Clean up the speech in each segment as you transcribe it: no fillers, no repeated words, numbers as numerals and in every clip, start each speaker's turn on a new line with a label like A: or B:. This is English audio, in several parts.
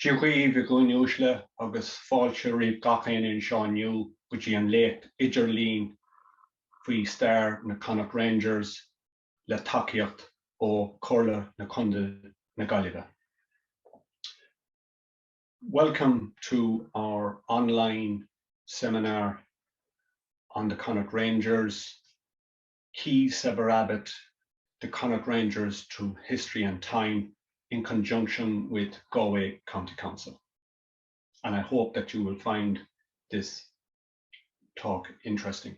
A: Gcaitheamh gcaitheamh agus fáilte riamh gcaitheamh seániu go dtí an léit Idirlín faoi stair na Connaught Rangers le tacaíocht ó Comhairle Chontae na Gaeltachta. Welcome to our online seminar on the Connaught Rangers, Quis Separabit, the Connaught Rangers through History and Time, in conjunction with Galway County Council. And I hope that you will find this talk interesting.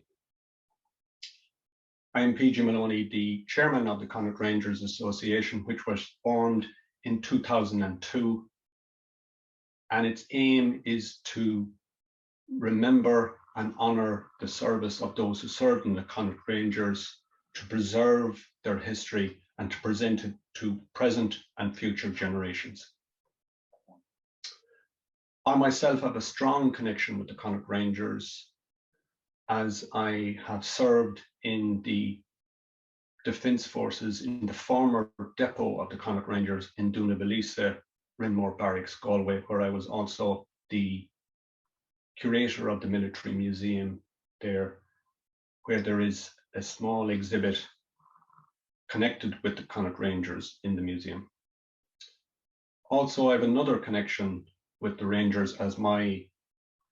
A: I am PG Maloney, the chairman of the Connaught Rangers Association, which was formed in 2002. And its aim is to remember and honour the service of those who served in the Connaught Rangers, to preserve their history and to present it to present and future generations. I myself have a strong connection with the Connaught Rangers, as I have served in the Defence Forces in the former depot of the Connaught Rangers in Doonabillisa, Rinmore Barracks, Galway, where I was also the curator of the military museum there, where there is a small exhibit connected with the Connaught Rangers in the museum. Also, I have another connection with the Rangers, as my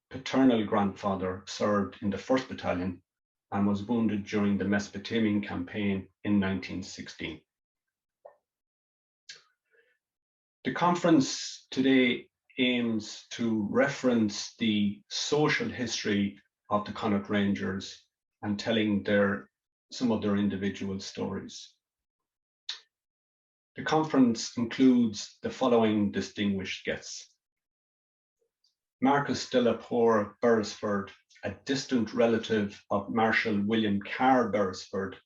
A: paternal grandfather served in the 1st Battalion and was wounded during the Mesopotamian campaign in 1916. The conference today aims to reference the social history of the Connaught Rangers and telling some of their individual stories. The conference includes the following distinguished guests. Marcus de la Poer Beresford, a distant relative of Marshal William Carr Beresford,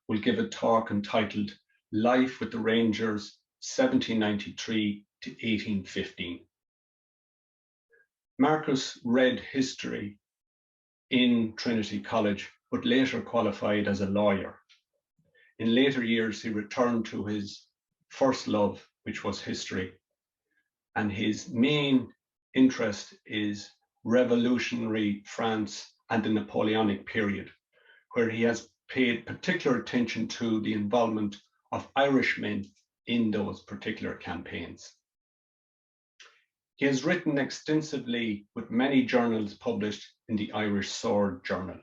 A: will give a talk entitled Life with the Rangers 1793 to 1815. Marcus read history in Trinity College, but later qualified as a lawyer. In later years, he returned to his first love, which was history, and his main interest is revolutionary France and the Napoleonic period, where he has paid particular attention to the involvement of Irishmen in those particular campaigns. He has written extensively with many journals published in the Irish Sword Journal.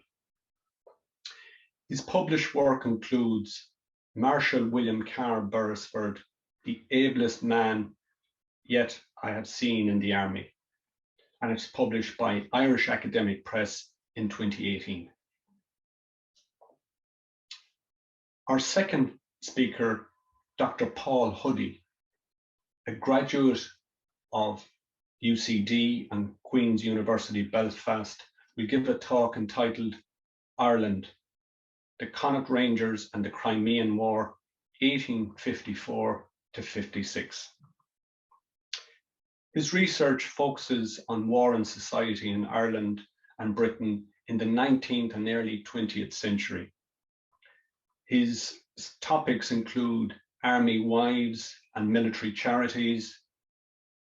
A: His published work includes Marshal William Carr Beresford, the ablest man yet I have seen in the army, and it's published by Irish Academic Press in 2018. Our second speaker, Dr. Paul Huddie, a graduate of UCD and Queen's University Belfast, will give a talk entitled Ireland, the Connaught Rangers and the Crimean War, 1854 to 56. His research focuses on war and society in Ireland and Britain in the 19th and early 20th century. His topics include army wives and military charities,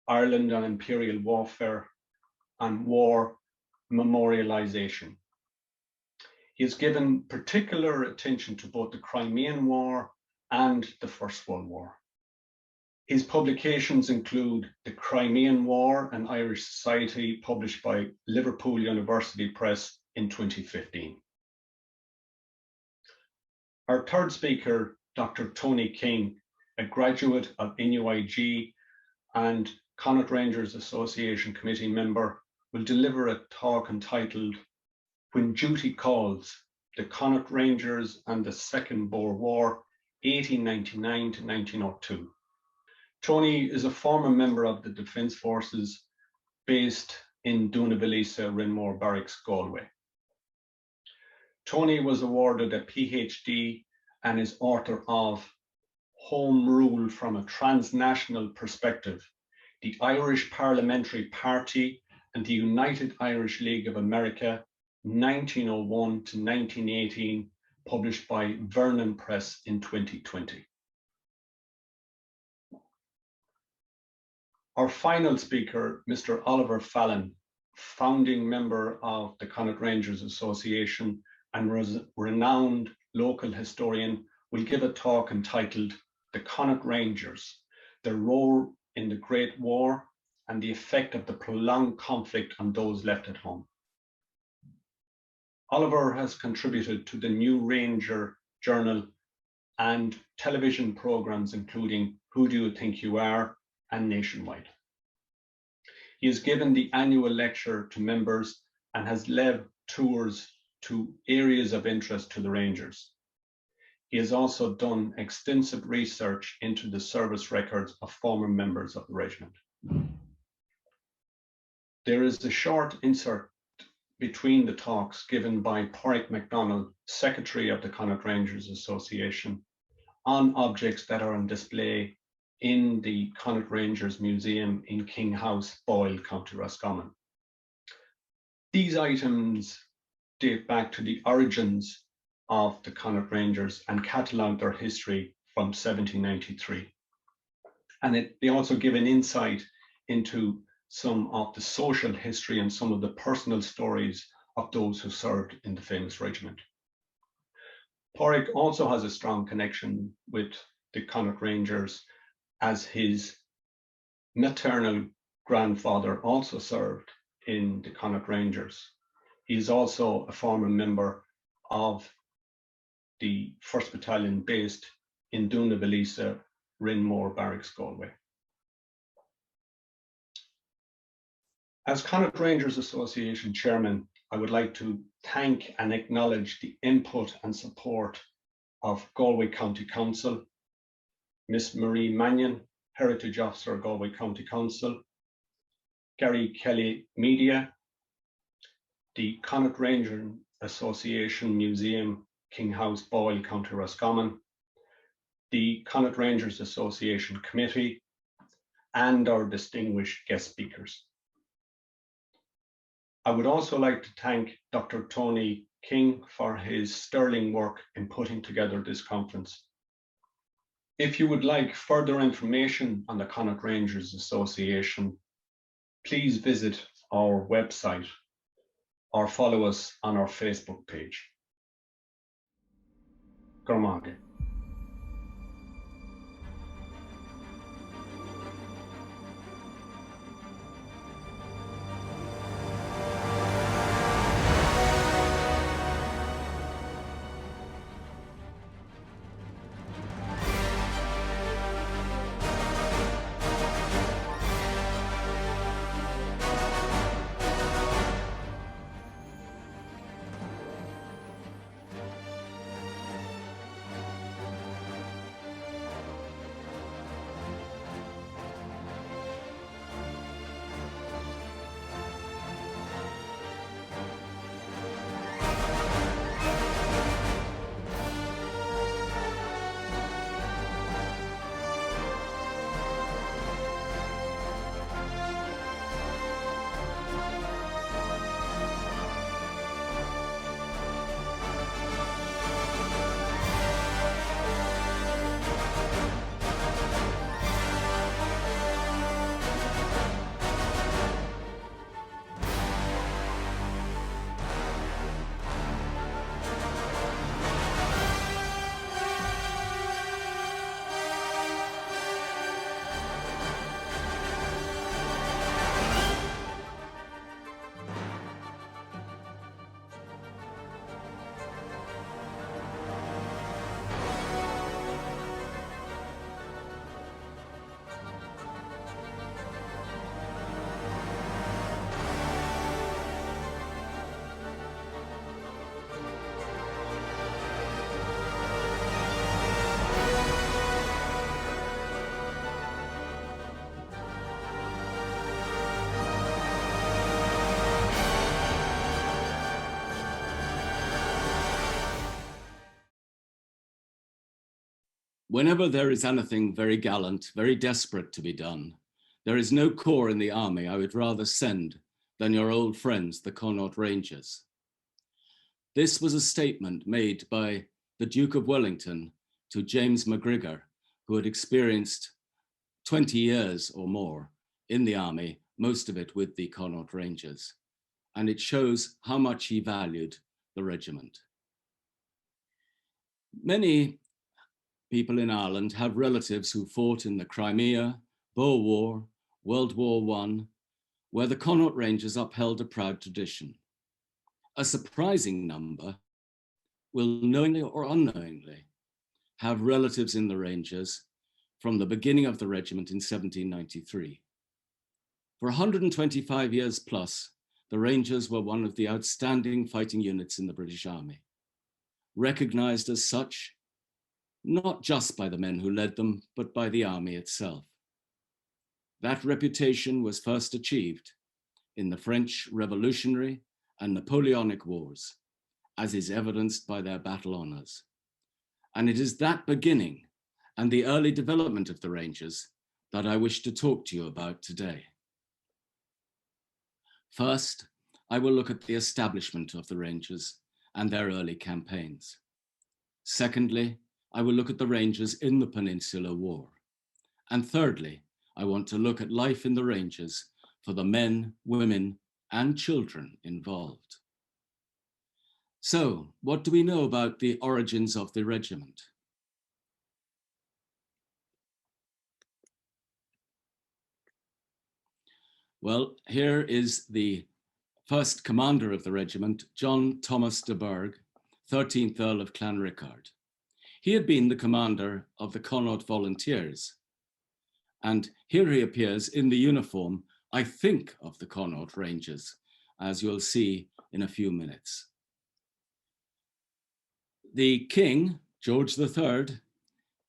A: Ireland and imperial warfare, and war memorialization. He has given particular attention to both the Crimean War and the First World War. His publications include The Crimean War and Irish Society, published by Liverpool University Press in 2015. Our third speaker, Dr. Tony King, a graduate of NUIG and Connaught Rangers Association committee member, will deliver a talk entitled When Duty Calls, the Connaught Rangers and the Second Boer War, 1899 to 1902. Tony is a former member of the Defence Forces based in Doonabillisa, Rinmore Barracks, Galway. Tony was awarded a PhD and is author of Home Rule from a Transnational Perspective, the Irish Parliamentary Party and the United Irish League of America, 1901 to 1918, published by Vernon Press in 2020. Our final speaker, Mr. Oliver Fallon, founding member of the Connaught Rangers Association and renowned local historian, will give a talk entitled The Connaught Rangers, Their Role in the Great War and the Effect of the Prolonged Conflict on Those Left at Home. Oliver has contributed to the New Ranger Journal and television programs including Who Do You Think You Are and Nationwide. He has given the annual lecture to members and has led tours to areas of interest to the Rangers. He has also done extensive research into the service records of former members of the regiment. There is a short insert between the talks given by Pádraig MacDonald, Secretary of the Connaught Rangers Association, on objects that are on display in the Connaught Rangers Museum in King House, Boyle, County Roscommon. These items date back to the origins of the Connaught Rangers and catalogue their history from 1793. And they also give an insight into some of the social history and some of the personal stories of those who served in the famous regiment. Pádraig also has a strong connection with the Connaught Rangers, as his maternal grandfather also served in the Connaught Rangers. He is also a former member of the 1st Battalion based in Dúnavalisa, Rinmore Barracks, Galway. As Connaught Rangers Association Chairman, I would like to thank and acknowledge the input and support of Galway County Council, Miss Marie Mannion, Heritage Officer, Galway County Council, Gary Kelly Media, the Connaught Rangers Association Museum, King House, Boyle, County Roscommon, the Connaught Rangers Association Committee, and our distinguished guest speakers. I would also like to thank Dr. Tony King for his sterling work in putting together this conference. If you would like further information on the Connaught Rangers Association, please visit our website or follow us on our Facebook page. Gormagh.
B: Whenever there is anything very gallant, very desperate to be done, there is no corps in the army I would rather send than your old friends, the Connaught Rangers. This was a statement made by the Duke of Wellington to James MacGregor, who had experienced 20 years or more in the army, most of it with the Connaught Rangers. And it shows how much he valued the regiment. Many people in Ireland have relatives who fought in the Crimea, Boer War, World War I, where the Connaught Rangers upheld a proud tradition. A surprising number will knowingly or unknowingly have relatives in the Rangers from the beginning of the regiment in 1793. For 125 years plus, the Rangers were one of the outstanding fighting units in the British Army, recognized as such, not just by the men who led them, but by the army itself. That reputation was first achieved in the French Revolutionary and Napoleonic Wars, as is evidenced by their battle honors. And it is that beginning and the early development of the Rangers that I wish to talk to you about today. First, I will look at the establishment of the Rangers and their early campaigns. Secondly, I will look at the Rangers in the Peninsular War. And thirdly, I want to look at life in the Rangers for the men, women, and children involved. So, what do we know about the origins of the regiment? Well, here is the first commander of the regiment, John Thomas de Burgh, 13th Earl of Clanricarde. He had been the commander of the Connaught Volunteers. And here he appears in the uniform, I think, of the Connaught Rangers, as you'll see in a few minutes. The King, George III,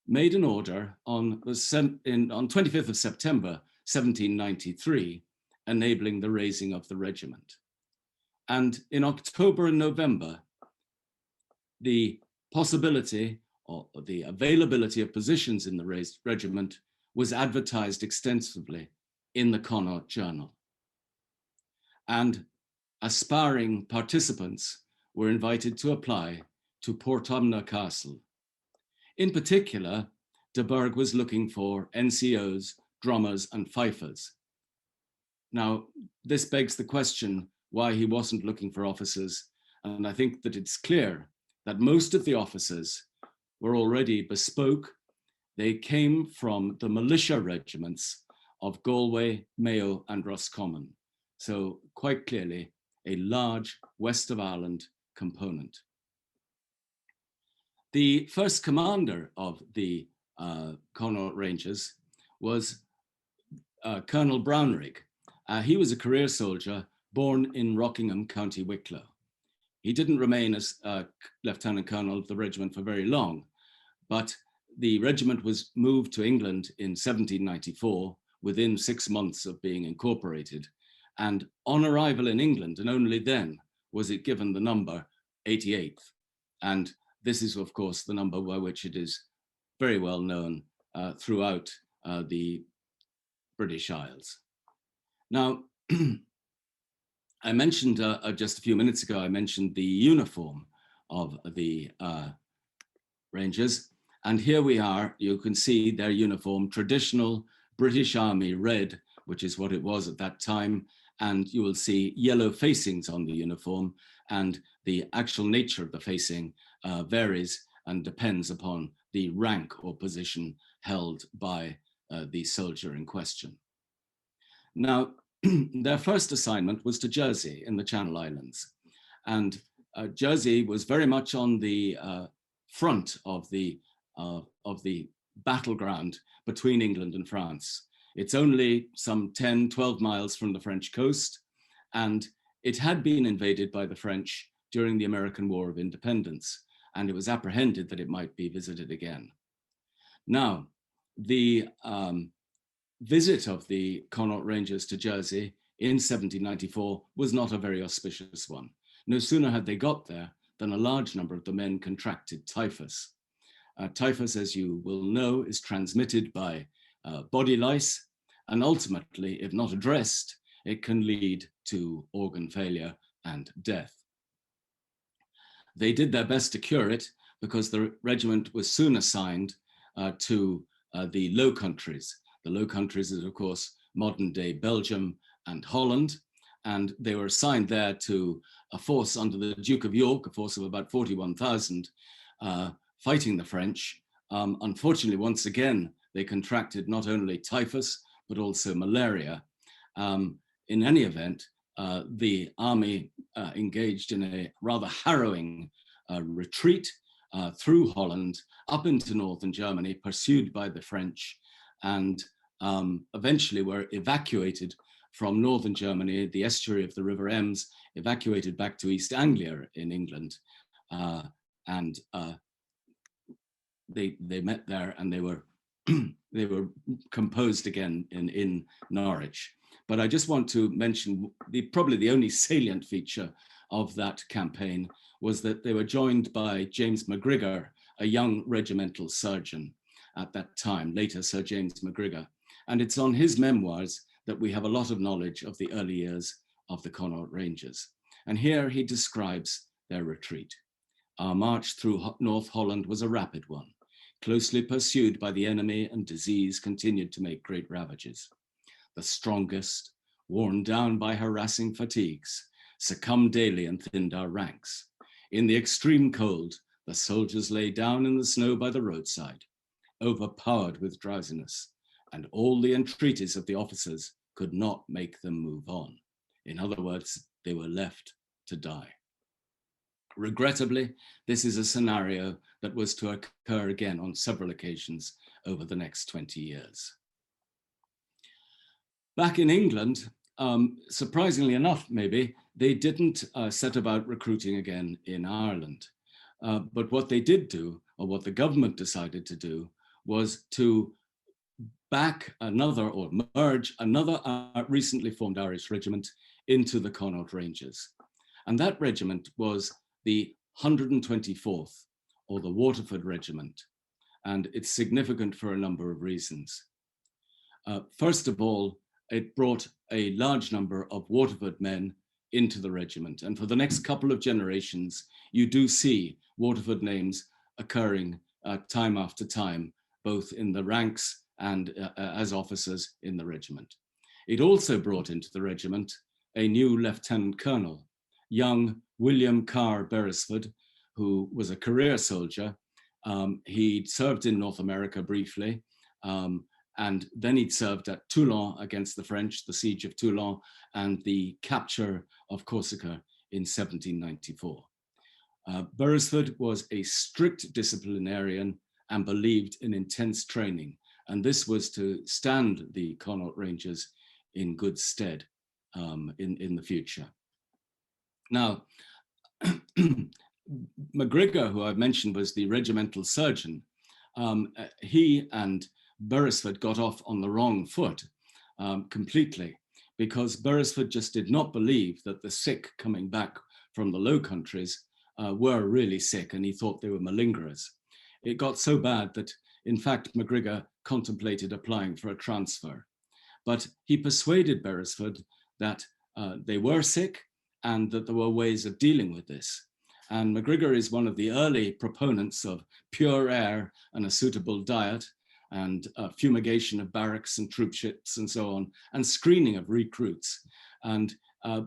B: made an order on 25th of September, 1793, enabling the raising of the regiment. And in October and November, the possibility or the availability of positions in the regiment was advertised extensively in the Connaught Journal. And aspiring participants were invited to apply to Portumna Castle. In particular, de Burgh was looking for NCOs, drummers, and fifers. Now, this begs the question why he wasn't looking for officers, and I think that it's clear that most of the officers were already bespoke. They came from the militia regiments of Galway, Mayo, and Roscommon. So quite clearly, a large West of Ireland component. The first commander of the Connaught Rangers was Colonel Brownrigg. He was a career soldier born in Rockingham, County Wicklow. He didn't remain as Lieutenant Colonel of the regiment for very long, but the regiment was moved to England in 1794 within 6 months of being incorporated. And on arrival in England, and only then, was it given the number 88th. And this is, of course, the number by which it is very well known throughout the British Isles. Now, I mentioned just a few minutes ago, I mentioned the uniform of the Rangers. And here we are, you can see their uniform, traditional British Army red, which is what it was at that time. And you will see yellow facings on the uniform, and the actual nature of the facing varies and depends upon the rank or position held by the soldier in question. Now, their first assignment was to Jersey in the Channel Islands. And Jersey was very much on the front of the battleground between England and France. It's only some 10, 12 miles from the French coast, and it had been invaded by the French during the American War of Independence, and it was apprehended that it might be visited again. Now, the visit of the Connaught Rangers to Jersey in 1794 was not a very auspicious one. No sooner had they got there than a large number of the men contracted typhus. Typhus, as you will know, is transmitted by body lice, and ultimately, if not addressed, it can lead to organ failure and death. They did their best to cure it because the regiment was soon assigned to the Low Countries. The Low Countries is, of course, modern-day Belgium and Holland, and they were assigned there to a force under the Duke of York, a force of about 41,000, fighting the French. Unfortunately, once again, they contracted not only typhus, but also malaria. In any event, the army engaged in a rather harrowing retreat through Holland up into northern Germany, pursued by the French, and eventually were evacuated from northern Germany, the estuary of the River Ems, evacuated back to East Anglia in England. And they met there, and they were they were composed again in Norwich. But I just want to mention probably the only salient feature of that campaign was that they were joined by James MacGregor, a young regimental surgeon at that time, later Sir James MacGregor. And it's on his memoirs that we have a lot of knowledge of the early years of the Connaught Rangers. And here he describes their retreat. Our march through North Holland was a rapid one. Closely pursued by the enemy, and disease continued to make great ravages. The strongest, worn down by harassing fatigues, succumbed daily and thinned our ranks. In the extreme cold, the soldiers lay down in the snow by the roadside, overpowered with drowsiness, and all the entreaties of the officers could not make them move on. In other words, they were left to die. Regrettably, this is a scenario that was to occur again on several occasions over the next 20 years. Back in England, surprisingly enough, maybe, they didn't set about recruiting again in Ireland. But what they did do, or what the government decided to do, was to back another, or merge another recently formed Irish regiment into the Connaught Rangers. And that regiment was the 124th, or the Waterford Regiment. And it's significant for a number of reasons. First of all, it brought a large number of Waterford men into the regiment. And for the next couple of generations, you do see Waterford names occurring time after time, both in the ranks and as officers in the regiment. It also brought into the regiment a new lieutenant colonel, young William Poer Beresford, who was a career soldier. He'd served in North America briefly, and then he'd served at Toulon against the French, the siege of Toulon, and the capture of Corsica in 1794. Beresford was a strict disciplinarian and believed in intense training, and this was to stand the Connaught Rangers in good stead in the future. Now, MacGregor, who I've mentioned, was the regimental surgeon. He and Beresford got off on the wrong foot completely, because Beresford just did not believe that the sick coming back from the Low Countries were really sick, and he thought they were malingerers. It got so bad that, in fact, MacGregor contemplated applying for a transfer. But he persuaded Beresford that they were sick and that there were ways of dealing with this. And MacGregor is one of the early proponents of pure air and a suitable diet, and fumigation of barracks and troopships and so on, and screening of recruits. And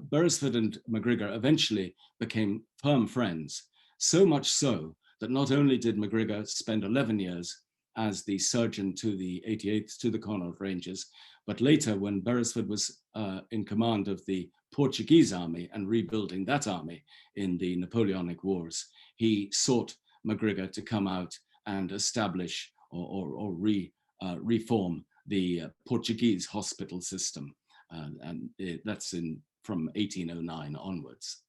B: Beresford and MacGregor eventually became firm friends, so much so that not only did MacGregor spend 11 years as the surgeon to the 88th, to the Connaught Rangers, but later when Beresford was in command of the Portuguese army and rebuilding that army in the Napoleonic Wars, he sought MacGregor to come out and establish or reform the Portuguese hospital system. And that's from 1809 onwards.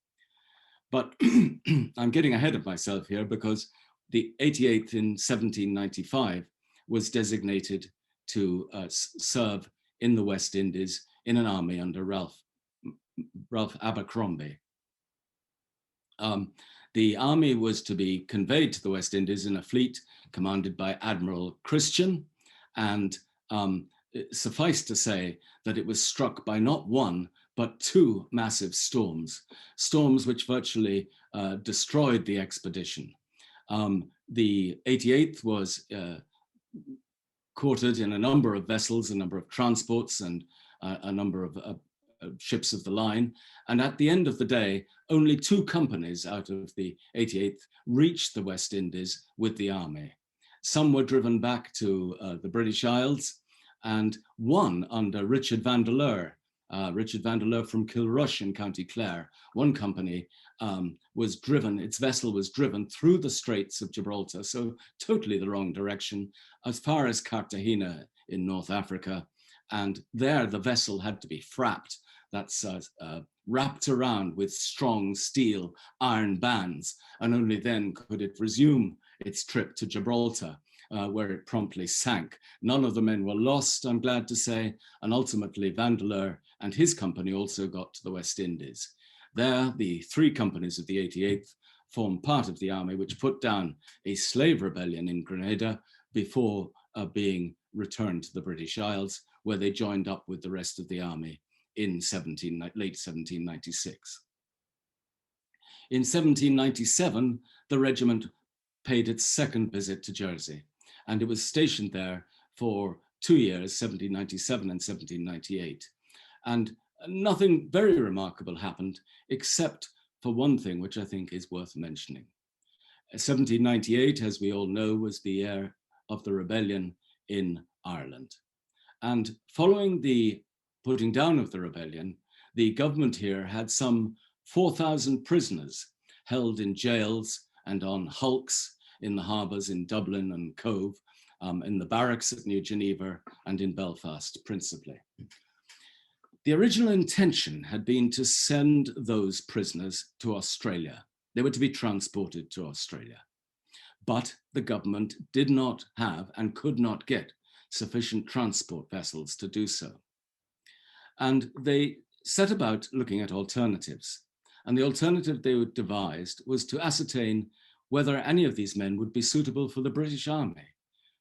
B: But I'm getting ahead of myself here, because the 88th in 1795 was designated to serve in the West Indies in an army under Ralph Abercrombie. The army was to be conveyed to the West Indies in a fleet commanded by Admiral Christian, and suffice to say that it was struck by not one, but two massive storms which virtually destroyed the expedition. The 88th was quartered in a number of vessels, a number of transports, and a number of ships of the line. And at the end of the day, only 2 companies out of the 88th reached the West Indies with the army. Some were driven back to the British Isles, and one under Richard Vandeleur from Kilrush in County Clare. One company was driven, its vessel was driven through the Straits of Gibraltar, so totally the wrong direction, as far as Cartagena in North Africa. And there the vessel had to be frapped. That's wrapped around with strong steel iron bands, and only then could it resume its trip to Gibraltar, where it promptly sank. None of the men were lost, I'm glad to say, and ultimately Vandeleur and his company also got to the West Indies. There, the 3 companies of the 88th formed part of the army which put down a slave rebellion in Grenada before being returned to the British Isles, where they joined up with the rest of the army in late 1796. In 1797, the regiment paid its second visit to Jersey, and it was stationed there for 2 years, 1797 and 1798. And nothing very remarkable happened, except for one thing, which I think is worth mentioning. 1798, as we all know, was the year of the rebellion in Ireland. And following the putting down of the rebellion, the government here had some 4,000 prisoners held in jails and on hulks in the harbours in Dublin and Cove, in the barracks at New Geneva and in Belfast principally. The original intention had been to send those prisoners to Australia. They were to be transported to Australia. But the government did not have and could not get sufficient transport vessels to do so. And they set about looking at alternatives. And the alternative they devised was to ascertain whether any of these men would be suitable for the British Army.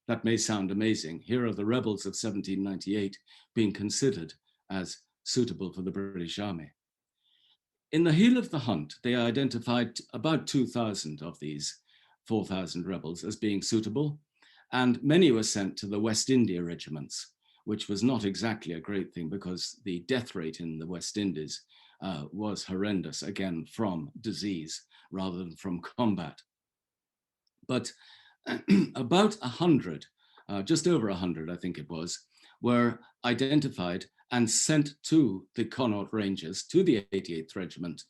B: That may sound amazing. Here are the rebels of 1798 being considered as suitable for the British Army. In the heel of the hunt, they identified about 2,000 of these 4,000 rebels as being suitable, and many were sent to the West India regiments, which was not exactly a great thing because the death rate in the West Indies was horrendous, again, from disease rather than from combat. But about 100, just over 100, I think it was, were identified and sent to the Connaught Rangers, to the 88th Regiment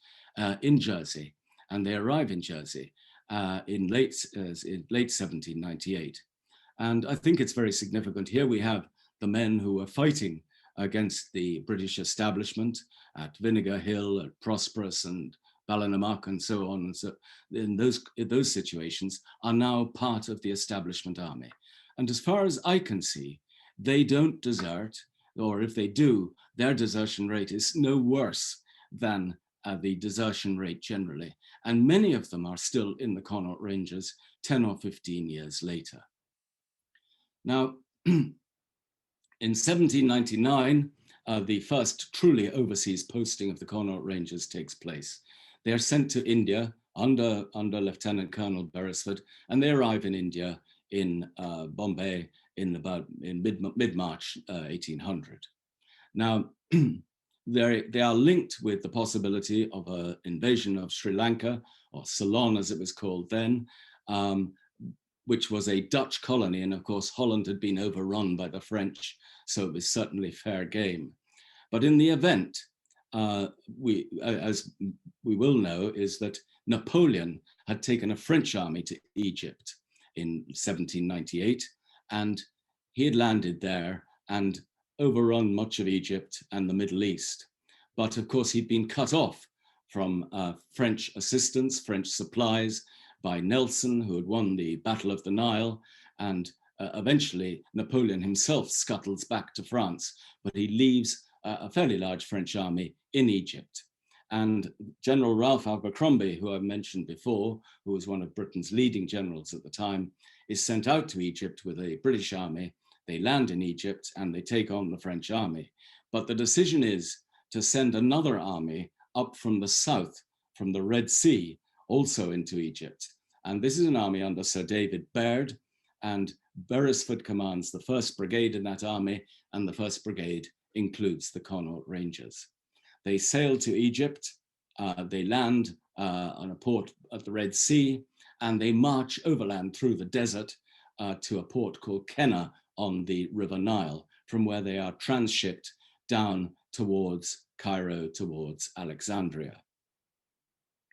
B: in Jersey. And they arrive in Jersey in late 1798. And I think it's very significant. Here we have the men who were fighting against the British establishment at Vinegar Hill, at Prosperous and Ballinamuck and so on. And so in those situations are now part of the establishment army. And as far as I can see, they don't desert, or if they do, their desertion rate is no worse than the desertion rate generally. And many of them are still in the Connaught Rangers 10 or 15 years later. Now, in 1799, the first truly overseas posting of the Connaught Rangers takes place. They are sent to India under Lieutenant Colonel Beresford, and they arrive in India in Bombay in mid-March 1800. Now, they are linked with the possibility of an invasion of Sri Lanka, or Ceylon as it was called then, which was a Dutch colony. And of course, Holland had been overrun by the French, so it was certainly fair game. But in the event, as we will know, is that Napoleon had taken a French army to Egypt in 1798, and he had landed there and overrun much of Egypt and the Middle East. But of course, he'd been cut off from French assistance, French supplies by Nelson, who had won the Battle of the Nile, and eventually Napoleon himself scuttles back to France, but he leaves a fairly large French army in Egypt. And General Ralph Abercrombie, who I mentioned before, who was one of Britain's leading generals at the time, is sent out to Egypt with a British army. They land in Egypt and they take on the French army. But the decision is to send another army up from the south, from the Red Sea, also into Egypt. And this is an army under Sir David Baird, and Beresford commands the 1st Brigade in that army, and the 1st Brigade includes the Connaught Rangers. They sail to Egypt, they land on a port at the Red Sea, and they march overland through the desert to a port called Kenna on the River Nile, from where they are transshipped down towards Cairo, towards Alexandria.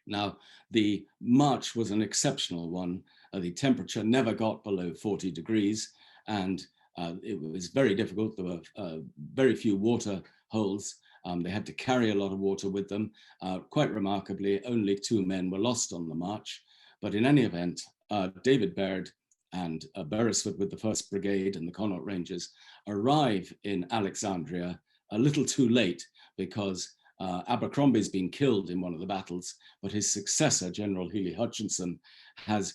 B: Now, the march was an exceptional one. The temperature never got below 40 degrees, and it was very difficult. There were very few water holes. They had to carry a lot of water with them. Quite remarkably, only 2 men were lost on the march. But in any event, David Baird and Beresford with the 1st Brigade and the Connaught Rangers arrive in Alexandria a little too late, because Abercrombie's been killed in one of the battles, but his successor, General Healy Hutchinson, has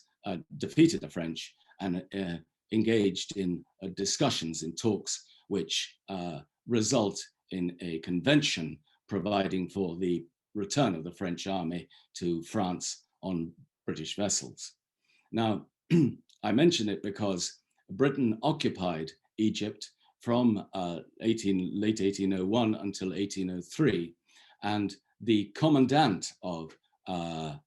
B: defeated the French and engaged in discussions, in talks, which result in a convention providing for the return of the French army to France on British vessels. Now, I mention it because Britain occupied Egypt from late 1801 until 1803, and the commandant of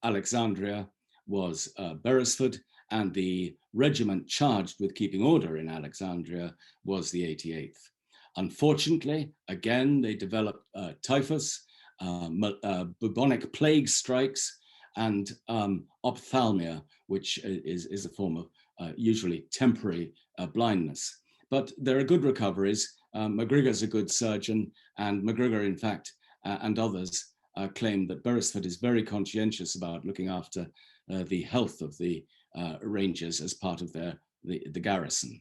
B: Alexandria was Beresford, and the regiment charged with keeping order in Alexandria was the 88th. Unfortunately, again, they developed typhus, bubonic plague strikes, and ophthalmia, which is a form of usually temporary blindness. But there are good recoveries. MacGregor's a good surgeon, and MacGregor, in fact, and others claim that Beresford is very conscientious about looking after the health of the Rangers as part of the garrison.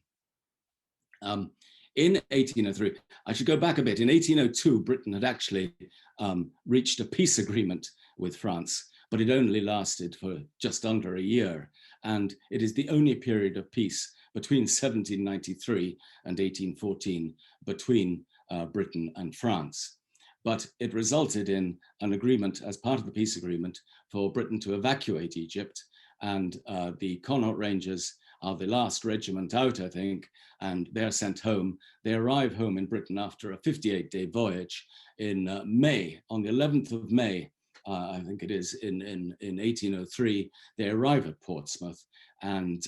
B: In 1803, I should go back a bit. In 1802, Britain had actually reached a peace agreement with France, but it only lasted for just under a year. And it is the only period of peace between 1793 and 1814 between Britain and France. But it resulted in an agreement as part of the peace agreement for Britain to evacuate Egypt. And the Connaught Rangers are the last regiment out, I think, and they're sent home. They arrive home in Britain after a 58-day voyage in May, on the 11th of May, I think it is, in 1803. They arrive at Portsmouth, and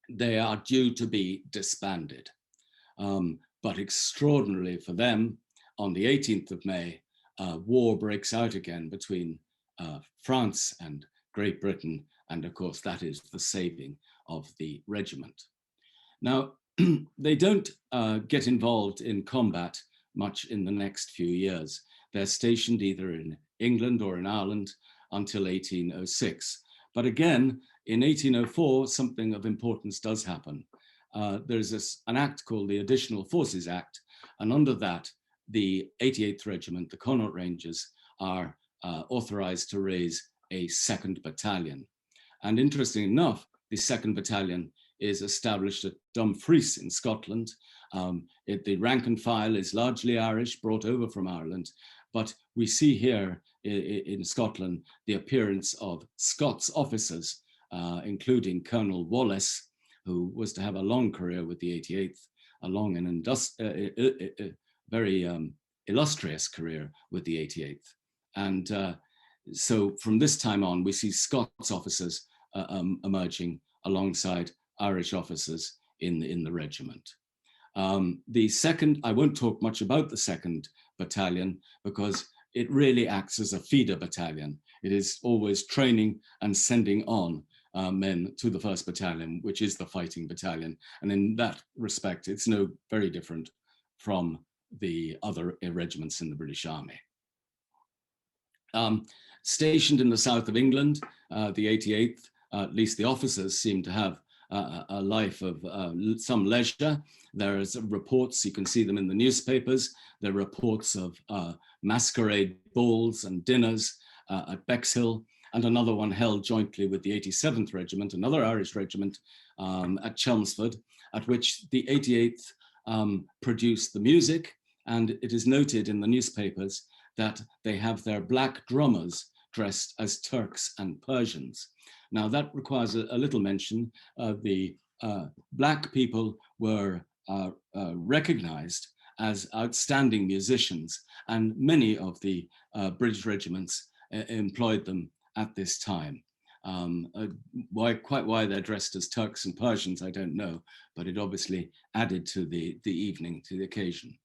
B: they are due to be disbanded. But extraordinarily for them, on the 18th of May, war breaks out again between France and Great Britain, and of course that is the saving of the regiment. Now, they don't get involved in combat much in the next few years. They're stationed either in England or in Ireland until 1806. But again, in 1804, something of importance does happen. There's an act called the Additional Forces Act, and under that, the 88th Regiment, the Connaught Rangers, are authorized to raise a 2nd battalion. And interesting enough, the 2nd battalion is established at Dumfries in Scotland. The rank and file is largely Irish, brought over from Ireland, but we see here in Scotland the appearance of Scots officers, including Colonel Wallace, who was to have a long career with the 88th, a long and very illustrious career with the 88th. And so from this time on, we see Scots officers emerging alongside Irish officers in the regiment. The 2nd, I won't talk much about the 2nd battalion because it really acts as a feeder battalion. It is always training and sending on men to the 1st battalion, which is the fighting battalion. And in that respect, it's no very different from the other regiments in the British Army. Stationed in the south of England, the 88th, at least the officers seem to have a life of some leisure. There's reports, you can see them in the newspapers. There are reports of masquerade balls and dinners at Bexhill, and another one held jointly with the 87th Regiment, another Irish regiment, at Chelmsford, at which the 88th produced the music. And it is noted in the newspapers that they have their black drummers dressed as Turks and Persians. Now that requires a little mention. The black people were recognized as outstanding musicians, and many of the British regiments employed them at this time. Quite why they're dressed as Turks and Persians, I don't know, but it obviously added to the evening, to the occasion.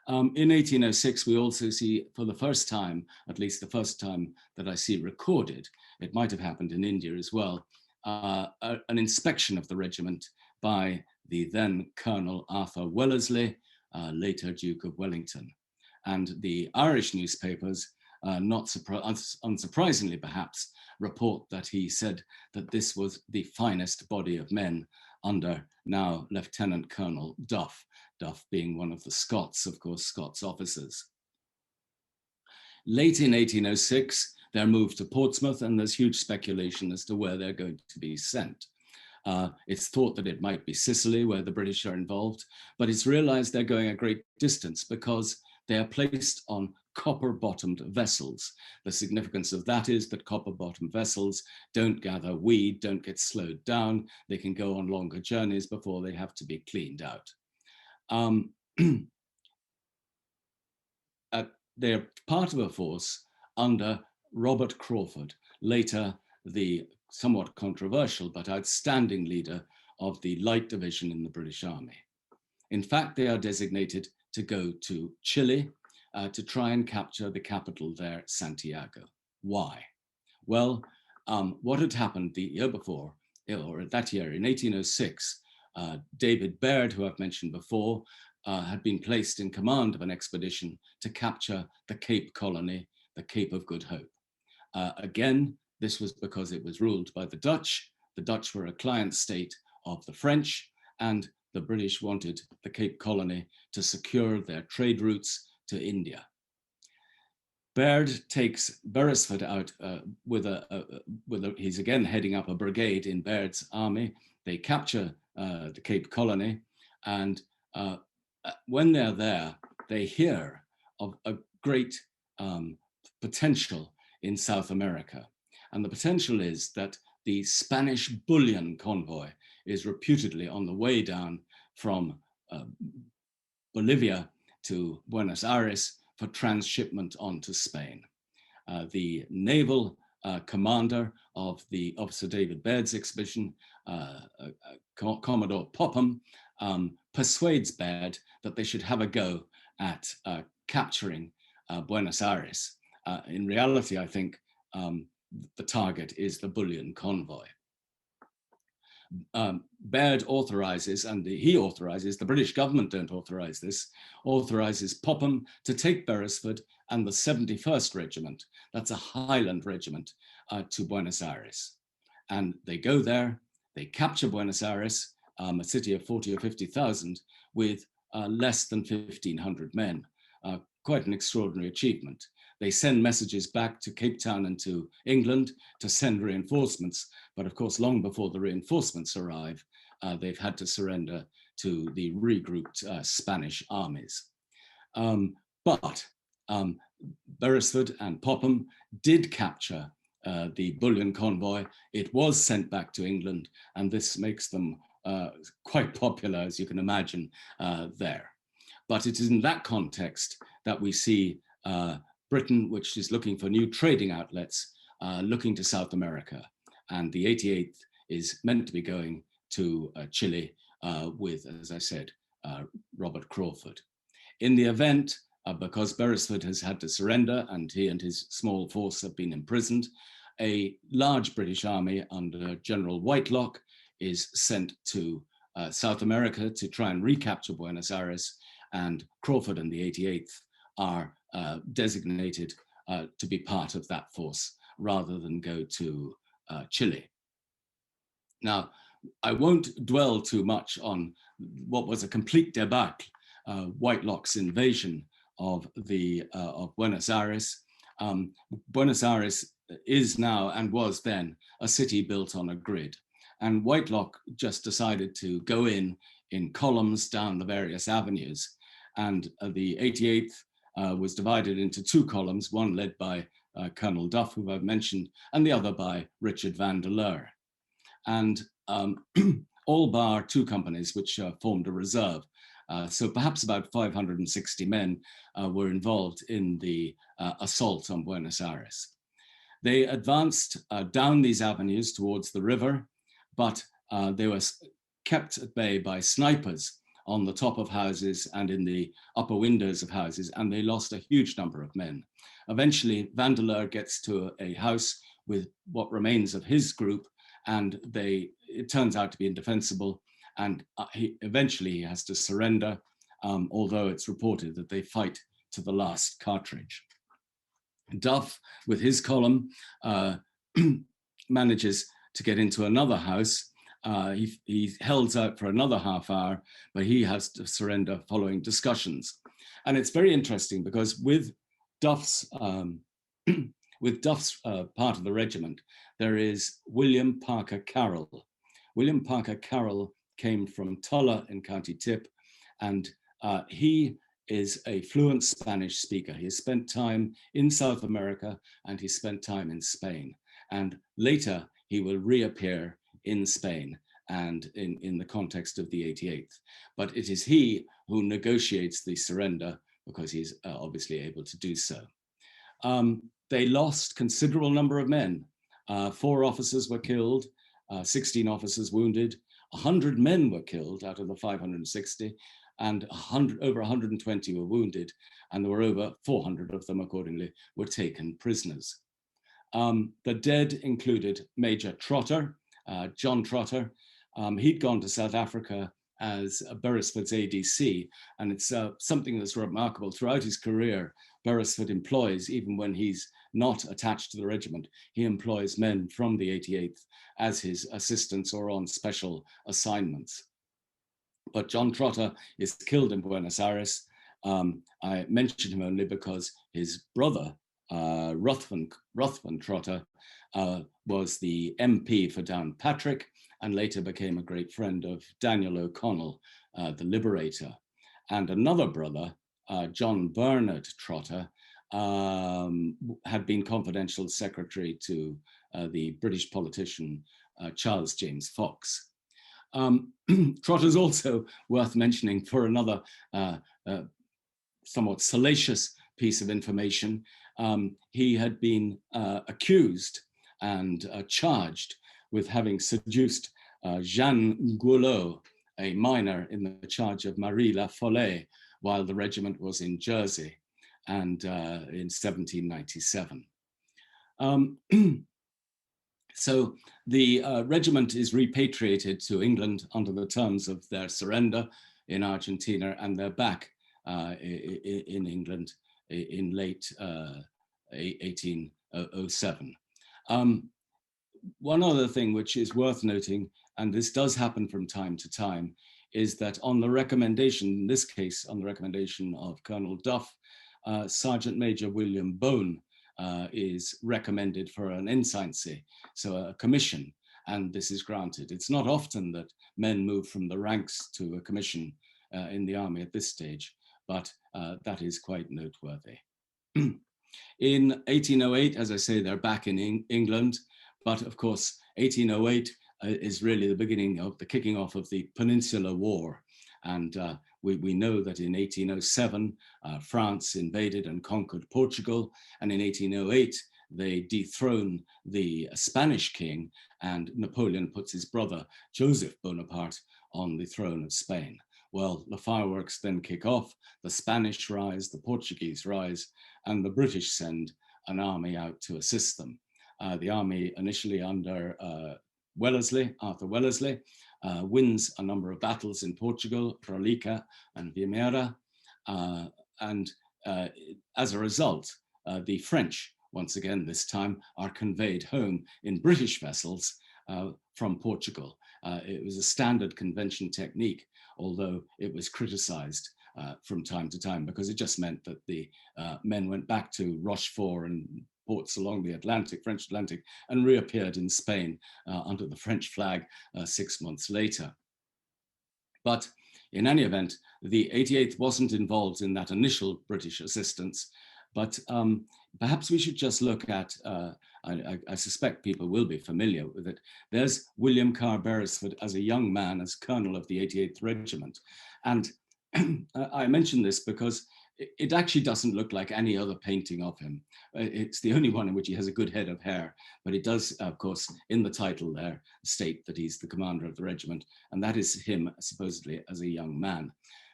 B: In 1806, we also see, for the first time, at least the first time that I see recorded, it might have happened in India as well, an inspection of the regiment by the then Colonel Arthur Wellesley, later Duke of Wellington. And the Irish newspapers, not unsurprisingly perhaps, report that he said that this was the finest body of men under now Lieutenant Colonel Duff, Duff being one of the Scots, of course, Scots officers. Late in 1806, they're moved to Portsmouth, and there's huge speculation as to where they're going to be sent. It's thought that it might be Sicily, where the British are involved, but it's realized they're going a great distance because they are placed on copper-bottomed vessels. The significance of that is that copper-bottomed vessels don't gather weed, don't get slowed down. They can go on longer journeys before they have to be cleaned out. They're part of a force under Robert Crawford, later the somewhat controversial but outstanding leader of the Light Division in the British Army. In fact, they are designated to go to Chile to try and capture the capital there, Santiago. Why? Well, what had happened the year before, or that year in 1806, David Baird, who I've mentioned before, had been placed in command of an expedition to capture the Cape Colony, the Cape of Good Hope. Again, this was because it was ruled by the Dutch. The Dutch were a client state of the French, and the British wanted the Cape Colony to secure their trade routes to India. Baird takes Beresford out he's again heading up a brigade in Baird's army. They capture the Cape Colony, and when they're there, they hear of a great potential in South America. And the potential is that the Spanish bullion convoy is reputedly on the way down from Bolivia to Buenos Aires for transshipment onto Spain. The naval commander of Sir David Baird's expedition, Commodore Popham, persuades Baird that they should have a go at capturing Buenos Aires. In reality, I think the target is the bullion convoy. Baird authorizes, and the British government don't authorize this, authorizes Popham to take Beresford and the 71st Regiment, that's a Highland regiment, to Buenos Aires. And they go there, they capture Buenos Aires, a city of 40 or 50,000 with less than 1,500 men. Quite an extraordinary achievement. They send messages back to Cape Town and to England to send reinforcements, but of course, long before the reinforcements arrive, they've had to surrender to the regrouped Spanish armies. But Beresford and Popham did capture the bullion convoy. It was sent back to England, and this makes them quite popular, as you can imagine, there. But it is in that context that we see Britain, which is looking for new trading outlets, looking to South America. And the 88th is meant to be going to Chile with, as I said, Robert Crawford. In the event, because Beresford has had to surrender and he and his small force have been imprisoned, a large British army under General Whitelock is sent to South America to try and recapture Buenos Aires, and Crawford and the 88th are designated to be part of that force rather than go to Chile. Now, I won't dwell too much on what was a complete debacle, Whitelock's invasion of Buenos Aires. Buenos Aires is now and was then a city built on a grid. And Whitelock just decided to go in columns down the various avenues. And the 88th was divided into two columns, one led by Colonel Duff, who I've mentioned, and the other by Richard van der Leur. And all bar two companies which formed a reserve. So perhaps about 560 men were involved in the assault on Buenos Aires. They advanced down these avenues towards the river, but they were kept at bay by snipers on the top of houses and in the upper windows of houses, and they lost a huge number of men. Eventually, Vandeleur gets to a house with what remains of his group, and it turns out to be indefensible, and eventually he has to surrender, although it's reported that they fight to the last cartridge. Duff, with his column, manages to get into another house. He holds out for another half hour, but he has to surrender following discussions. And it's very interesting because with Duff's part of the regiment, there is William Parker Carroll. William Parker Carroll came from Tulla in County Tip, and he is a fluent Spanish speaker. He has spent time in South America and he spent time in Spain. And later he will reappear in Spain and in the context of the 88th. But it is he who negotiates the surrender because he's obviously able to do so. They lost considerable number of men. 4 officers were killed, 16 officers wounded, 100 men were killed out of the 560, and over 120 were wounded, and there were over 400 of them, accordingly, were taken prisoners. The dead included Major Trotter, John Trotter. He'd gone to South Africa as Beresford's ADC, and it's something that's remarkable. Throughout his career, Beresford employs, even when he's not attached to the regiment, he employs men from the 88th as his assistants or on special assignments. But John Trotter is killed in Buenos Aires. I mentioned him only because his brother, Ruthven Trotter, was the MP for Downpatrick and later became a great friend of Daniel O'Connell, the Liberator. And another brother, John Bernard Trotter, had been confidential secretary to the British politician Charles James Fox. Trotter's also worth mentioning for another somewhat salacious piece of information. He had been accused and charged with having seduced Jeanne Goulot, a minor in the charge of Marie La Follette, while the regiment was in Jersey and in 1797. So the regiment is repatriated to England under the terms of their surrender in Argentina, and they're back in England in late 1807. One other thing which is worth noting, and this does happen from time to time, is that on the recommendation, in this case, on the recommendation of Colonel Duff, Sergeant Major William Bone is recommended for an ensigncy, so a commission, and this is granted. It's not often that men move from the ranks to a commission in the army at this stage, but that is quite noteworthy. In 1808, as I say, they're back in England, but of course, 1808 is really the beginning of the kicking off of the Peninsular War. And we know that in 1807, France invaded and conquered Portugal. And in 1808, they dethrone the Spanish king, and Napoleon puts his brother, Joseph Bonaparte, on the throne of Spain. Well, the fireworks then kick off, the Spanish rise, the Portuguese rise, and the British send an army out to assist them. The army initially under Arthur Wellesley, wins a number of battles in Portugal, Roliça and Vimeira, and as a result, the French, once again this time, are conveyed home in British vessels from Portugal. It was a standard convention technique, although it was criticized from time to time because it just meant that the men went back to Rochefort and ports along the Atlantic, French Atlantic, and reappeared in Spain under the French flag 6 months later. But in any event, the 88th wasn't involved in that initial British assistance, but perhaps we should just look at, I suspect people will be familiar with it. There's William Carr Beresford as a young man, as colonel of the 88th Regiment. And I mention this because it actually doesn't look like any other painting of him. It's the only one in which he has a good head of hair, but it does, of course, in the title there, state that he's the commander of the regiment, and that is him supposedly as a young man.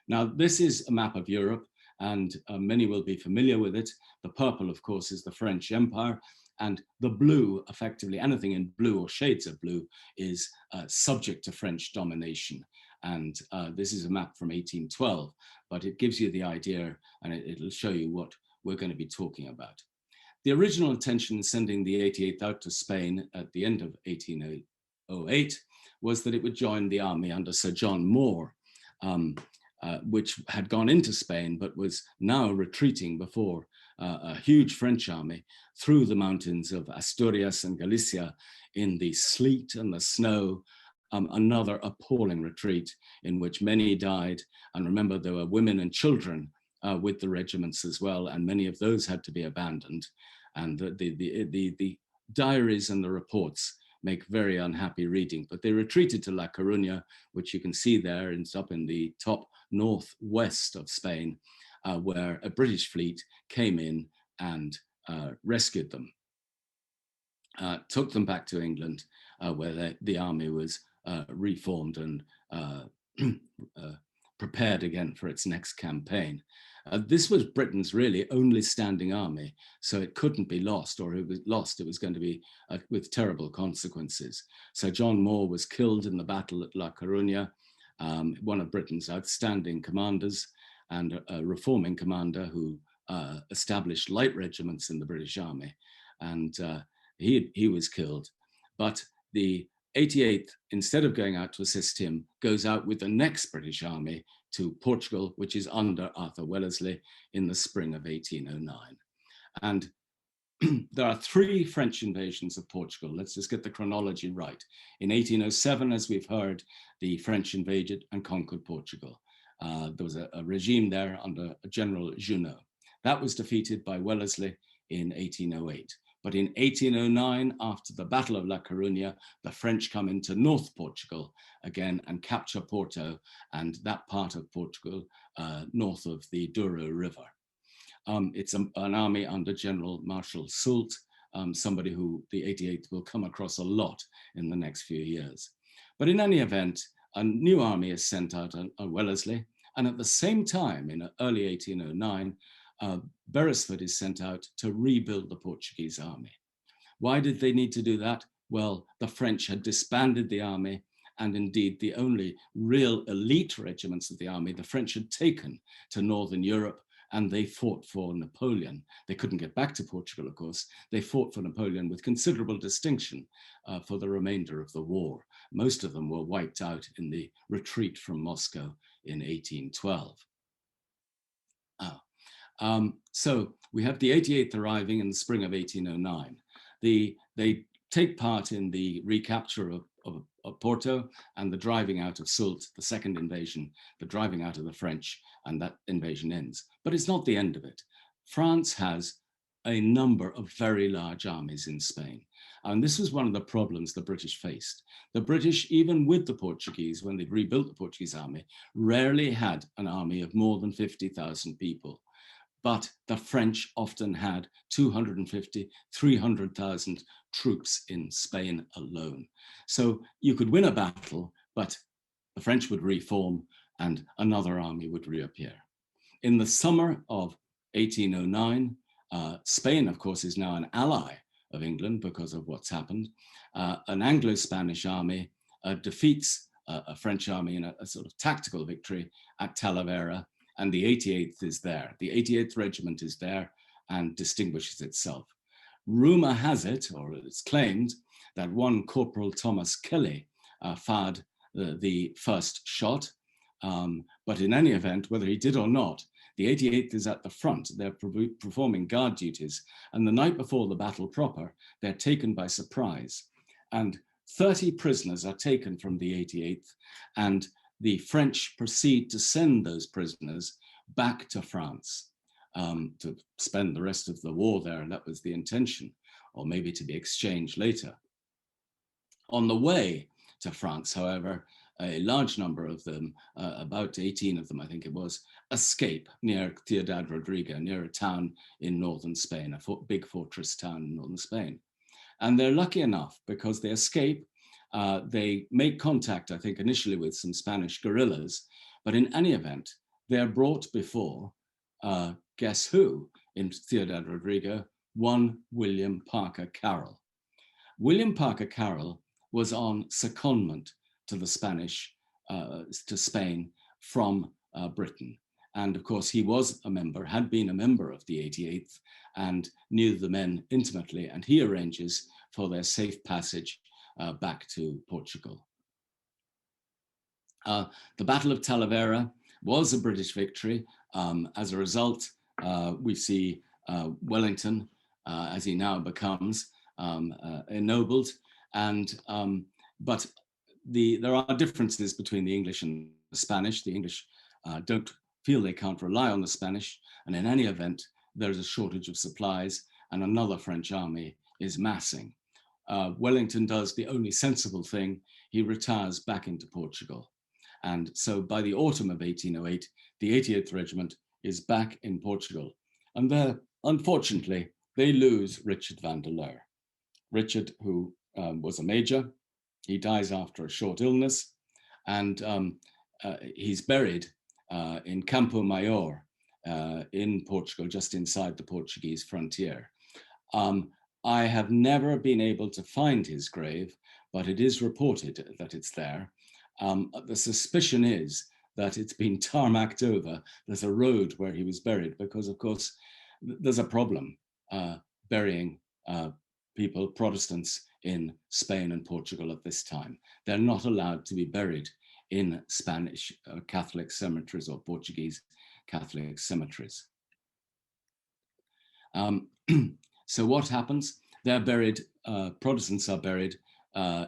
B: Now, this is a map of Europe, and many will be familiar with it. The purple, of course, is the French Empire, and the blue, effectively anything in blue or shades of blue, is subject to French domination. And this is a map from 1812, but it gives you the idea, and it'll show you what we're going to be talking about. The original intention in sending the 88th out to Spain at the end of 1808 was that it would join the army under Sir John Moore, which had gone into Spain, but was now retreating before a huge French army through the mountains of Asturias and Galicia in the sleet and the snow. Another appalling retreat in which many died. And remember, there were women and children with the regiments as well, and many of those had to be abandoned. And the diaries and the reports make very unhappy reading, but they retreated to La Coruña, which you can see there, it's up in the top northwest of Spain, where a British fleet came in and rescued them, took them back to England, where the army was reformed and prepared again for its next campaign. This was Britain's really only standing army, so it couldn't be lost, or if it was lost, it was going to be with terrible consequences. So John Moore was killed in the battle at La Coruña, one of Britain's outstanding commanders, and a reforming commander who established light regiments in the British Army, and he was killed. But the 88th, instead of going out to assist him, goes out with the next British army to Portugal, which is under Arthur Wellesley, in the spring of 1809. And there are 3 French invasions of Portugal. Let's just get the chronology right. In 1807, as we've heard, the French invaded and conquered Portugal. There was a regime there under General Junot. That was defeated by Wellesley in 1808. But in 1809, after the Battle of La Coruña, the French come into North Portugal again and capture Porto and that part of Portugal north of the Douro River. It's an army under General Marshal Soult, somebody who the 88th will come across a lot in the next few years. But in any event, a new army is sent out on Wellesley, and at the same time, in early 1809, Beresford is sent out to rebuild the Portuguese army. Why did they need to do that? Well, the French had disbanded the army, and indeed the only real elite regiments of the army the French had taken to Northern Europe, and they fought for Napoleon. They couldn't get back to Portugal, of course. They fought for Napoleon with considerable distinction for the remainder of the war. Most of them were wiped out in the retreat from Moscow in 1812. So we have the 88th arriving in the spring of 1809. They take part in the recapture of Porto and the driving out of Soult, the second invasion, the driving out of the French, and that invasion ends. But it's not the end of it. France has a number of very large armies in Spain. And this was one of the problems the British faced. The British, even with the Portuguese, when they rebuilt the Portuguese army, rarely had an army of more than 50,000 people. But the French often had 250, 300,000 troops in Spain alone. So you could win a battle, but the French would reform and another army would reappear. In the summer of 1809, Spain, of course, is now an ally of England because of what's happened. An Anglo-Spanish army defeats a French army in a sort of tactical victory at Talavera, and the 88th is there. The 88th Regiment is there and distinguishes itself. Rumor has it, or it's claimed, that one Corporal Thomas Kelly fired the first shot. But in any event, whether he did or not, the 88th is at the front. They're performing guard duties. And the night before the battle proper, they're taken by surprise. And 30 prisoners are taken from the 88th, and the French proceed to send those prisoners back to France to spend the rest of the war there. And that was the intention, or maybe to be exchanged later. On the way to France, however, a large number of them, about 18 of them, I think it was, escape near Ciudad Rodrigo, near a town in northern Spain, a big fortress town in northern Spain. And they're lucky enough because they escape. They make contact, I think, initially with some Spanish guerrillas, but in any event, they're brought before, guess who, in Ciudad Rodrigo? One William Parker Carroll. William Parker Carroll was on secondment to the Spanish, to Spain from Britain. And of course, he was a member, had been a member of the 88th and knew the men intimately, and he arranges for their safe passage back to Portugal. The Battle of Talavera was a British victory. As a result, we see Wellington, as he now becomes, ennobled, and but there are differences between the English and the Spanish. The English don't feel they can't rely on the Spanish, and in any event, there's a shortage of supplies, and another French army is massing. Wellington does the only sensible thing. He retires back into Portugal. And so by the autumn of 1808, the 88th Regiment is back in Portugal. And there, unfortunately, they lose Richard van der Leur. Richard, who was a major, he dies after a short illness, and he's buried in Campo Maior in Portugal, just inside the Portuguese frontier. I have never been able to find his grave, but it is reported that it's there. The suspicion is that it's been tarmacked over. There's a road where he was buried because, of course, there's a problem burying people, Protestants, in Spain and Portugal at this time. They're not allowed to be buried in Spanish Catholic cemeteries or Portuguese Catholic cemeteries. So what happens? They're buried, Protestants are buried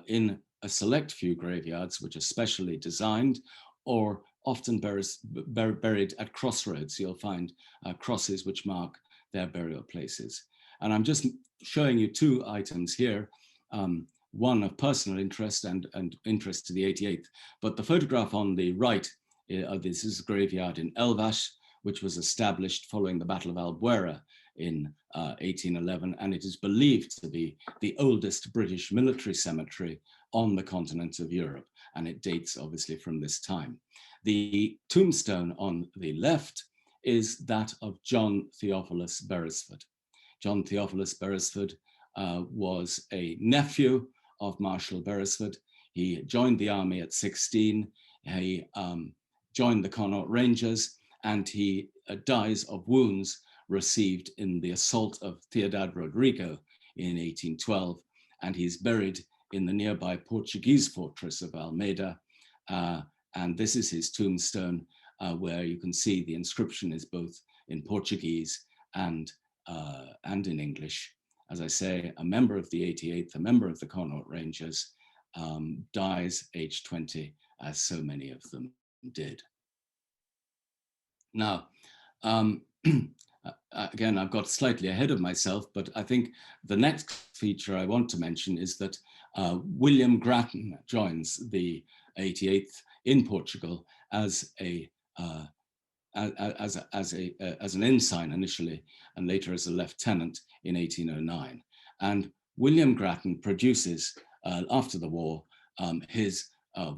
B: in a select few graveyards, which are specially designed, or often buried at crossroads. You'll find crosses which mark their burial places. And I'm just showing you two items here, one of personal interest and interest to the 88th. But the photograph on the right, this is a graveyard in Elvas, which was established following the Battle of Albuera in 1811, and it is believed to be the oldest British military cemetery on the continent of Europe, and it dates obviously from this time. The tombstone on the left is that of John Theophilus Beresford. John Theophilus Beresford was a nephew of Marshal Beresford. He joined the army at 16. He joined the Connaught Rangers, and he dies of wounds received in the assault of Ciudad Rodrigo in 1812, and he's buried in the nearby Portuguese fortress of Almeida. And this is his tombstone, where you can see the inscription is both in Portuguese and in English. As I say, a member of the 88th, a member of the Connaught Rangers, dies aged 20, as so many of them did. Now, again, I've got slightly ahead of myself, but I think the next feature I want to mention is that William Grattan joins the 88th in Portugal as an ensign initially, and later as a lieutenant in 1809. And William Grattan produces, after the war, his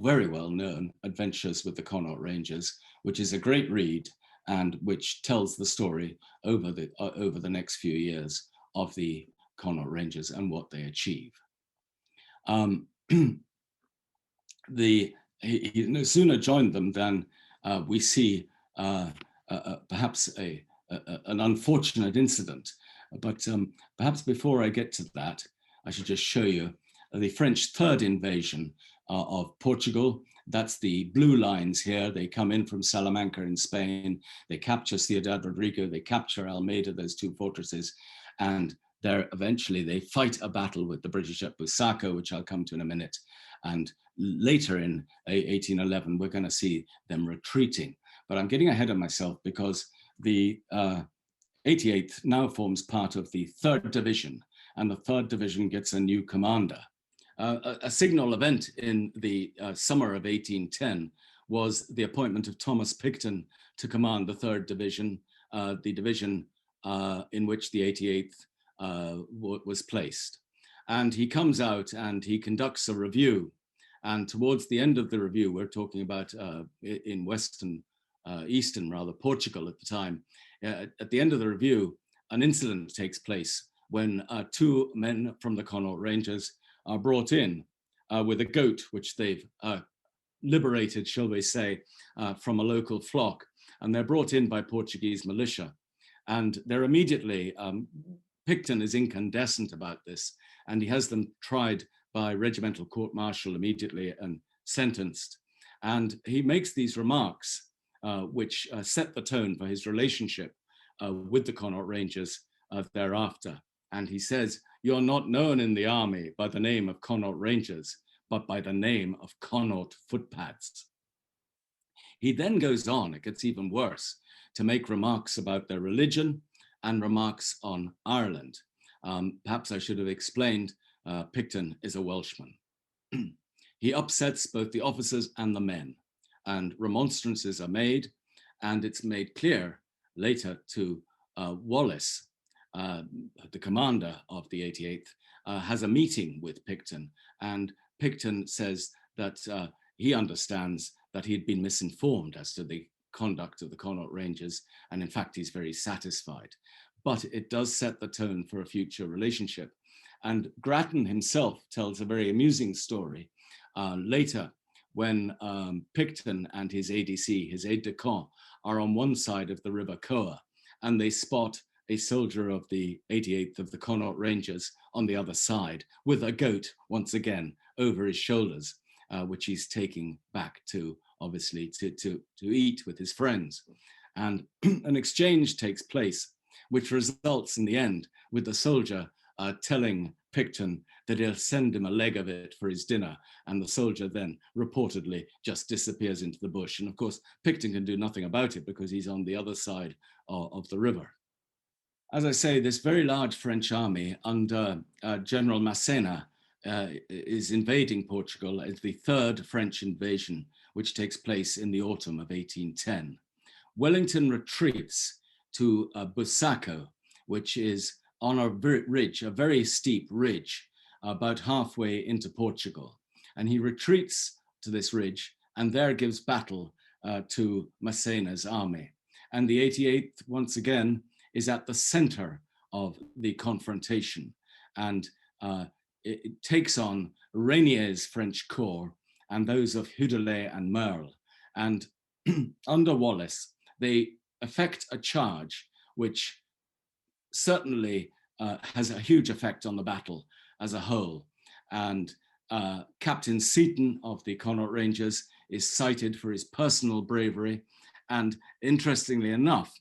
B: very well-known Adventures with the Connaught Rangers, which is a great read and which tells the story over the next few years of the Connaught Rangers and what they achieve. He no sooner joined them than we see perhaps an unfortunate incident. But perhaps before I get to that, I should just show you the French third invasion of Portugal. That's the blue lines here. They come in from Salamanca in Spain. They capture Ciudad Rodrigo. They capture Almeida, those two fortresses. And there eventually they fight a battle with the British at Busaco, which I'll come to in a minute. And later in 1811, we're going to see them retreating. But I'm getting ahead of myself because the 88th now forms part of the 3rd Division, and the 3rd Division gets a new commander. A signal event in the summer of 1810 was the appointment of Thomas Picton to command the 3rd Division, the division in which the 88th was placed. And he comes out and he conducts a review. And towards the end of the review, we're talking about in Eastern Portugal at the time. At the end of the review, an incident takes place when 2 men from the Connaught Rangers are brought in with a goat, which they've liberated, shall we say, from a local flock. And they're brought in by Portuguese militia. And they're immediately, Picton is incandescent about this, and he has them tried by regimental court-martial immediately and sentenced. And he makes these remarks which set the tone for his relationship with the Connaught Rangers thereafter. And he says, "You're not known in the army by the name of Connaught Rangers, but by the name of Connaught Footpads." He then goes on, it gets even worse, to make remarks about their religion and remarks on Ireland. Perhaps I should have explained, Picton is a Welshman. He upsets both the officers and the men, and remonstrances are made, and it's made clear later to Wallace, the commander of the 88th, has a meeting with Picton, and Picton says that he understands that he'd been misinformed as to the conduct of the Connaught Rangers, and in fact he's very satisfied. But it does set the tone for a future relationship. And Grattan himself tells a very amusing story later when Picton and his ADC, his aide-de-camp, are on one side of the River Coa, and they spot a soldier of the 88th of the Connaught Rangers on the other side with a goat, once again, over his shoulders, which he's taking back to, obviously, to eat with his friends. And an exchange takes place, which results in the end with the soldier telling Picton that he'll send him a leg of it for his dinner, and the soldier then reportedly just disappears into the bush. And of course, Picton can do nothing about it because he's on the other side of the river. As I say, this very large French army under General Massena is invading Portugal. It's the 3rd French invasion, which takes place in the autumn of 1810. Wellington retreats to Busaco, which is on a ridge, a very steep ridge, about halfway into Portugal. And he retreats to this ridge and there gives battle to Massena's army. And the 88th, once again, is at the center of the confrontation. And it takes on Reynier's French corps and those of Huddie and Merle. And under Wallace, they effect a charge which certainly has a huge effect on the battle as a whole. And Captain Seaton of the Connaught Rangers is cited for his personal bravery. And interestingly enough,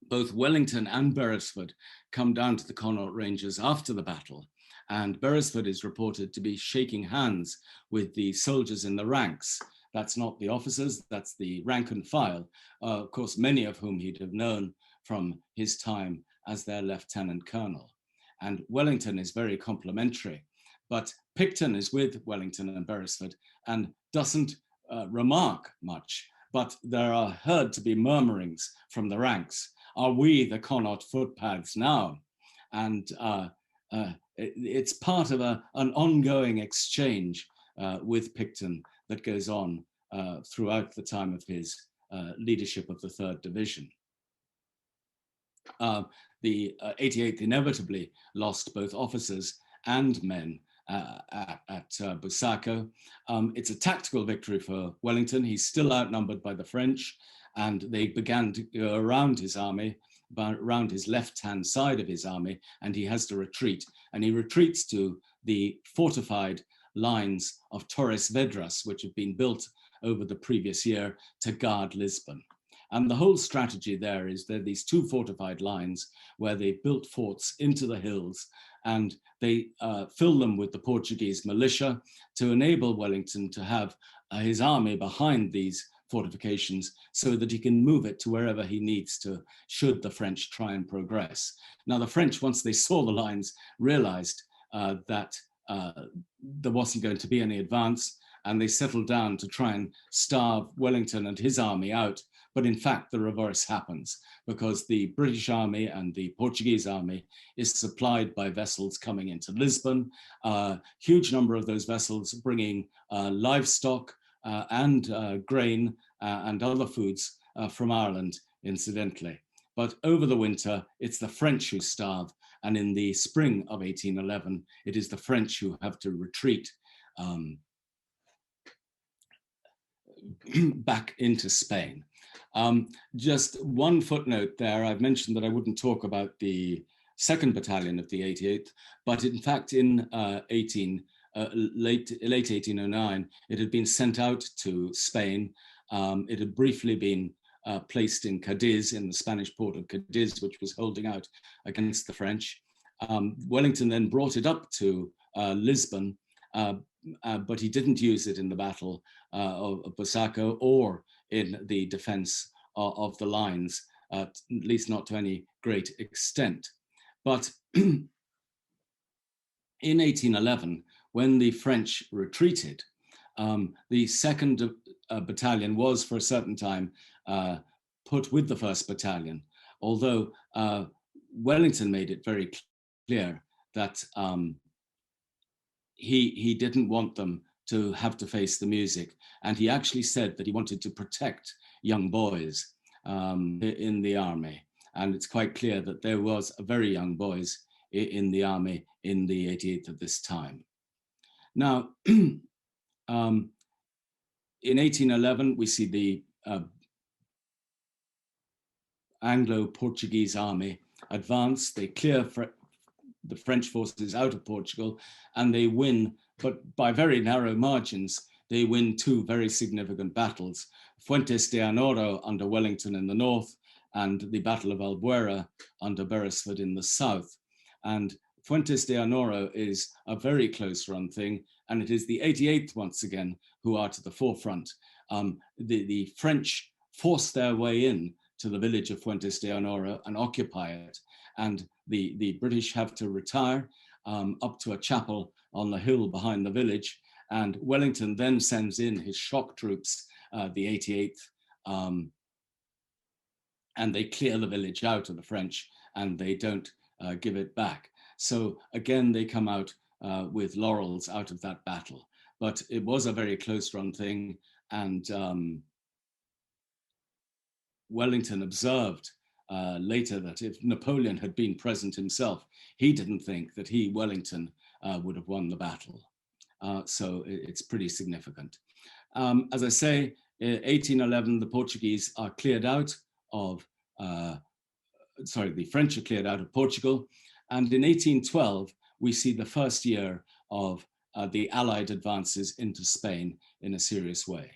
B: both Wellington and Beresford come down to the Connaught Rangers after the battle, and Beresford is reported to be shaking hands with the soldiers in the ranks. That's not the officers, that's the rank and file, of course, many of whom he'd have known from his time as their lieutenant colonel. And Wellington is very complimentary, but Picton is with Wellington and Beresford and doesn't remark much, but there are heard to be murmurings from the ranks. Are we the Connaught Footpads now? And it's part of an ongoing exchange with Picton that goes on throughout the time of his leadership of the 3rd Division. The 88th inevitably lost both officers and men at Busaco. It's a tactical victory for Wellington. He's still outnumbered by the French, and they began to go around his army, around his left-hand side of his army, and he has to retreat. And he retreats to the fortified lines of Torres Vedras, which have been built over the previous year to guard Lisbon. And the whole strategy there is there are these 2 fortified lines where they built forts into the hills, and they fill them with the Portuguese militia to enable Wellington to have his army behind these fortifications so that he can move it to wherever he needs to, should the French try and progress. Now, the French, once they saw the lines, realized that there wasn't going to be any advance, and they settled down to try and starve Wellington and his army out. But in fact, the reverse happens, because the British army and the Portuguese army is supplied by vessels coming into Lisbon, a huge number of those vessels bringing livestock and grain and other foods from Ireland, incidentally. But over the winter, it's the French who starve. And in the spring of 1811, it is the French who have to retreat back into Spain. Just one footnote there. I've mentioned that I wouldn't talk about the 2nd Battalion of the 88th, but in fact, in late 1809, it had been sent out to Spain. It had briefly been placed in Cadiz, in the Spanish port of Cadiz, which was holding out against the French. Wellington then brought it up to Lisbon, but he didn't use it in the Battle of Busaco or in the defense of the lines, at least not to any great extent. But in 1811, when the French retreated, the 2nd Battalion was for a certain time put with the 1st Battalion, although Wellington made it very clear that he didn't want them to have to face the music. And he actually said that he wanted to protect young boys in the army. And it's quite clear that there was a very young boys in the army in the 88th at this time. Now, in 1811, we see the Anglo-Portuguese army advance. They clear the French forces out of Portugal, and they win, but by very narrow margins. They win 2 very significant battles: Fuentes de Anoro under Wellington in the north, and the Battle of Albuera under Beresford in the south. And Fuentes de Anoro is a very close run thing, and it is the 88th once again who are to the forefront. The French force their way in to the village of Fuentes de Anoro and occupy it, and the British have to retire up to a chapel on the hill behind the village, and Wellington then sends in his shock troops, the 88th, and they clear the village out of the French, and they don't give it back. So again, they come out with laurels out of that battle. But it was a very close run thing, and Wellington observed later that if Napoleon had been present himself, he didn't think that he, Wellington, would have won the battle. So it's pretty significant. As I say, in 1811, the Portuguese are cleared out of, the French are cleared out of Portugal. And in 1812, we see the first year of the Allied advances into Spain in a serious way.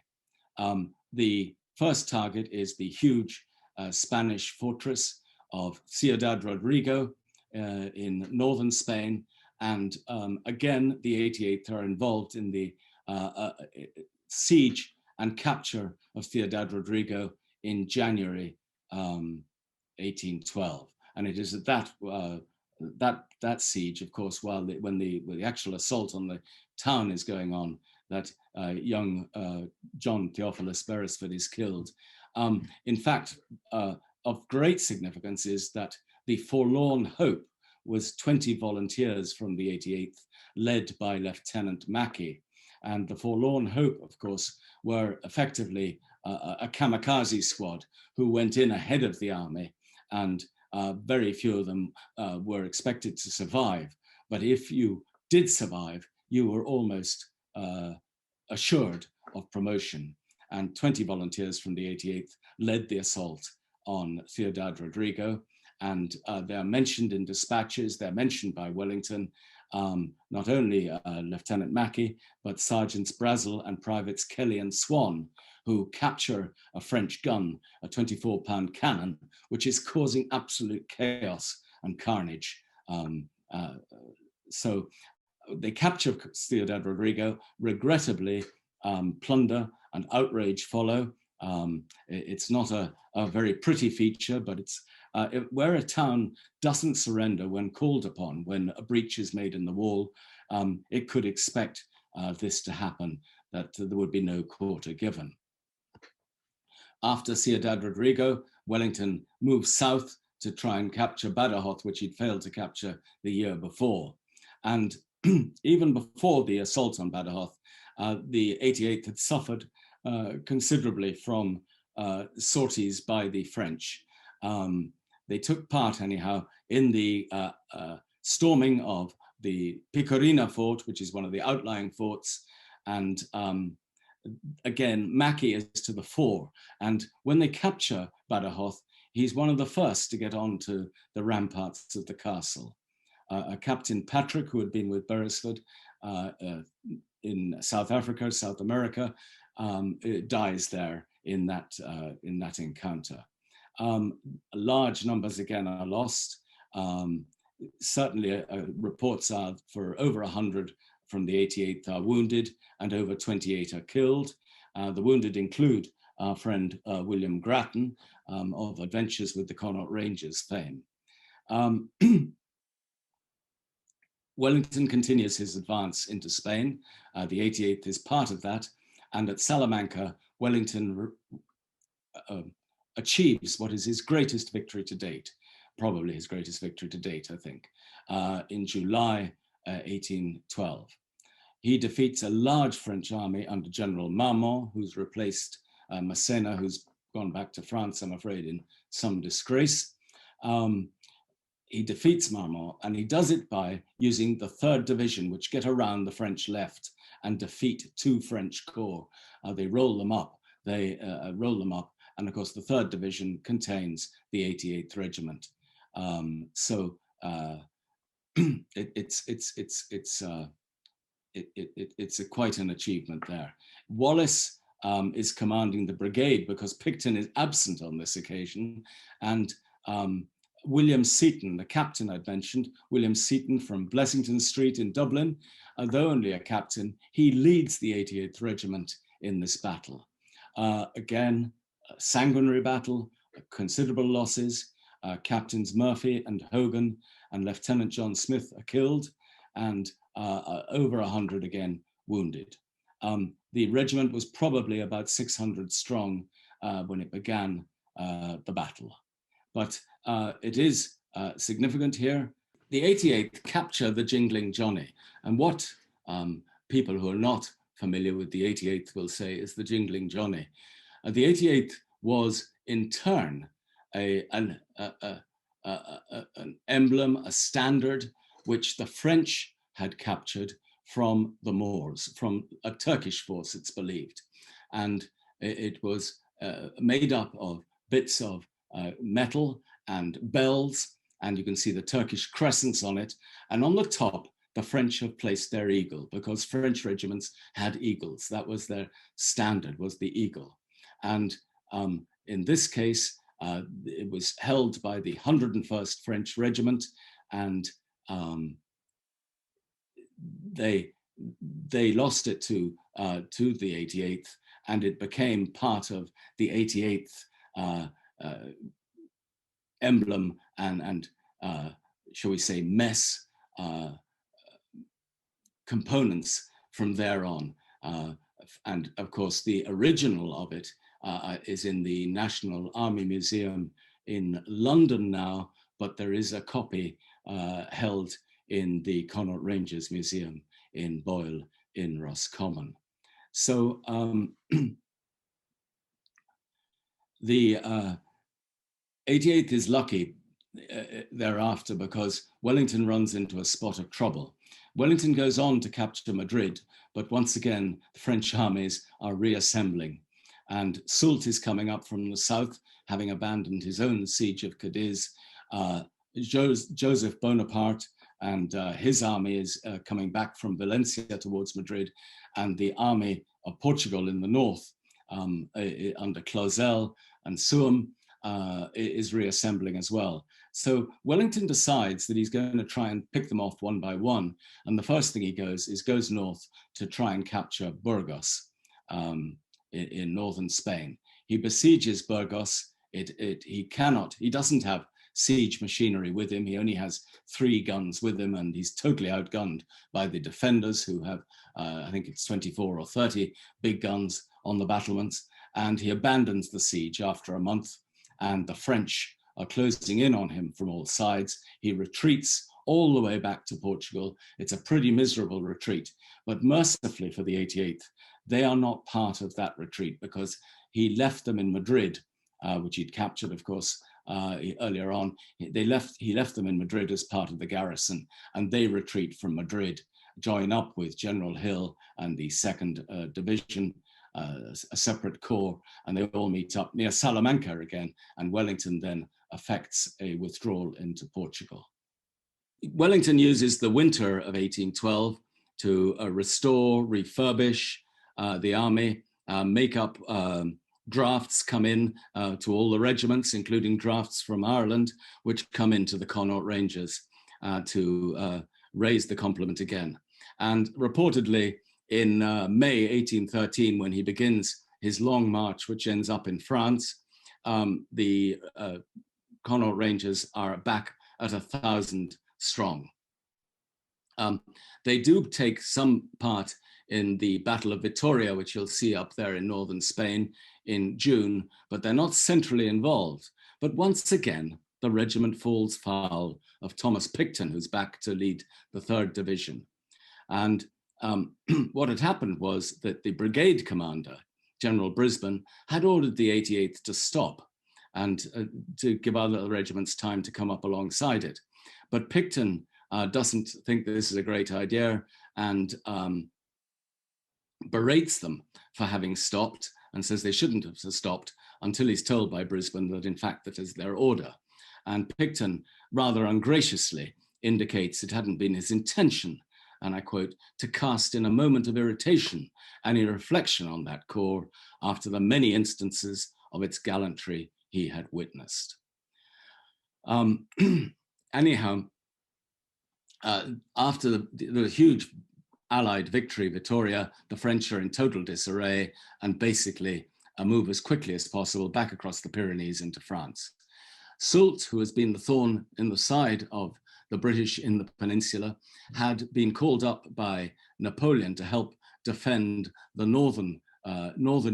B: The first target is the huge Spanish fortress of Ciudad Rodrigo in northern Spain. And again, the 88th are involved in the siege and capture of Ciudad Rodrigo in January 1812. And it is at that siege, of course, when the actual assault on the town is going on, that young John Theophilus Beresford is killed. In fact, of great significance is that the forlorn hope was 20 volunteers from the 88th, led by Lieutenant Mackey. And the forlorn hope, of course, were effectively a kamikaze squad who went in ahead of the army, and very few of them were expected to survive. But if you did survive, you were almost assured of promotion. And 20 volunteers from the 88th led the assault on Ciudad Rodrigo. And they're mentioned in dispatches, they're mentioned by Wellington, not only Lieutenant Mackey, but Sergeants Brazel and Privates Kelly and Swan, who capture a French gun, a 24-pound cannon, which is causing absolute chaos and carnage. So they capture Ciudad Rodrigo. Regrettably, plunder and outrage follow. It's not a very pretty feature, but it's where a town doesn't surrender when called upon, when a breach is made in the wall, it could expect this to happen, that there would be no quarter given. After Ciudad Rodrigo, Wellington moved south to try and capture Badajoz, which he'd failed to capture the year before. And even before the assault on Badajoz, the 88th had suffered considerably from sorties by the French. They took part, anyhow, in the storming of the Picorina fort, which is one of the outlying forts. And again, Mackay is to the fore. And when they capture Badajoz, he's one of the first to get onto the ramparts of the castle. Captain Patrick, who had been with Beresford in South Africa, South America, dies there in that encounter. Large numbers again are lost. Certainly reports are for over 100 from the 88th are wounded and over 28 are killed. The wounded include our friend William Grattan of Adventures with the Connaught Rangers fame. Wellington continues his advance into Spain. The 88th is part of that. And at Salamanca, Wellington achieves what is his greatest victory to date, probably his greatest victory to date, I think, in July 1812. He defeats a large French army under General Marmont, who's replaced Massena, who's gone back to France, I'm afraid, in some disgrace. He defeats Marmont, and he does it by using the 3rd Division, which get around the French left and defeat 2 French corps. They roll them up. And of course, the 3rd Division contains the 88th Regiment. It's quite an achievement there. Wallace is commanding the brigade because Picton is absent on this occasion, and William Seaton, the captain I'd mentioned, William Seaton from Blessington Street in Dublin, though only a captain, he leads the 88th Regiment in this battle. Again, a sanguinary battle, considerable losses. Captains Murphy and Hogan and Lieutenant John Smith are killed, and over 100 again wounded. The regiment was probably about 600 strong when it began the battle. But it is significant here. The 88th capture the Jingling Johnny. And what people who are not familiar with the 88th will say is the Jingling Johnny. The 88th was in turn an emblem, a standard, which the French had captured from the Moors, from a Turkish force, it's believed. And it was made up of bits of metal and bells, and you can see the Turkish crescents on it. And on the top, the French have placed their eagle, because French regiments had eagles. That was their standard, was the eagle. And in this case, it was held by the 101st French Regiment, and they lost it to the 88th, and it became part of the 88th emblem and shall we say, mess components from there on. And of course, the original of it is in the National Army Museum in London now, but there is a copy held in the Connaught Rangers Museum in Boyle in Roscommon. So the 88th is lucky thereafter because Wellington runs into a spot of trouble. Wellington goes on to capture Madrid, but once again, the French armies are reassembling. And Soult is coming up from the south, having abandoned his own siege of Cadiz. Joseph Bonaparte and his army is coming back from Valencia towards Madrid, and the army of Portugal in the north, under Clausel and Suam, is reassembling as well. So Wellington decides that he's going to try and pick them off one by one. And the first thing he goes north to try and capture Burgos in northern Spain. He besieges Burgos. He doesn't have siege machinery with him. He only has 3 guns with him, and he's totally outgunned by the defenders, who have, I think it's 24 or 30 big guns on the battlements. And he abandons the siege after a month, and the French are closing in on him from all sides. He retreats all the way back to Portugal. It's a pretty miserable retreat, but mercifully for the 88th, they are not part of that retreat, because he left them in Madrid, which he'd captured, of course, earlier on. He left them in Madrid as part of the garrison, and they retreat from Madrid, join up with General Hill and the 2nd Division, a separate corps, and they all meet up near Salamanca again, and Wellington then effects a withdrawal into Portugal. Wellington uses the winter of 1812 to restore, refurbish the army, make up drafts come in to all the regiments, including drafts from Ireland, which come into the Connaught Rangers to raise the complement again. And reportedly in May 1813, when he begins his long march, which ends up in France, the Connaught Rangers are back at 1,000 strong. They do take some part in the Battle of Vitoria, which you'll see up there in northern Spain in June, but they're not centrally involved. But once again, the regiment falls foul of Thomas Picton, who's back to lead the 3rd Division. And what had happened was that the brigade commander, General Brisbane, had ordered the 88th to stop and to give other regiments time to come up alongside it. But Picton doesn't think that this is a great idea, and berates them for having stopped, and says they shouldn't have stopped, until he's told by Brisbane that in fact that is their order. And Picton rather ungraciously indicates it hadn't been his intention, and I quote, to cast in a moment of irritation any reflection on that corps after the many instances of its gallantry he had witnessed. Anyhow, after the huge Allied victory, Vitoria, the French are in total disarray and basically move as quickly as possible back across the Pyrenees into France. Soult, who has been the thorn in the side of the British in the peninsula, had been called up by Napoleon to help defend the northern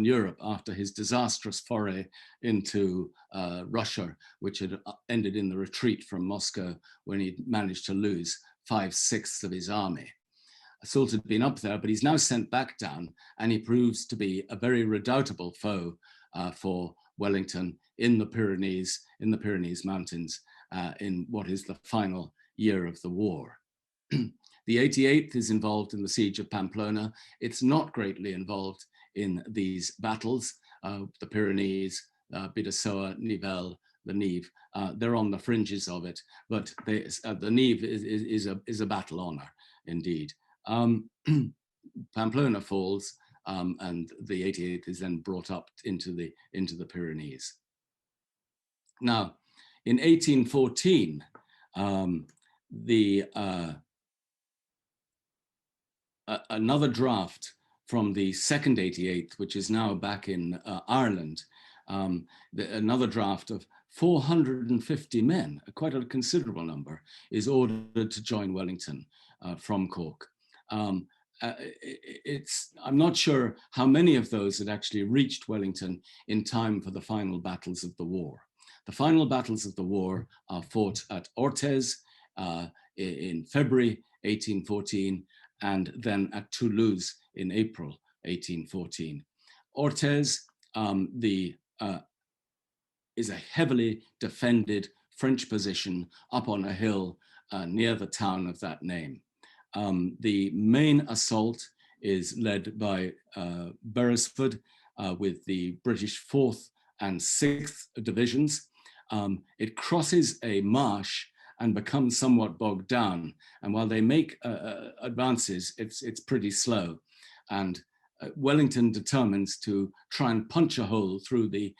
B: Europe after his disastrous foray into Russia, which had ended in the retreat from Moscow when he managed to lose 5/6 of his army. Soult had been up there, but he's now sent back down, and he proves to be a very redoubtable foe for Wellington in the Pyrenees Mountains in what is the final year of the war. The 88th is involved in the siege of Pamplona. It's not greatly involved in these battles. The Pyrenees, Bidassoa, Nivelles, the Nive, they're on the fringes of it, but the Nive is a battle honor indeed. Pamplona falls, and the 88th is then brought up into the Pyrenees. Now, in 1814, another draft from the 2nd 88th, which is now back in Ireland, another draft of 450 men, quite a considerable number, is ordered to join Wellington from Cork. I'm not sure how many of those had actually reached Wellington in time for the final battles of the war. The final battles of the war are fought at Orthez in February 1814, and then at Toulouse in April 1814. Orthez is a heavily defended French position up on a hill near the town of that name. The main assault is led by Beresford with the British 4th and 6th Divisions. It crosses a marsh and becomes somewhat bogged down. And while they make advances, it's pretty slow. And Wellington determines to try and punch a hole through the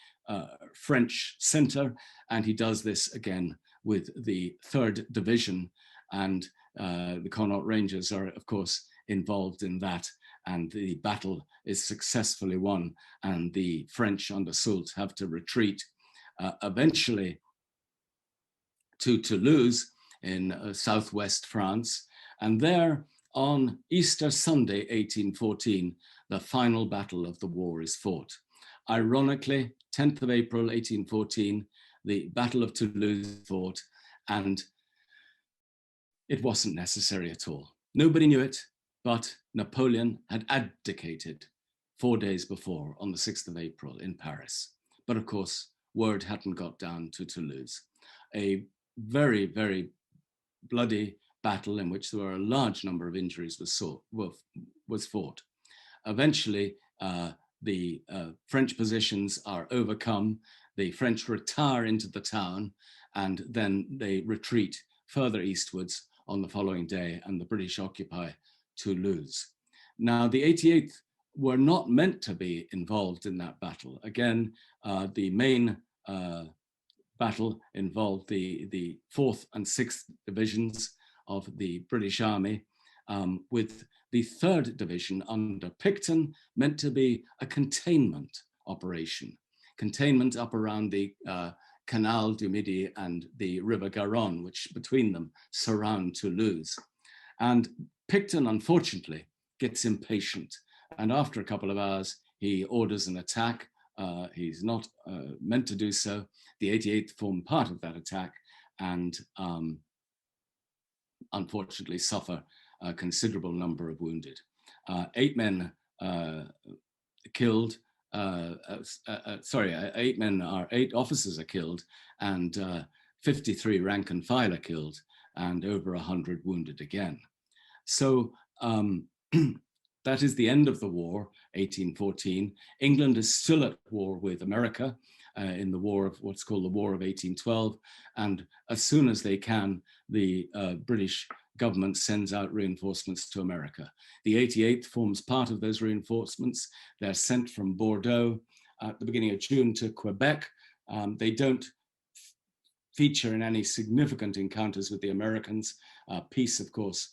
B: French center. And he does this again with the 3rd Division. And the Connaught Rangers are, of course, involved in that. And the battle is successfully won. And the French under Soult have to retreat. Eventually, to Toulouse in southwest France. And there on Easter Sunday, 1814, the final battle of the war is fought. Ironically, 10th of April, 1814, the Battle of Toulouse is fought, and it wasn't necessary at all. Nobody knew it, but Napoleon had abdicated 4 days before, on the 6th of April in Paris. But of course, word hadn't got down to Toulouse. A very, very bloody battle in which there were a large number of injuries was fought. Eventually, the French positions are overcome. The French retire into the town, and then they retreat further eastwards on the following day, and the British occupy Toulouse. Now, the 88th were not meant to be involved in that battle. Again, the main battle involved the 4th and 6th divisions of the British Army, with the 3rd division under Picton meant to be a containment operation. Containment up around the Canal du Midi and the River Garonne, which between them surround Toulouse. And Picton, unfortunately, gets impatient. And after a couple of hours, he orders an attack. He's not meant to do so. The 88th form part of that attack and unfortunately suffer a considerable number of wounded. 8 men killed, 8 officers are killed, and 53 rank and file are killed, and over 100 wounded again. So that is the end of the war, 1814. England is still at war with America in the war of what's called the War of 1812. And as soon as they can, the British government sends out reinforcements to America. The 88th forms part of those reinforcements. They're sent from Bordeaux at the beginning of June to Quebec. They don't feature in any significant encounters with the Americans. Peace, of course,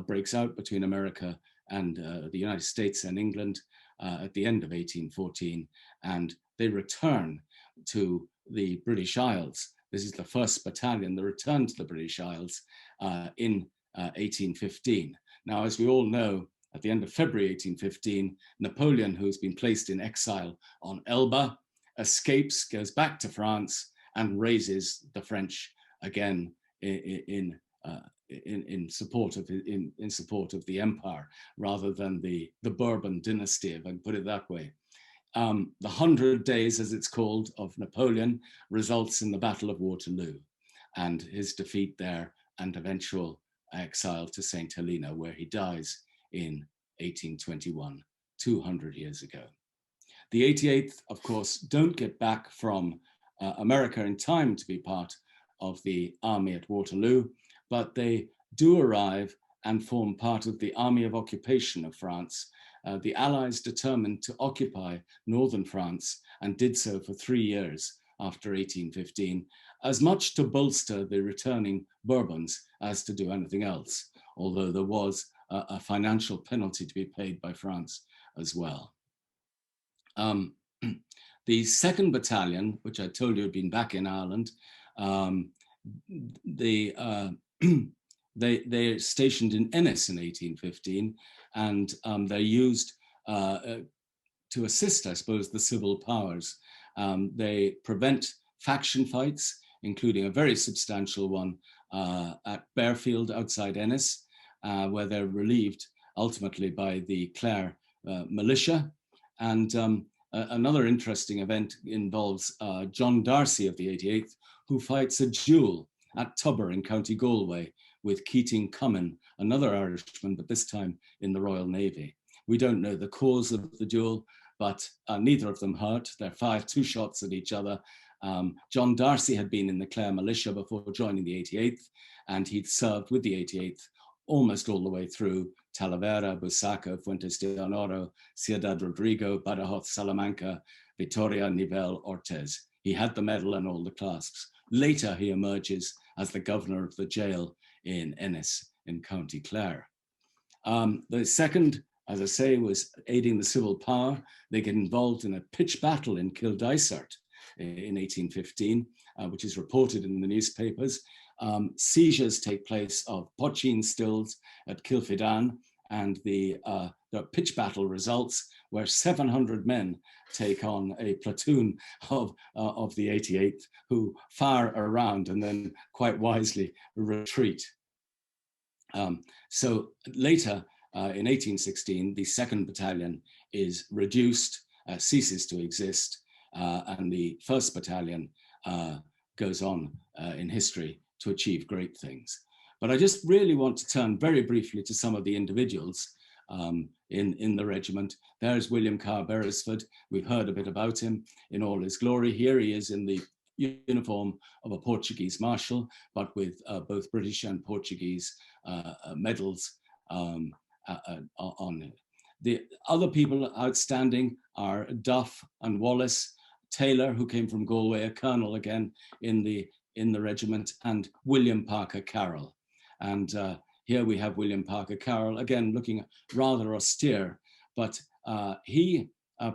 B: breaks out between America and the United States and England at the end of 1814, and they return to the British Isles. This is the 1st Battalion, the return to the British Isles in 1815. Now, as we all know, at the end of February 1815, Napoleon, who's been placed in exile on Elba, escapes, goes back to France, and raises the French again in support of the empire, rather than the Bourbon dynasty, if I can put it that way. The 100 days, as it's called, of Napoleon results in the Battle of Waterloo and his defeat there and eventual exile to St. Helena, where he dies in 1821, 200 years ago. The 88th, of course, don't get back from America in time to be part of the army at Waterloo, but they do arrive and form part of the Army of Occupation of France. The Allies determined to occupy northern France and did so for 3 years after 1815, as much to bolster the returning Bourbons as to do anything else, although there was a financial penalty to be paid by France as well. The 2nd Battalion, which I told you had been back in Ireland, they're stationed in Ennis in 1815, and they're used to assist, I suppose, the civil powers. They prevent faction fights, including a very substantial one at Bearfield outside Ennis, where they're relieved ultimately by the Clare militia. And another interesting event involves John Darcy of the 88th, who fights a duel at Tubber in County Galway with Keating Cummin, another Irishman, but this time in the Royal Navy. We don't know the cause of the duel, but neither of them hurt. They fired 2 shots at each other. John Darcy had been in the Clare militia before joining the 88th, and he'd served with the 88th almost all the way through Talavera, Busaca, Fuentes de Honoro, Ciudad Rodrigo, Badajoz, Salamanca, Vitoria, Nivel, Ortez. He had the medal and all the clasps. Later, he emerges as the governor of the jail in Ennis in County Clare. The 2nd, as I say, was aiding the civil power. They get involved in a pitched battle in Kildysart in 1815, which is reported in the newspapers. Sieges take place of Pochine stills at Kilfidan, and the pitch battle results where 700 men take on a platoon of the 88th, who fire around and then quite wisely retreat. So later, in 1816, the 2nd Battalion is reduced, ceases to exist, and the 1st Battalion goes on in history to achieve great things. But I just really want to turn very briefly to some of the individuals in the regiment. There's William Poer Beresford. We've heard a bit about him in all his glory. Here he is in the uniform of a Portuguese marshal, but with both British and Portuguese medals on it. The other people outstanding are Duff and Wallace, Taylor, who came from Galway, a colonel again in the regiment, and William Parker Carroll. And here we have William Parker Carroll, again looking rather austere, but he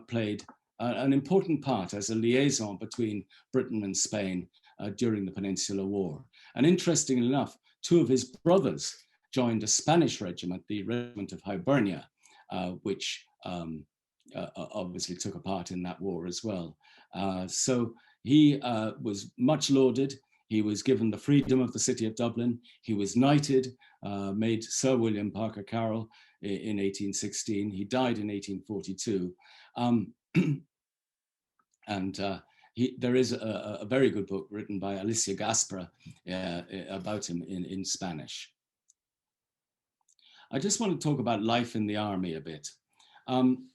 B: played an important part as a liaison between Britain and Spain during the Peninsular War. And interestingly enough, 2 of his brothers joined a Spanish regiment, the Regiment of Hibernia, which obviously took a part in that war as well. So he was much lauded. He was given the freedom of the city of Dublin. He was knighted, made Sir William Parker Carroll in 1816. He died in 1842. And there is a very good book written by Alicia Gaspra about him in Spanish. I just want to talk about life in the army a bit.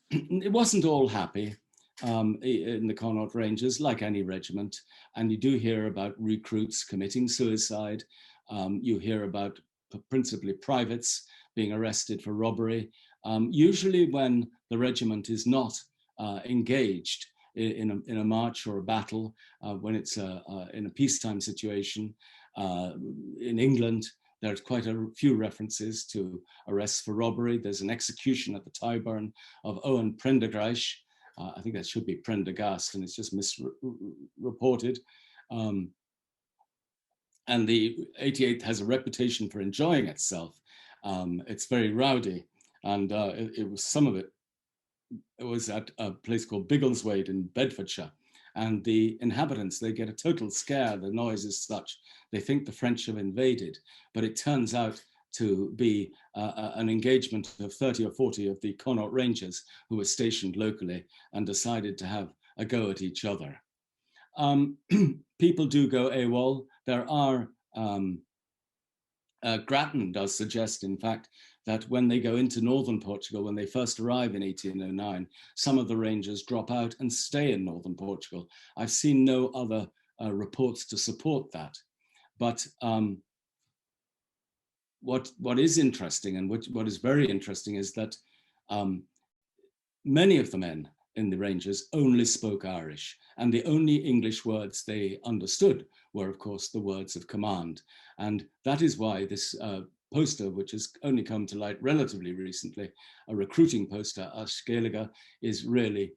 B: It wasn't all happy in the Connaught Rangers, like any regiment, and you do hear about recruits committing suicide. You hear about principally privates being arrested for robbery. Usually when the regiment is not engaged in a march or a battle, when it's in a peacetime situation. In England, there's quite a few references to arrests for robbery. There's an execution at the Tyburn of Owen Prendergast. I think that should be Prendergast, and it's just misreported. And the 88th has a reputation for enjoying itself. It's very rowdy, and it was some of it. It was at a place called Biggleswade in Bedfordshire, and the inhabitants, they get a total scare. The noise is such, they think the French have invaded, but it turns out to be an engagement of 30 or 40 of the Connaught Rangers who were stationed locally and decided to have a go at each other. People do go AWOL. There are, Grattan does suggest, in fact, that when they go into northern Portugal, when they first arrive in 1809, some of the Rangers drop out and stay in northern Portugal. I've seen no other reports to support that. But what is interesting, and what is very interesting, is that many of the men in the Rangers only spoke Irish, and the only English words they understood were, of course, the words of command. And that is why this poster, which has only come to light relatively recently, a recruiting poster, As Gaeilge, is really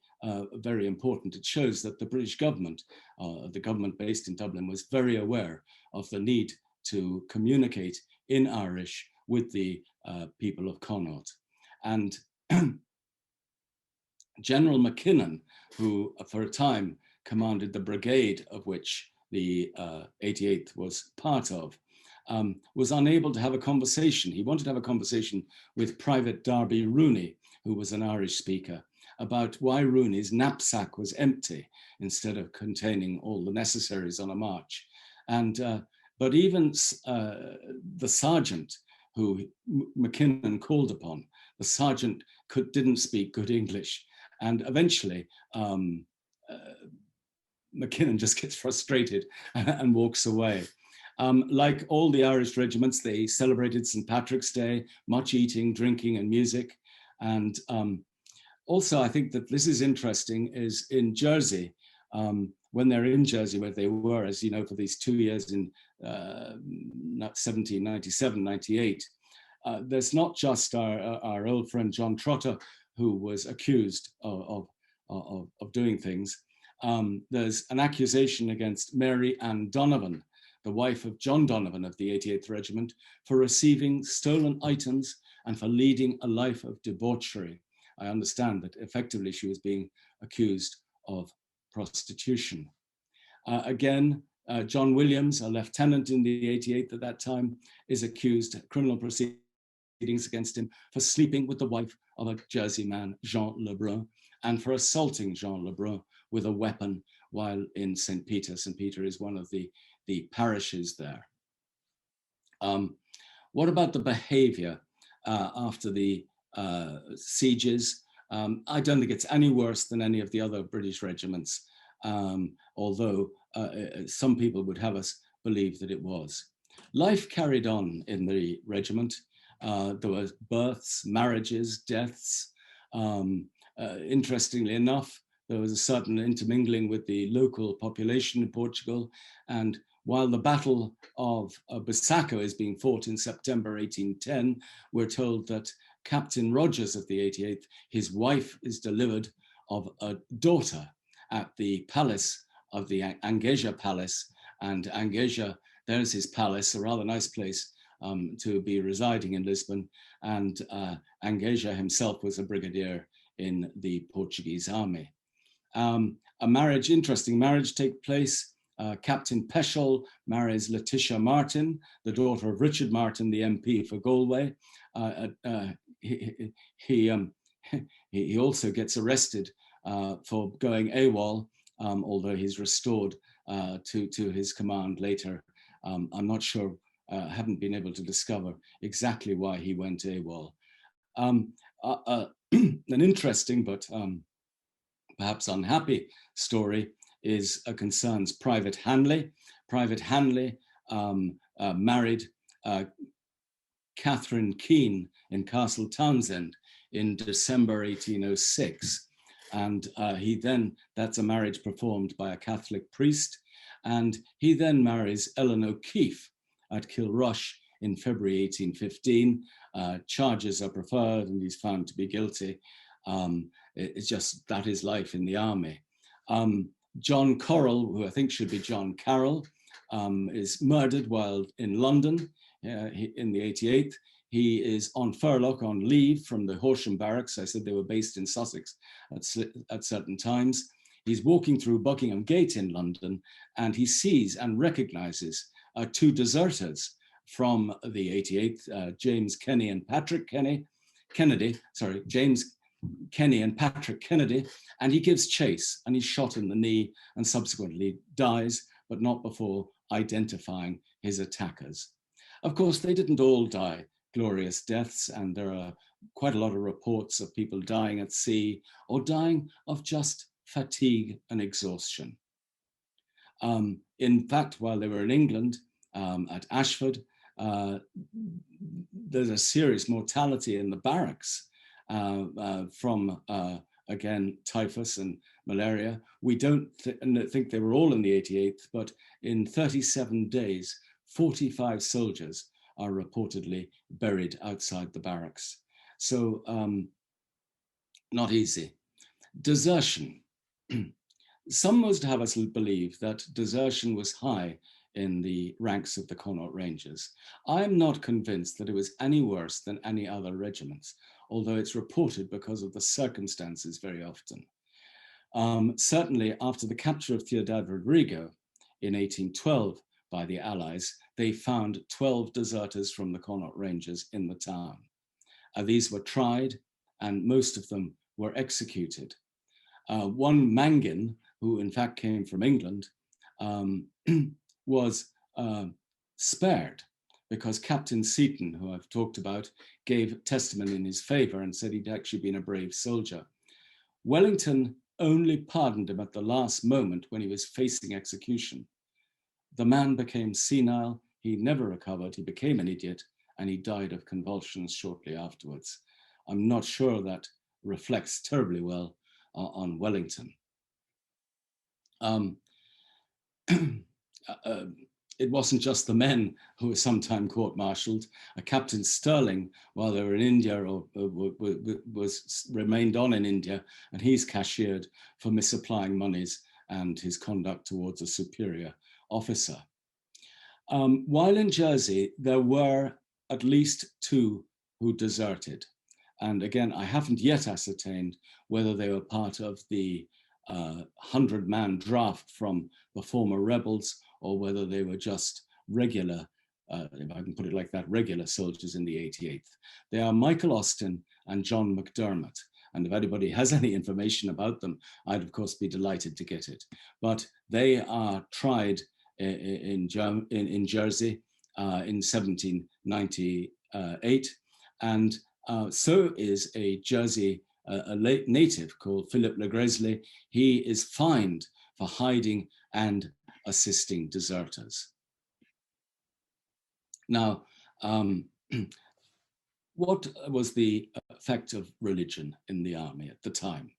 B: very important. It shows that the British government, the government based in Dublin, was very aware of the need to communicate in Irish with the people of Connaught. And General Mackinnon, who for a time commanded the brigade of which the 88th was part of, was unable to have a conversation. He wanted to have a conversation with Private Darby Rooney, who was an Irish speaker, about why Rooney's knapsack was empty instead of containing all the necessaries on a march. And but even the sergeant who Mackinnon called upon, the sergeant didn't speak good English. And eventually, Mackinnon just gets frustrated and walks away. Like all the Irish regiments, they celebrated St. Patrick's Day, much eating, drinking, and music. And also, I think that this is interesting, is in Jersey, when they're in Jersey, where they were, as you know, for these 2 years in 1797, 98, there's not just our old friend John Trotter, who was accused of doing things. There's an accusation against Mary Ann Donovan, the wife of John Donovan of the 88th Regiment, for receiving stolen items and for leading a life of debauchery. I understand that effectively she was being accused of prostitution. Again, John Williams, a lieutenant in the 88th at that time, is accused of criminal proceedings against him for sleeping with the wife of a Jersey man, Jean Lebrun, and for assaulting Jean Lebrun with a weapon while in St. Peter. St. Peter is one of the parishes there. What about the behavior after the sieges? I don't think it's any worse than any of the other British regiments, although some people would have us believe that it was. Life carried on in the regiment. There were births, marriages, deaths. Interestingly enough, there was a certain intermingling with the local population in Portugal. And while the Battle of Busaco is being fought in September 1810, we're told that Captain Rogers of the 88th, his wife is delivered of a daughter at the palace of the Angeja Palace. And Angeja, there's his palace, a rather nice place to be residing in Lisbon. And Angeja himself was a brigadier in the Portuguese army. A marriage, interesting marriage take place. Captain Peschel marries Letitia Martin, the daughter of Richard Martin, the MP for Galway. He also gets arrested for going AWOL, although he's restored to his command later. I'm not sure, haven't been able to discover exactly why he went AWOL. An interesting but perhaps unhappy story concerns Private Hanley. Private Hanley married Catherine Keane in Castle Townsend in December 1806. And that's a marriage performed by a Catholic priest. And he then marries Ellen O'Keefe at Kilrush in February 1815. Charges are preferred and he's found to be guilty. It's just, that is life in the army. John Correll, who I think should be John Carroll, is murdered while in London in the 88th. He is on furlough, on leave from the Horsham Barracks. I said they were based in Sussex at certain times. He's walking through Buckingham Gate in London and he sees and recognizes two deserters from the 88th, James Kenny and Patrick Kennedy, James Kenny and Patrick Kennedy, and he gives chase and he's shot in the knee and subsequently dies, but not before identifying his attackers. Of course, they didn't all die glorious deaths, and there are quite a lot of reports of people dying at sea or dying of just fatigue and exhaustion. In fact, while they were in England, at Ashford, there's a serious mortality in the barracks from, again, typhus and malaria. We don't think they were all in the 88th, but in 37 days, 45 soldiers are reportedly buried outside the barracks. So not easy. Desertion. Some must have us believe that desertion was high in the ranks of the Connaught Rangers. I'm not convinced that it was any worse than any other regiments, although it's reported because of the circumstances very often. Certainly after the capture of Ciudad Rodrigo in 1812 by the Allies, they found 12 deserters from the Connaught Rangers in the town. These were tried and most of them were executed. One Mangin, who in fact came from England, was spared because Captain Seaton, who I've talked about, gave testimony in his favor and said he'd actually been a brave soldier. Wellington only pardoned him at the last moment when he was facing execution. The man became senile, he never recovered, he became an idiot, and he died of convulsions shortly afterwards. I'm not sure that reflects terribly well on Wellington. It wasn't just the men who were sometimes court-martialed. Captain Stirling, while they were in India, or remained on in India, and he's cashiered for misapplying monies and his conduct towards a superior officer. While in Jersey, there were at least 2 who deserted. And again, I haven't yet ascertained whether they were part of the 100-man draft from the former rebels, or whether they were just regular, if I can put it like that, regular soldiers in the 88th. They are Michael Austin and John McDermott. And if anybody has any information about them, I'd of course be delighted to get it. But they are tried in Jersey in 1798. And so is a Jersey a late native called Philip Le Gresley. He is fined for hiding and assisting deserters. Now, what was the effect of religion in the army at the time?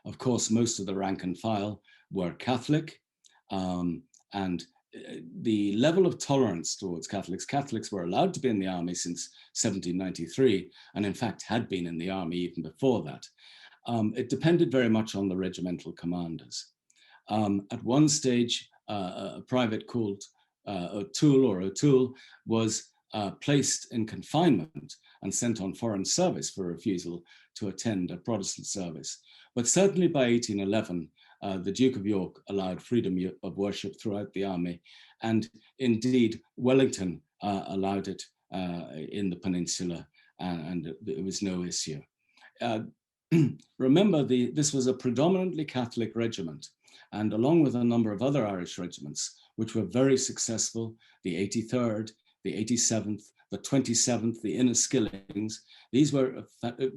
B: Of course, most of the rank and file were Catholic, and the level of tolerance towards Catholics were allowed to be in the army since 1793, and in fact had been in the army even before that. It depended very much on the regimental commanders. At one stage, a private called O'Toole was placed in confinement and sent on foreign service for refusal to attend a Protestant service. But certainly by 1811, the Duke of York allowed freedom of worship throughout the army, and indeed Wellington allowed it in the peninsula, and it was no issue. Remember, this was a predominantly Catholic regiment, and along with a number of other Irish regiments, which were very successful, the 83rd, the 87th, the 27th, the Inniskillings, these were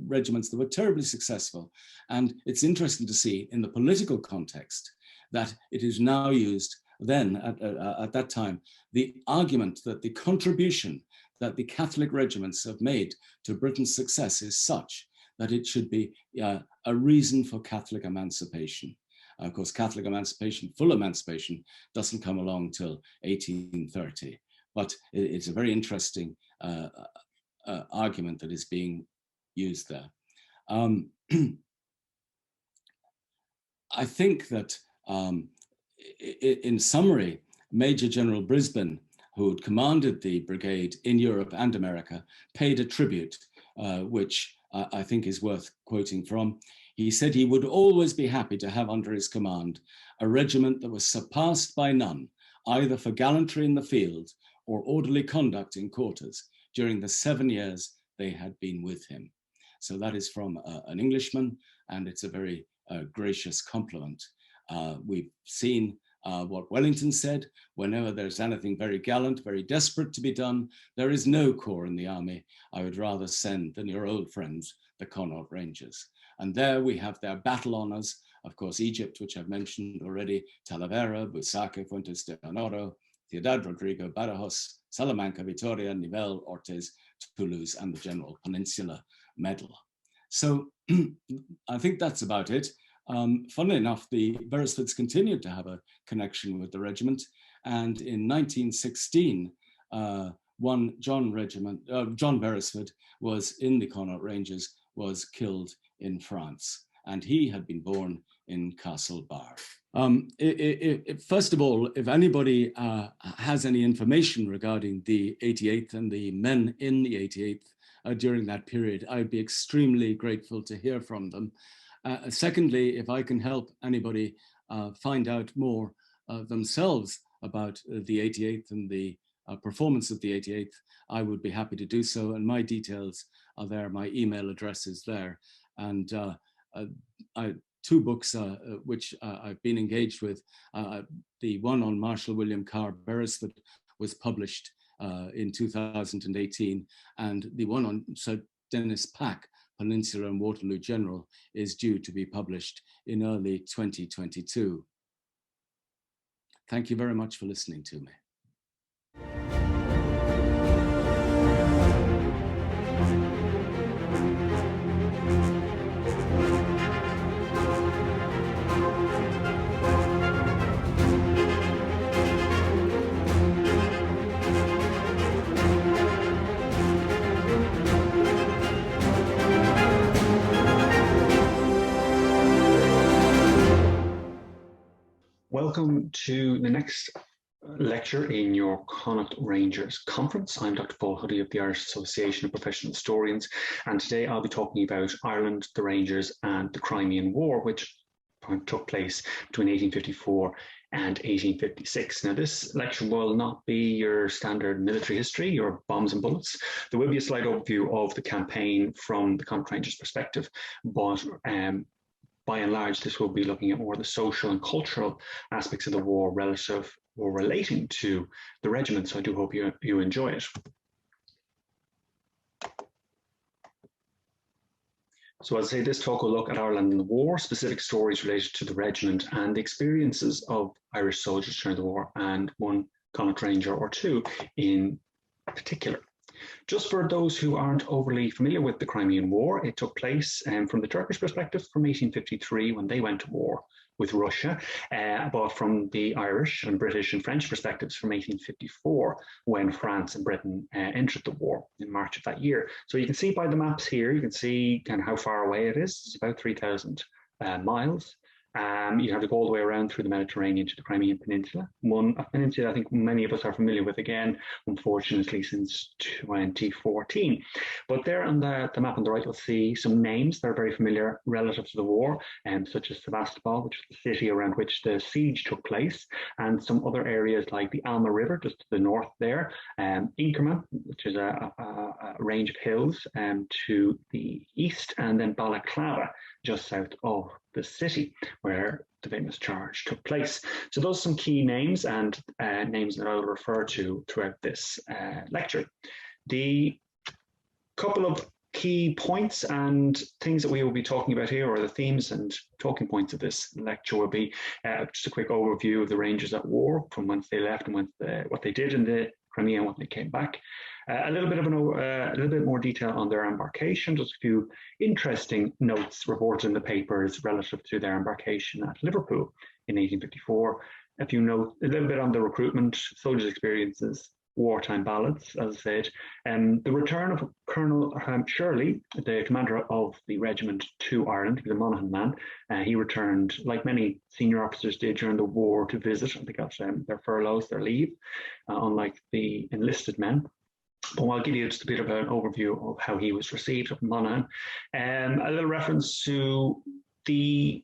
B: regiments that were terribly successful. And it's interesting to see in the political context that it is now used then, at that time, the argument that the contribution that the Catholic regiments have made to Britain's success is such that it should be a reason for Catholic emancipation. Of course, Catholic emancipation, full emancipation, doesn't come along till 1830. But it's a very interesting argument that is being used there. I think that in summary, Major General Brisbane, who had commanded the brigade in Europe and America, paid a tribute, which I think is worth quoting from. He said he would always be happy to have under his command a regiment that was surpassed by none, either for gallantry in the field or orderly conduct in quarters during the 7 years they had been with him. So that is from an Englishman, and it's a very gracious compliment. We've seen what Wellington said: whenever there's anything very gallant, very desperate to be done, there is no corps in the army I would rather send than your old friends, the Connaught Rangers. And there we have their battle honors, of course, Egypt, which I've mentioned already, Talavera, Busaca, Fuentes de Honoro, Ciudad Rodrigo, Badajoz, Salamanca, Vitoria, Nivelle, Ortiz, Toulouse, and the General Peninsula Medal. So I think that's about it. Funnily enough, the Beresfords continued to have a connection with the regiment, and in 1916, John Beresford was in the Connaught Rangers, was killed in France, and he had been born in Castlebar. First of all, if anybody has any information regarding the 88th and the men in the 88th during that period, I'd be extremely grateful to hear from them. Secondly, if I can help anybody find out more themselves about the 88th and the performance of the 88th, I would be happy to do so. And my details are there, my email address is there. And two books which I've been engaged with. The one on Marshal William Carr Beresford was published in 2018, and the one on Sir Dennis Pack, Peninsula and Waterloo General, is due to be published in early 2022. Thank you very much for listening to me.
C: Welcome to the next lecture in your Connaught Rangers conference. I'm Dr. Paul Huddie of the Irish Association of Professional Historians, and today I'll be talking about Ireland, the Rangers, and the Crimean War, which took place between 1854 and 1856. Now, this lecture will not be your standard military history, your bombs and bullets. There will be a slight overview of the campaign from the Connaught Rangers perspective, but by and large, this will be looking at more the social and cultural aspects of the war relative or relating to the regiment. So I do hope you enjoy it. So as I say, this talk will look at Ireland and the war, specific stories related to the regiment and the experiences of Irish soldiers during the war, and one Connaught Ranger or two in particular. Just for those who aren't overly familiar with the Crimean War, it took place from the Turkish perspective from 1853 when they went to war with Russia, but from the Irish and British and French perspectives from 1854 when France and Britain entered the war in March of that year. So you can see by the maps here, you can see kind of how far away it is. It's about 3,000 miles. You have to go all the way around through the Mediterranean to the Crimean Peninsula. A peninsula I think many of us are familiar with, again, unfortunately, since 2014. But there on the map on the right, you'll see some names that are very familiar relative to the war, such as Sebastopol, which is the city around which the siege took place, and some other areas like the Alma River, just to the north there, Inkerman, which is a range of hills to the east, and then Balaclava, just south of the city where the famous charge took place. So those are some key names and names that I will refer to throughout this lecture. The couple of key points and things that we will be talking about here, or the themes and talking points of this lecture, will be just a quick overview of the Rangers at war, from whence they left and what they did in the Crimea and when they came back. A little bit more detail on their embarkation, just a few interesting notes reported in the papers relative to their embarkation at Liverpool in 1854. A little bit on the recruitment, soldiers' experiences, wartime ballads, as I said, the return of Colonel Shirley, the commander of the regiment, to Ireland. He was a Monaghan man. He returned, like many senior officers did during the war, to visit. They got their furloughs, their leave, unlike the enlisted men. But I'll give you just a bit of an overview of how he was received at Monaghan. A little reference to the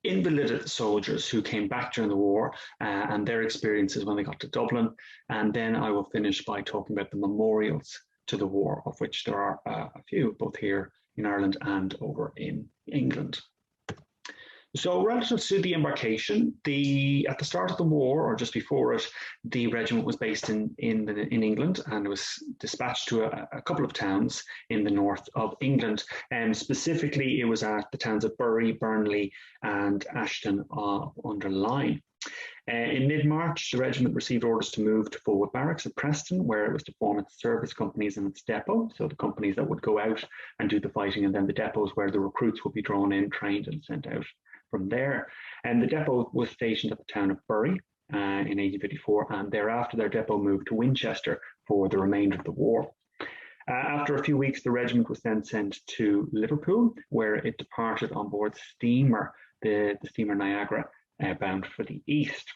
C: invalided soldiers who came back during the war and their experiences when they got to Dublin. And then I will finish by talking about the memorials to the war, of which there are a few, both here in Ireland and over in England. So relative to the embarkation, at the start of the war, or just before it, the regiment was based in England, and it was dispatched to a couple of towns in the north of England. And specifically, it was at the towns of Bury, Burnley, and Ashton-under-Lyne. In mid-March, the regiment received orders to move to Forward Barracks at Preston, where it was to form its service companies and its depot, so the companies that would go out and do the fighting, and then the depots where the recruits would be drawn in, trained, and sent out from there. And the depot was stationed at the town of Bury in 1854, and thereafter their depot moved to Winchester for the remainder of the war. After a few weeks, the regiment was then sent to Liverpool, where it departed on board steamer, the steamer Niagara, bound for the east.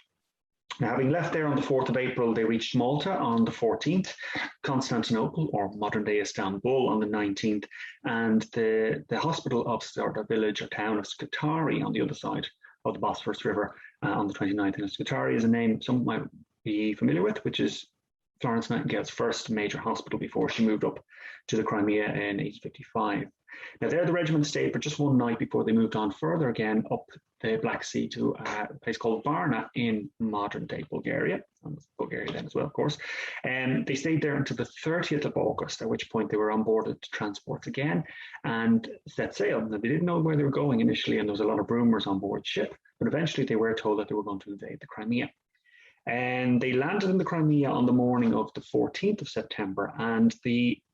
C: Now, having left there on the 4th of April, they reached Malta on the 14th, Constantinople, or modern-day Istanbul, on the 19th, and the hospital of the village or town of Scutari on the other side of the Bosphorus River on the 29th. And Scutari is a name some might be familiar with, which is Florence Nightingale's first major hospital before she moved up to the Crimea in 1855. Now, there the regiment stayed for just one night before they moved on further again up the Black Sea to a place called Varna in modern-day Bulgaria. And Bulgaria then as well, of course. And they stayed there until the 30th of August, at which point they were onboarded transports again and set sail. Now, they didn't know where they were going initially, and there was a lot of rumours on board ship, but eventually they were told that they were going to invade the Crimea. And they landed in the Crimea on the morning of the 14th of September, and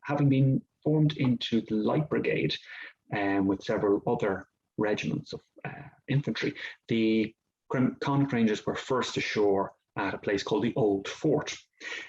C: having been formed into the Light Brigade with several other regiments of infantry, the Connaught Rangers were first ashore at a place called the Old Fort.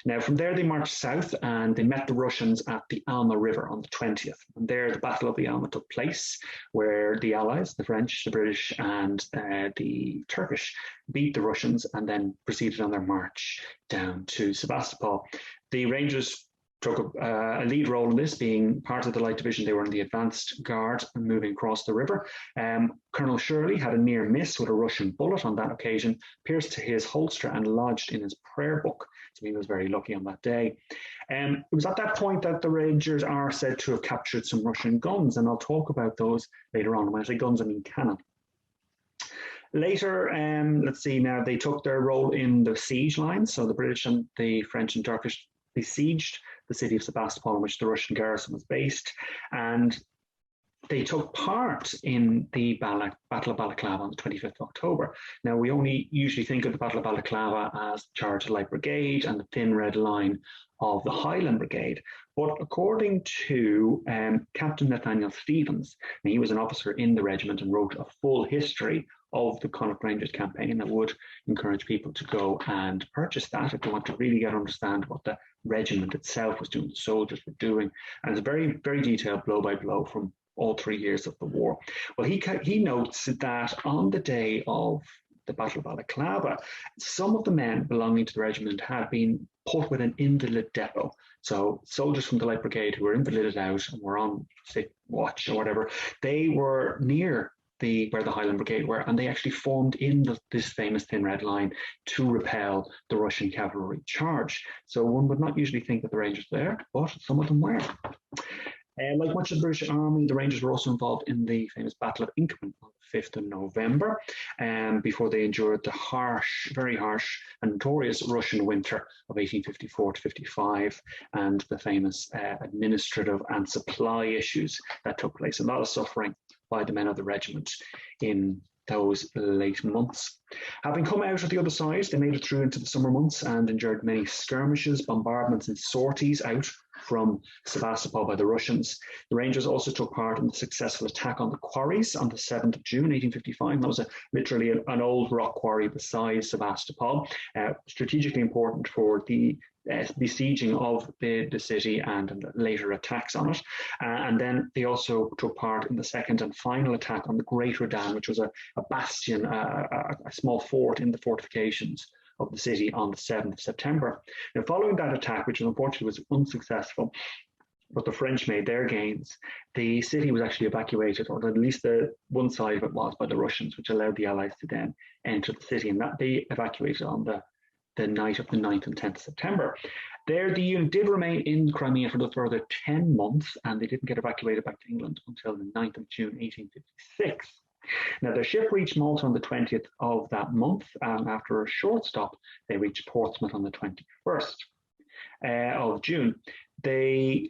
C: Now, from there, they marched south and they met the Russians at the Alma River on the 20th. And there, the Battle of the Alma took place, where the Allies, the French, the British, and the Turkish, beat the Russians and then proceeded on their march down to Sebastopol. The Rangers took a lead role in this, being part of the Light Division. They were in the advanced guard and moving across the river. Colonel Shirley had a near miss with a Russian bullet on that occasion, pierced to his holster and lodged in his prayer book. So he was very lucky on that day. It was at that point that the Rangers are said to have captured some Russian guns, and I'll talk about those later on. When I say guns, I mean cannon. Later, let's see now, they took their role in the siege lines. So the British and the French and Turkish besieged the city of Sebastopol, in which the Russian garrison was based, and they took part in the Battle of Balaclava on the 25th of October. Now, we only usually think of the Battle of Balaclava as the charge of the Light Brigade and the thin red line of the Highland Brigade. But according to Captain Nathaniel Stevens, and he was an officer in the regiment and wrote a full history of the Connaught Rangers campaign, that would encourage people to go and purchase that if they want to really get understand what the regiment itself was doing, the soldiers were doing. And it's very, very detailed, blow by blow, from all 3 years of the war. Well, he notes that on the day of the Battle of Balaclava, some of the men belonging to the regiment had been put with an invalid depot. So soldiers from the Light Brigade who were invalided out and were on sick watch or whatever, they were near where the Highland Brigade were, and they actually formed in this famous thin red line to repel the Russian cavalry charge. So one would not usually think that the Rangers were there, but some of them were. Like much of the British Army, the Rangers were also involved in the famous Battle of Inkerman on the 5th of November, before they endured the harsh, very harsh and notorious Russian winter of 1854 to 55, and the famous administrative and supply issues that took place. A lot of suffering by the men of the regiment in those late months. Having come out of the other side, they made it through into the summer months and endured many skirmishes, bombardments and sorties out from Sebastopol by the Russians. The Rangers also took part in the successful attack on the quarries on the 7th of June 1855. That was literally an old rock quarry beside Sebastopol, strategically important for the besieging of the city and later attacks on it. And then they also took part in the second and final attack on the Great Redan, which was a bastion, a small fort in the fortifications of the city on the 7th of September. Now, following that attack, which unfortunately was unsuccessful, but the French made their gains, the city was actually evacuated, or at least the one side of it was, by the Russians, which allowed the Allies to then enter the city, and that they evacuated on the night of the 9th and 10th of September. There, the unit did remain in Crimea for the further 10 months, and they didn't get evacuated back to England until the 9th of June 1856. Now, the ship reached Malta on the 20th of that month, and after a short stop, they reached Portsmouth on the 21st of June. The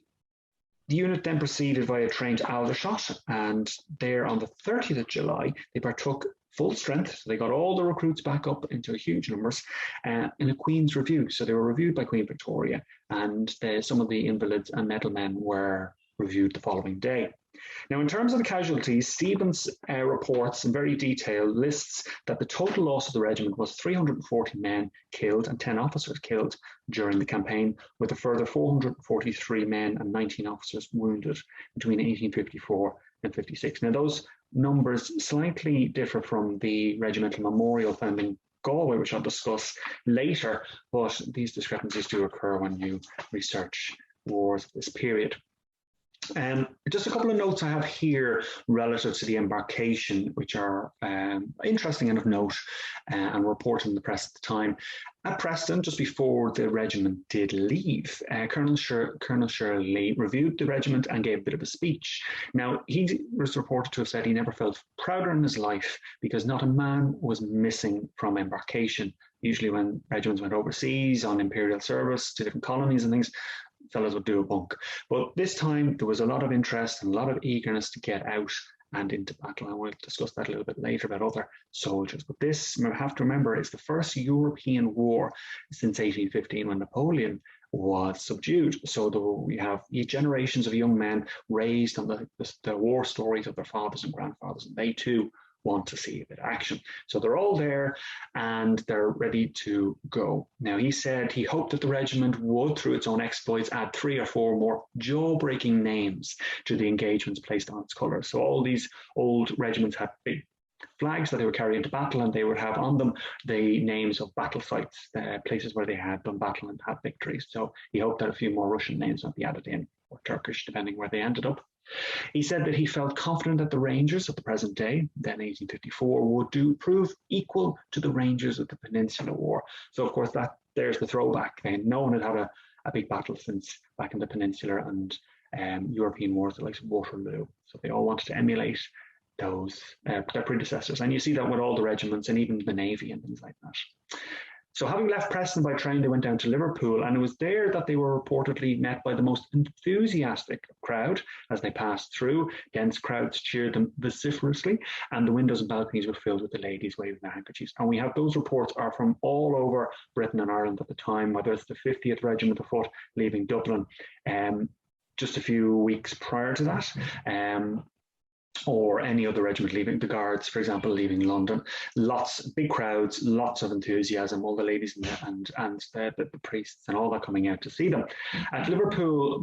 C: unit then proceeded via train to Aldershot, and there on the 30th of July, they partook full strength. So they got all the recruits back up into huge numbers in a Queen's review. So they were reviewed by Queen Victoria, and some of the invalids and medal men were reviewed the following day. Now, in terms of the casualties, Stevens reports in very detailed lists that the total loss of the regiment was 340 men killed and 10 officers killed during the campaign, with a further 443 men and 19 officers wounded between 1854 and 56. Now, those numbers slightly differ from the Regimental Memorial found in Galway, which I'll discuss later, but these discrepancies do occur when you research wars of this period. Just a couple of notes I have here relative to the embarkation, which are interesting and of note and reported in the press at the time. At Preston, just before the regiment did leave, Colonel Shirley reviewed the regiment and gave a bit of a speech. Now, he was reported to have said he never felt prouder in his life because not a man was missing from embarkation. Usually when regiments went overseas on imperial service to different colonies and things, fellows would do a bunk. But this time there was a lot of interest and a lot of eagerness to get out and into battle. And we'll discuss that a little bit later about other soldiers. But this, you have to remember, is the first European war since 1815 when Napoleon was subdued. So we have generations of young men raised on the war stories of their fathers and grandfathers, and they too want to see a bit of action. So they're all there and they're ready to go. Now, he said he hoped that the regiment would, through its own exploits, add 3 or 4 more jaw-breaking names to the engagements placed on its colours. So all these old regiments had big flags that they would carry into battle, and they would have on them the names of battle sites, places where they had done battle and had victories. So he hoped that a few more Russian names might be added in, or Turkish, depending where they ended up. He said that he felt confident that the Rangers of the present day, then 1854, would prove equal to the Rangers of the Peninsular War. So, of course, there's the throwback. No one had had a big battle since back in the Peninsular and European wars, like Waterloo. So they all wanted to emulate those their predecessors, and you see that with all the regiments and even the Navy and things like that. So having left Preston by train, they went down to Liverpool, and it was there that they were reportedly met by the most enthusiastic crowd as they passed through. Dense crowds cheered them vociferously, and the windows and balconies were filled with the ladies waving their handkerchiefs. And we have those reports are from all over Britain and Ireland at the time, whether it's the 50th Regiment of Foot leaving Dublin just a few weeks prior to that, or any other regiment leaving, the Guards, for example, leaving London. Big crowds, lots of enthusiasm, all the ladies and the priests and all that coming out to see them. At Liverpool,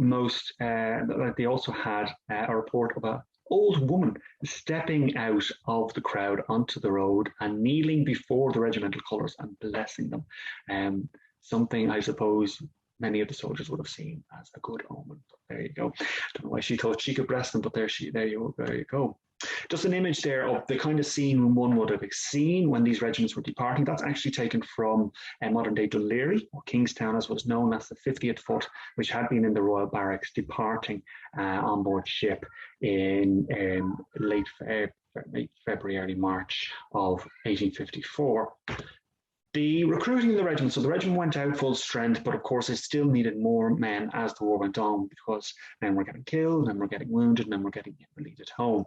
C: they also had a report of an old woman stepping out of the crowd onto the road and kneeling before the regimental colours and blessing them. Something, I suppose, many of the soldiers would have seen as a good omen. But there you go. I don't know why she thought she could bless them, but there you go. Just an image there of the kind of scene one would have seen when these regiments were departing. That's actually taken from modern day Dún Laoghaire, or Kingstown, as was known as the 50th Foot, which had been in the Royal Barracks, departing on board ship in late February, early March of 1854. The recruiting of the regiment, so the regiment went out full strength, but of course it still needed more men as the war went on, because men were getting killed, men were getting wounded, men were getting relieved at home.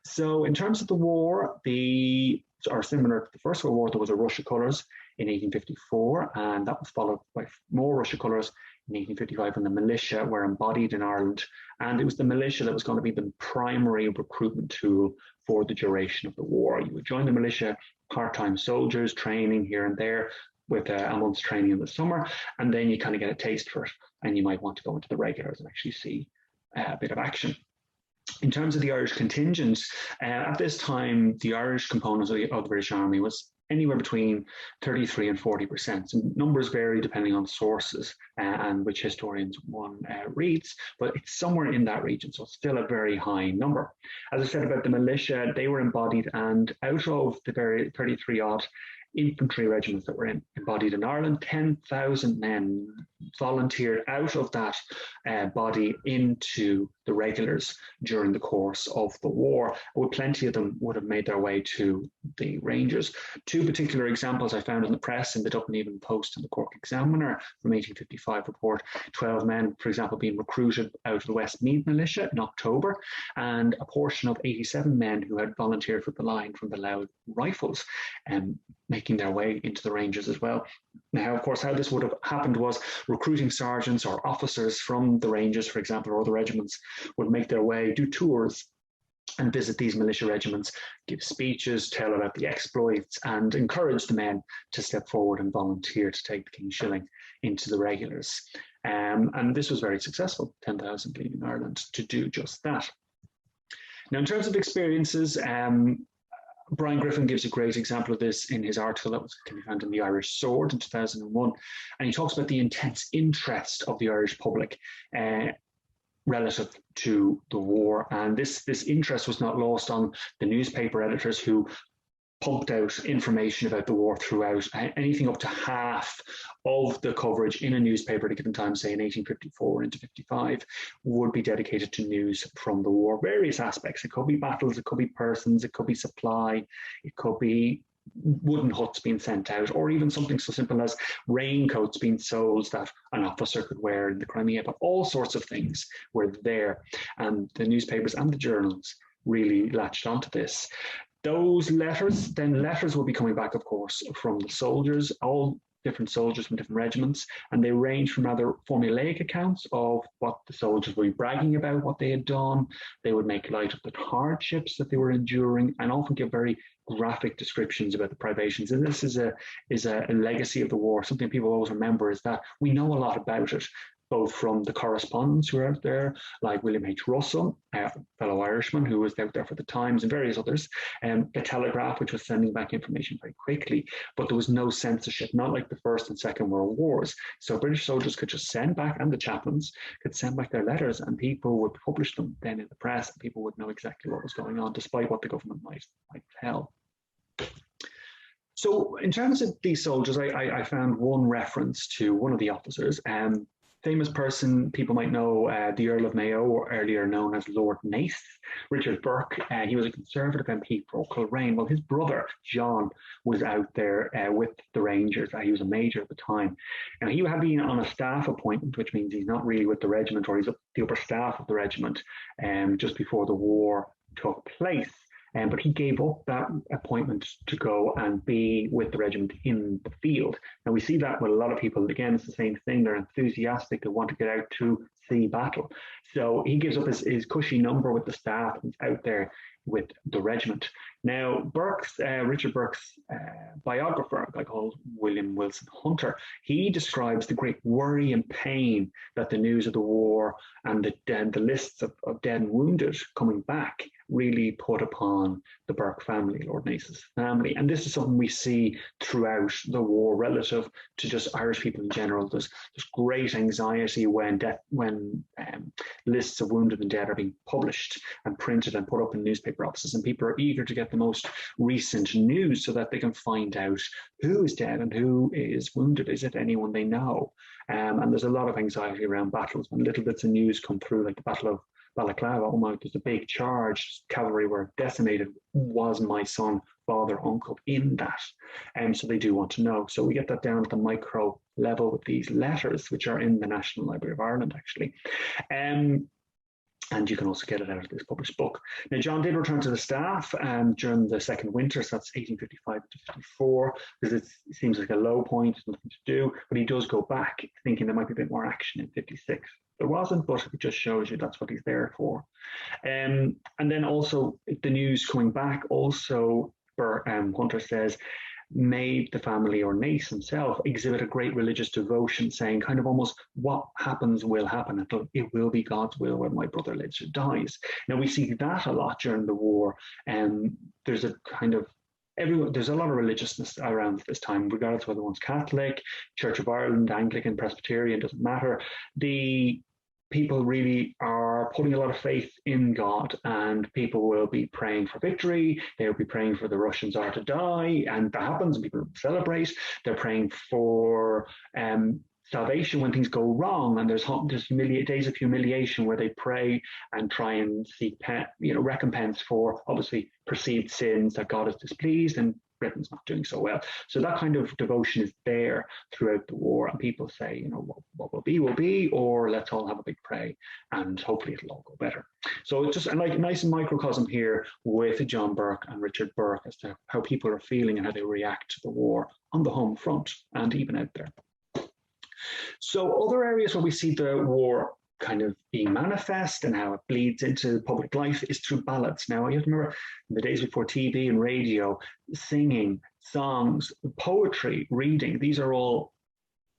C: So in terms of the war, similar to the First World War, there was a rush of colours in 1854, and that was followed by more rush of colours in 1855 when the militia were embodied in Ireland. And it was the militia that was going to be the primary recruitment tool for the duration of the war. You would join the militia, part-time soldiers, training here and there with a month's training in the summer, and then you kind of get a taste for it, and you might want to go into the regulars and actually see a bit of action. In terms of the Irish contingents, at this time, the Irish components of the British Army was anywhere between 33 and 40%. So numbers vary depending on sources and which historians one reads, but it's somewhere in that region, so it's still a very high number. As I said about the militia, they were embodied, and out of the very 33 odd infantry regiments that were embodied in Ireland, 10,000 men volunteered out of that body into the regulars during the course of the war. Well, plenty of them would have made their way to the Rangers. Two particular examples I found in the press, in the Dublin Evening Post and the Cork Examiner from 1855 report 12 men, for example, being recruited out of the Westmeath militia in October, and a portion of 87 men who had volunteered for the line from the Louth Rifles, making their way into the Rangers as well. Now, of course, how this would have happened was recruiting sergeants or officers from the Rangers, for example, or the regiments would make their way, do tours and visit these militia regiments, give speeches, tell about the exploits, and encourage the men to step forward and volunteer to take the King's Shilling into the regulars. And this was very successful, 10,000 leaving Ireland to do just that. Now, in terms of experiences, Brian Griffin gives a great example of this in his article that can be found in the Irish Sword in 2001. And he talks about the intense interest of the Irish public relative to the war. And this interest was not lost on the newspaper editors who pumped out information about the war throughout. Anything up to half of the coverage in a newspaper at a given time, say in 1854 into 55, would be dedicated to news from the war, various aspects. It could be battles, it could be persons, it could be supply, it could be wooden huts being sent out, or even something so simple as raincoats being sold that an officer could wear in the Crimea. But all sorts of things were there, and the newspapers and the journals really latched onto this. Those letters will be coming back, of course, from the soldiers, all different soldiers from different regiments, and they range from rather formulaic accounts of what the soldiers were bragging about, what they had done. They would make light of the hardships that they were enduring, and often give very graphic descriptions about the privations. And this is a legacy of the war. Something people always remember is that we know a lot about it, both from the correspondents who are out there, like William H. Russell, a fellow Irishman who was out there for the Times, and various others, the Telegraph, which was sending back information very quickly, but there was no censorship, not like the First and Second World Wars. So British soldiers could just send back, and the chaplains could send back their letters, and people would publish them then in the press, and people would know exactly what was going on, despite what the government might tell. So in terms of these soldiers, I found one reference to one of the officers. Famous person people might know, the Earl of Mayo, or earlier known as Lord Naas, Richard Burke. He was a Conservative MP for Kilrain. Well, his brother, John, was out there with the Rangers. He was a major at the time. Now, he had been on a staff appointment, which means he's not really with the regiment, or he's up the upper staff of the regiment, just before the war took place. But he gave up that appointment to go and be with the regiment in the field. Now, we see that with a lot of people. Again, it's the same thing. They're enthusiastic. They want to get out to see battle. So he gives up his cushy number with the staff and he's out there with the regiment. Now, Richard Burke's biographer, a guy called William Wilson Hunter, he describes the great worry and pain that the news of the war and the lists of dead and wounded coming back really put upon the Burke family, Lord Naas's family. And this is something we see throughout the war relative to just Irish people in general. There's great anxiety when lists of wounded and dead are being published and printed and put up in newspaper offices, and people are eager to get the most recent news so that they can find out who is dead and who is wounded. Is it anyone they know? And there's a lot of anxiety around battles. When little bits of news come through, like the Battle of Balaclava, oh my, there's a big charge, cavalry were decimated. Was my son, father, uncle in that? So they do want to know. So we get that down at the micro level with these letters, which are in the National Library of Ireland, actually. And you can also get it out of this published book. Now, John did return to the staff during the second winter, so that's 1855 to 54, because it seems like a low point, nothing to do, but he does go back thinking there might be a bit more action in 56. There wasn't, but it just shows you that's what he's there for. And then also the news coming back, also Hunter says, made the family, or Naas himself, exhibit a great religious devotion, saying kind of almost what happens will happen. It will be God's will when my brother lives or dies. Now, we see that a lot during the war. There's a kind of there's a lot of religiousness around this time, regardless of whether one's Catholic, Church of Ireland, Anglican, Presbyterian, doesn't matter. The people really are putting a lot of faith in God, and people will be praying for victory. They'll be praying for the Russian Tsar to die, and that happens, and people celebrate. They're praying for salvation when things go wrong, and there's days of humiliation where they pray and try and seek recompense for obviously perceived sins, that God is displeased and Britain's not doing so well. So that kind of devotion is there throughout the war, and people say, what will be, or let's all have a big pray and hopefully it'll all go better. So it's just like a nice microcosm here with John Burke and Richard Burke as to how people are feeling and how they react to the war on the home front and even out there. So other areas where we see the war kind of being manifest and how it bleeds into public life is through ballads. Now, you have to remember, in the days before TV and radio, singing, songs, poetry, reading, these are all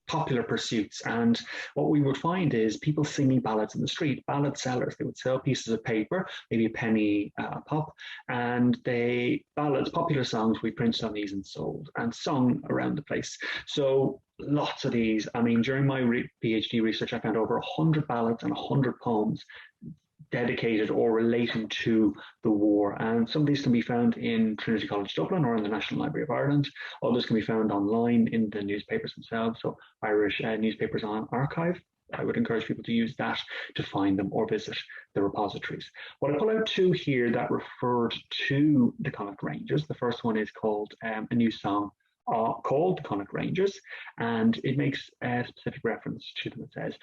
C: popular pursuits. And what we would find is people singing ballads in the street, ballad sellers. They would sell pieces of paper, maybe a penny a pop, and ballads, popular songs, we printed on these and sold and sung around the place. So lots of these. I mean, during my PhD research, I found over 100 ballads and 100 poems dedicated or relating to the war. And some of these can be found in Trinity College Dublin or in the National Library of Ireland. Others can be found online in the newspapers themselves. So Irish Newspapers on Archive. I would encourage people to use that to find them or visit the repositories. What I pull out two here that referred to the Connaught Rangers. The first one is called a new song called the Connaught Rangers, and it makes a specific reference to them. It says,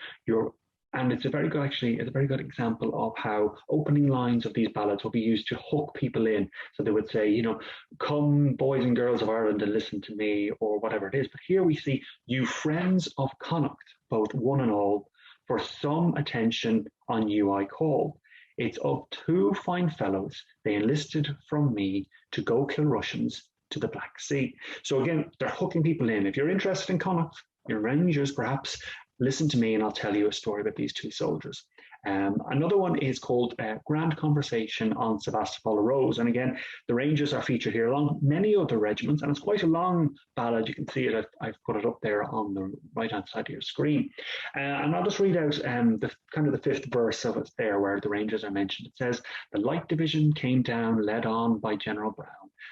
C: and it's a very good example of how opening lines of these ballads will be used to hook people in. So they would say, come boys and girls of Ireland and listen to me, or whatever it is. But here we see, you friends of Connaught, both one and all, for some attention on you I call. It's of two fine fellows they enlisted from me to go kill Russians to the Black Sea. So again, they're hooking people in. If you're interested in Connaught, your Rangers perhaps, listen to me and I'll tell you a story about these two soldiers. Another one is called Grand Conversation on Sebastopol Rose. And again, the Rangers are featured here along many other regiments, and it's quite a long ballad. You can see it, I've put it up there on the right-hand side of your screen. And I'll just read out the fifth verse of it there, where the Rangers are mentioned. It says, the Light Division came down, led on by General Brown.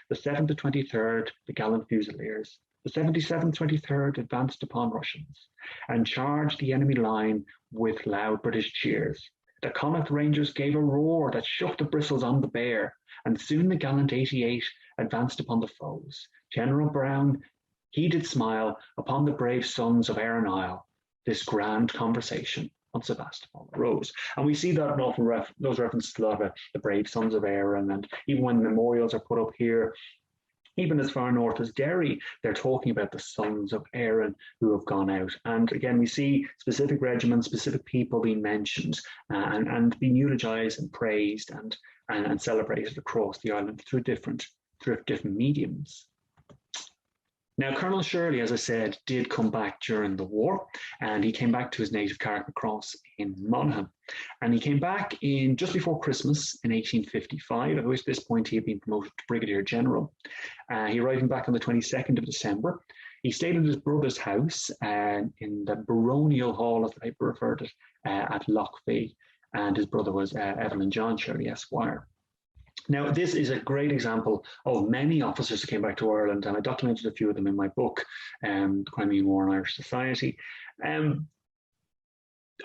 C: The 7th to 23rd, the gallant Fusiliers. The 77th 23rd advanced upon Russians and charged the enemy line with loud British cheers. The Connaught Rangers gave a roar that shook the bristles on the bear, and soon the gallant 88 advanced upon the foes. General Brown, he did smile upon the brave sons of Erin Isle, this grand conversation on Sebastopol Rose. And we see that often those references to a lot of the brave sons of Erin, and even when memorials are put up here, even as far north as Derry, they're talking about the sons of Erin who have gone out. And again, we see specific regiments, specific people being mentioned and being eulogized and praised and celebrated across the island through different mediums. Now, Colonel Shirley, as I said, did come back during the war, and he came back to his native Carrickmacross in Monaghan. And he came back in just before Christmas in 1855, at which this point he had been promoted to Brigadier General. He arrived back on the 22nd of December. He stayed at his brother's house in the baronial hall, as the paper referred to it, at Lochfee, and his brother was Evelyn John Shirley, Esquire. Now, this is a great example of many officers who came back to Ireland, and I documented a few of them in my book, The Crimean War in Irish Society.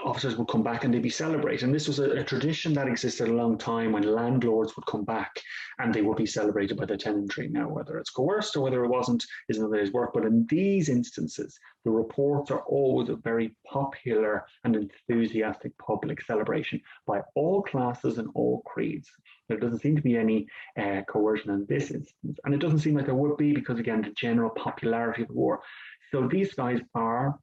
C: Officers would come back and they'd be celebrated. And this was a tradition that existed a long time when landlords would come back and they would be celebrated by the tenantry. Now, whether it's coerced or whether it wasn't is another day's work. But in these instances, the reports are always a very popular and enthusiastic public celebration by all classes and all creeds. There doesn't seem to be any coercion in this instance. And it doesn't seem like there would be because, again, the general popularity of the war. So these guys are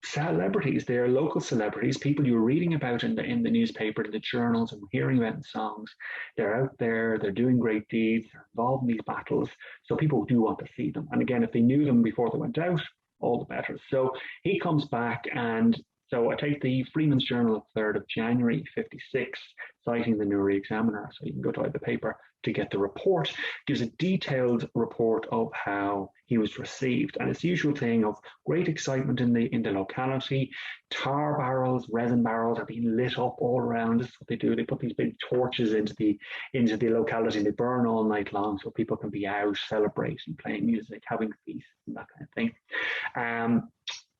C: celebrities. They are local celebrities, people you're reading about in the newspaper, in the journals, and hearing about in songs. They're out there, they're doing great deeds, they're involved in these battles, so people do want to see them. And again, if they knew them before they went out, all the better. So he comes back, and so I take the Freeman's Journal of 3rd of January 56, citing the Newry Examiner, so you can go to the paper to get the report. Gives a detailed report of how he was received, and it's the usual thing of great excitement in the locality. Tar barrels, resin barrels are being lit up all around. This is what they do. They put these big torches into the locality, and they burn all night long, so people can be out celebrating, playing music, having feasts, and that kind of thing.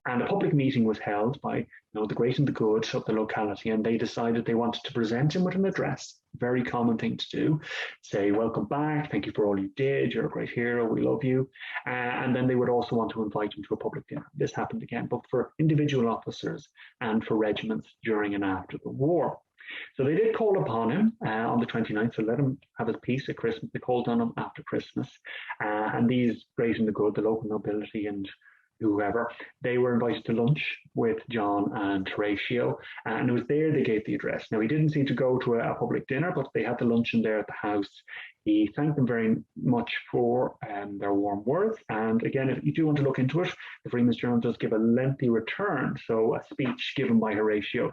C: And a public meeting was held by the great and the good of the locality, and they decided they wanted to present him with an address. Very common thing to do. Say, welcome back, thank you for all you did, you're a great hero, we love you. And then they would also want to invite him to a public dinner. This happened again, but for individual officers and for regiments during and after the war. So they did call upon him on the 29th, so let him have his peace at Christmas. They called on him after Christmas. And these great and the good, the local nobility and whoever, they were invited to lunch with John and Horatio, and it was there they gave the address. Now, he didn't seem to go to a public dinner, but they had the luncheon there at the house. He thanked them very much for their warm words, and again, if you do want to look into it, the Freeman's Journal does give a lengthy return, so a speech given by Horatio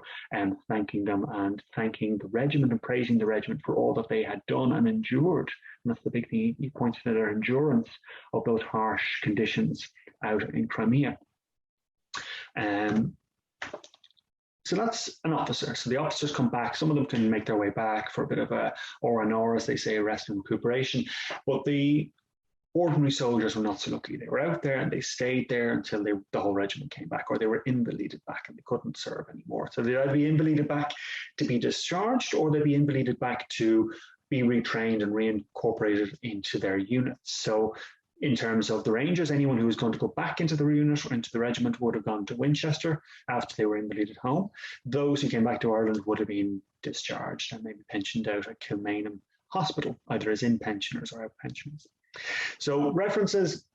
C: thanking them and thanking the regiment and praising the regiment for all that they had done and endured. And that's the big thing. He points to their endurance of those harsh conditions out in Crimea. So that's an officer. So the officers come back. Some of them can make their way back for a bit of a R&R, as they say, rest and recuperation. But the ordinary soldiers were not so lucky. They were out there and they stayed there until the whole regiment came back, or they were invalided back and they couldn't serve anymore. So they'd either be invalided back to be discharged, or they'd be invalided back to be retrained and reincorporated into their units. So in terms of the Rangers, anyone who was going to go back into the unit or into the regiment would have gone to Winchester after they were invalided home. Those who came back to Ireland would have been discharged and maybe pensioned out at Kilmainham Hospital, either as in pensioners or out pensioners. So references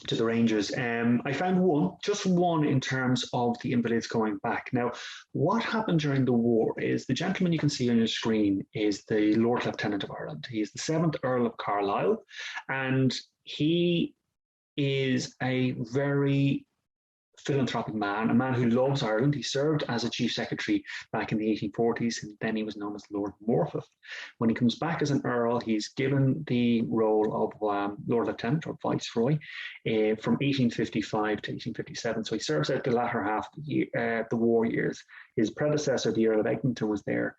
C: to the Rangers. I found just one in terms of the invalids going back. Now, what happened during the war is the gentleman you can see on your screen is the Lord Lieutenant of Ireland. He is the 7th Earl of Carlisle, and he is a very philanthropic man, a man who loves Ireland. He served as a chief secretary back in the 1840s, and then he was known as Lord Morpeth. When he comes back as an earl, he's given the role of Lord Lieutenant or Viceroy from 1855 to 1857. So he serves out the latter half of the war years. His predecessor, the Earl of Eglinton, was there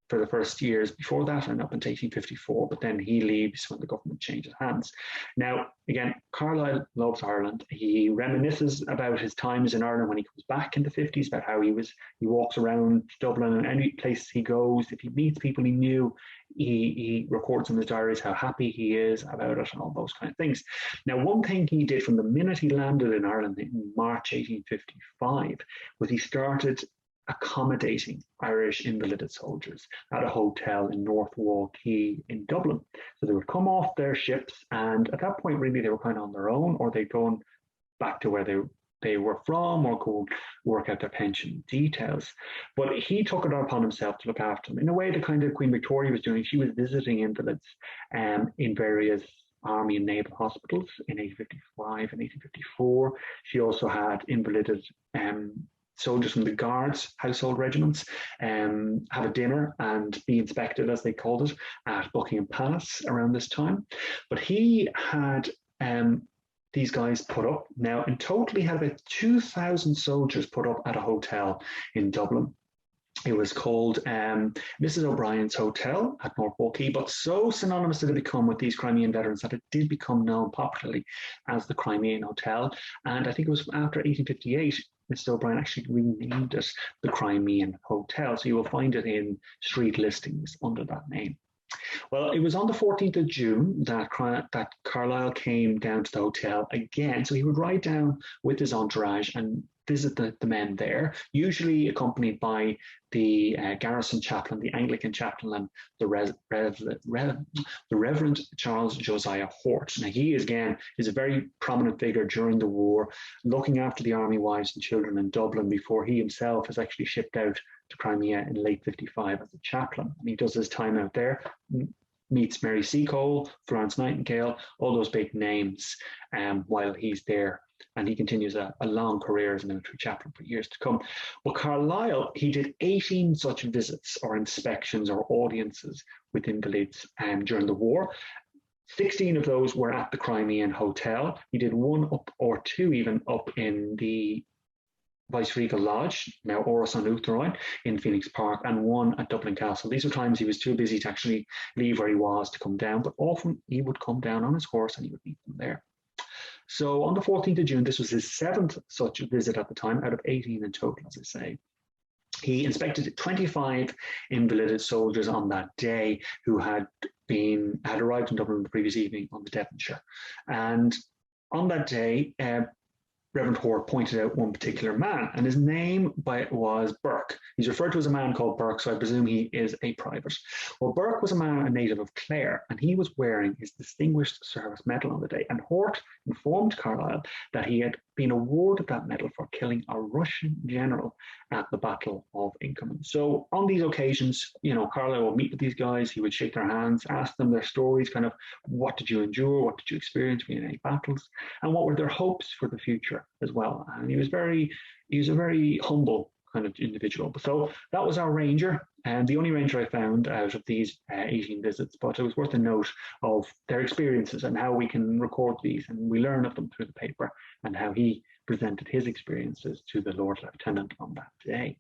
C: for the first years before that and up until 1854, but then he leaves when the government changes hands. Now, again, Carlisle loves Ireland. He reminisces about his times in Ireland when he comes back in the 50s, about how he walks around Dublin and any place he goes, if he meets people he knew, he records in his diaries how happy he is about it and all those kind of things. Now, one thing he did from the minute he landed in Ireland in March 1855 was he started accommodating Irish invalided soldiers at a hotel in North Wall Quay in Dublin. So they would come off their ships, and at that point, really, they were kind of on their own, or they'd gone back to where they were from, or go work out their pension details. But he took it upon himself to look after them in a way that kind of Queen Victoria was doing. She was visiting invalids in various Army and Naval hospitals in 1855 and 1854. She also had invalided soldiers from the Guards household regiments have a dinner and be inspected, as they called it, at Buckingham Palace around this time. But he had these guys put up. Now, in total, he had about 2,000 soldiers put up at a hotel in Dublin. It was called Mrs. O'Brien's Hotel at North Wall Quay, but so synonymous did it become with these Crimean veterans that it did become known popularly as the Crimean Hotel. And I think it was after 1858, Mr. O'Brien actually renamed it the Crimean Hotel. So you will find it in street listings under that name. Well, it was on the 14th of June that Carlisle came down to the hotel again. So he would ride down with his entourage and visit the men there, usually accompanied by the garrison chaplain, the Anglican chaplain, and the Reverend Charles Josiah Hort. Now, he is a very prominent figure during the war, looking after the army wives and children in Dublin before he himself is actually shipped out to Crimea in late 55 as a chaplain. And he does his time out there, meets Mary Seacole, Florence Nightingale, all those big names while he's there. And he continues a long career as a military chaplain for years to come. But Carlisle, he did 18 such visits or inspections or audiences with invalids during the war. 16 of those were at the Crimean Hotel. He did one up or two even up in the Viceregal Lodge, now Oros on Uachtaráin, in Phoenix Park, and one at Dublin Castle. These were times he was too busy to actually leave where he was to come down, but often he would come down on his horse and he would meet them there. So on the 14th of June, this was his 7th such visit at the time, out of 18 in total, as I say. He inspected 25 invalided soldiers on that day who had arrived in Dublin the previous evening on the Devonshire. And on that day, Reverend Hort pointed out one particular man, and his name was Burke. He's referred to as a man called Burke, so I presume he is a private. Well, Burke was a native of Clare, and he was wearing his Distinguished Service Medal on the day. And Hort informed Carlisle that he had been awarded that medal for killing a Russian general at the Battle of Inkerman. So on these occasions, Carlisle would meet with these guys, he would shake their hands, ask them their stories, kind of what did you endure, what did you experience in any battles, and what were their hopes for the future as well. And he was a very humble kind of individual. So that was our ranger, and the only ranger I found out of these 18 visits, but it was worth a note of their experiences and how we can record these, and we learn of them through the paper, and how he presented his experiences to the Lord Lieutenant on that day.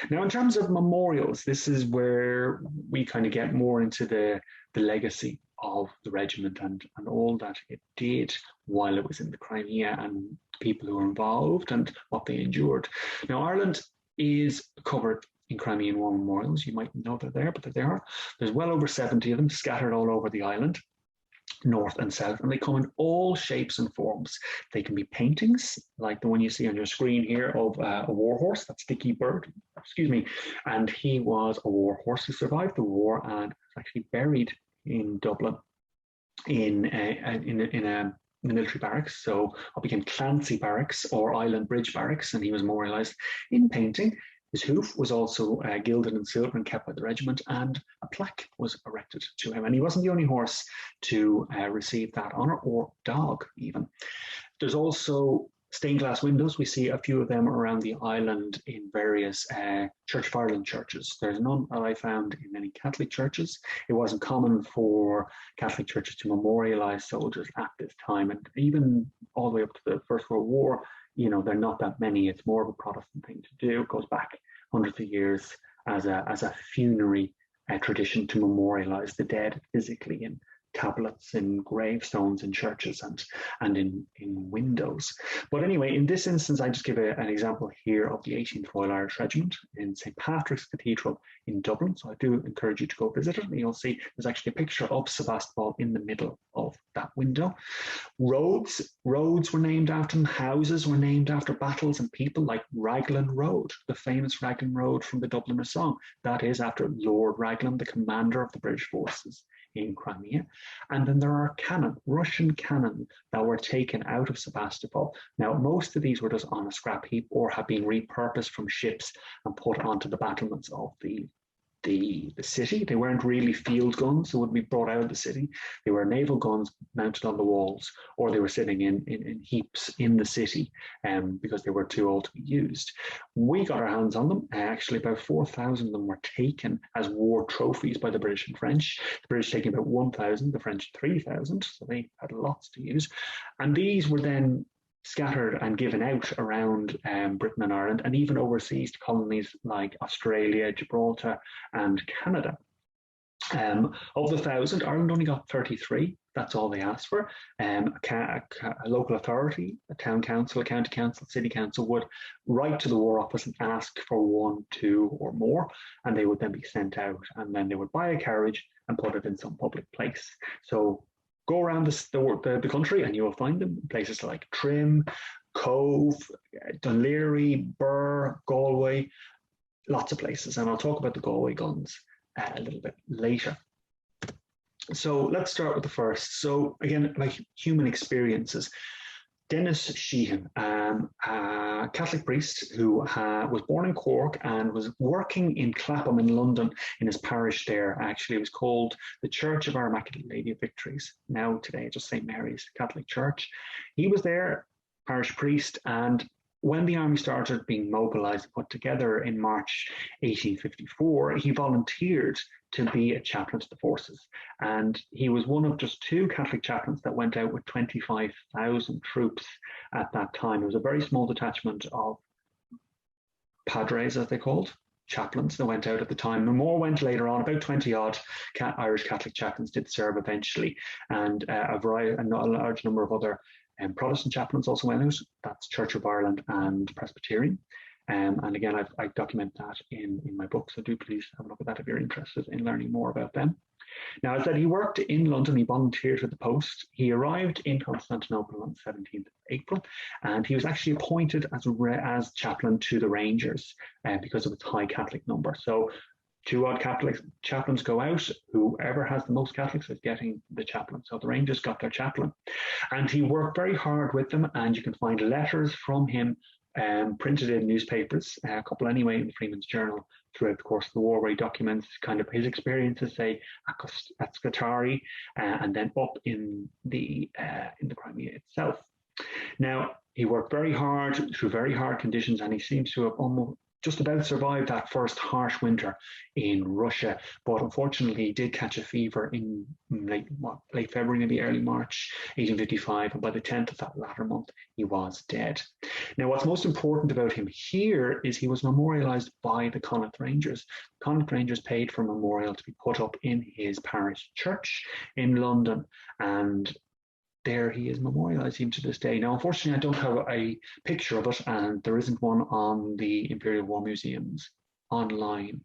C: Now, in terms of memorials, this is where we kind of get more into the legacy of the regiment and all that it did while it was in the Crimea, and people who were involved and what they endured. Now, Ireland is covered in Crimean War memorials. You might know they're there, but there are. There's well over 70 of them scattered all over the island, north and south, and they come in all shapes and forms. They can be paintings, like the one you see on your screen here of a war horse, that's Dickie Bird, and he was a war horse who survived the war and was actually buried in Dublin in a military barracks. So what became Clancy Barracks or Island Bridge Barracks, and he was memorialised in painting. His hoof was also gilded in silver and kept by the regiment, and a plaque was erected to him. And he wasn't the only horse to receive that honour, or dog even. There's also stained glass windows. We see a few of them around the island in various Church of Ireland churches. There's none that I found in any Catholic churches. It wasn't common for Catholic churches to memorialise soldiers at this time. And even all the way up to the First World War, you know, they're not that many. It's more of a Protestant thing to do. It goes back hundreds of years as a funerary tradition to memorialise the dead physically in tablets, in gravestones, in churches, and in windows. But anyway, in this instance, I just give an example here of the 18th Royal Irish Regiment in St. Patrick's Cathedral in Dublin. So I do encourage you to go visit it, and you'll see there's actually a picture of Sebastopol in the middle of that window. Roads were named after them. Houses were named after battles and people, like Raglan Road, the famous Raglan Road from the Dubliner song. That is after Lord Raglan, the commander of the British forces in Crimea. And then there are cannon, Russian cannon, that were taken out of Sebastopol. Now, most of these were just on a scrap heap or have been repurposed from ships and put onto the battlements of the city. They weren't really field guns that would be brought out of the city. They were naval guns mounted on the walls, or they were sitting in heaps in the city because they were too old to be used. We got our hands on them. Actually, about 4,000 of them were taken as war trophies by the British and French. The British taking about 1,000, the French 3,000, so they had lots to use. And these were then scattered and given out around Britain and Ireland, and even overseas to colonies like Australia, Gibraltar, and Canada. Of the 1,000, Ireland only got 33. That's all they asked for. A local authority, a town council, a county council, city council would write to the War Office and ask for 1, 2, or more, and they would then be sent out, and then they would buy a carriage and put it in some public place. So go around the country and you will find them in places like Trim, Cove, Dunleary, Burr, Galway, lots of places. And I'll talk about the Galway guns a little bit later. So let's start with the first. So again, like human experiences. Dennis Sheehan, a Catholic priest who was born in Cork and was working in Clapham in London in his parish there. Actually, it was called the Church of Our Immaculate Lady of Victories. Now today, just St. Mary's Catholic Church. He was there, parish priest, and when the army started being mobilised and put together in March 1854, he volunteered to be a chaplain to the forces. And he was one of just 2 Catholic chaplains that went out with 25,000 troops at that time. It was a very small detachment of padres, as they called, chaplains that went out at the time. And more went later on. About 20 odd Irish Catholic chaplains did serve eventually, and a large number of other Protestant chaplains also went out. That's Church of Ireland and Presbyterian. And again, I document that in my book, so do please have a look at that if you're interested in learning more about them. Now, as I said, he worked in London, he volunteered at the post. He arrived in Constantinople on the 17th of April, and he was actually appointed as chaplain to the Rangers because of its high Catholic number. So 2 odd Catholic chaplains go out. Whoever has the most Catholics is getting the chaplain. So the Rangers got their chaplain. And he worked very hard with them, and you can find letters from him printed in newspapers, a couple anyway in the Freeman's Journal throughout the course of the war, where he documents kind of his experiences, say, at Scutari, and then up in the Crimea itself. Now, he worked very hard through very hard conditions, and he seems to have almost just about survived that first harsh winter in Russia. But unfortunately, he did catch a fever in late February, maybe early March 1855. And by the 10th of that latter month, he was dead. Now, what's most important about him here is he was memorialised by the Connaught Rangers. Connaught Rangers paid for a memorial to be put up in his parish church in London. And there he is memorialised even to this day. Now, unfortunately, I don't have a picture of it, and there isn't one on the Imperial War Museum's online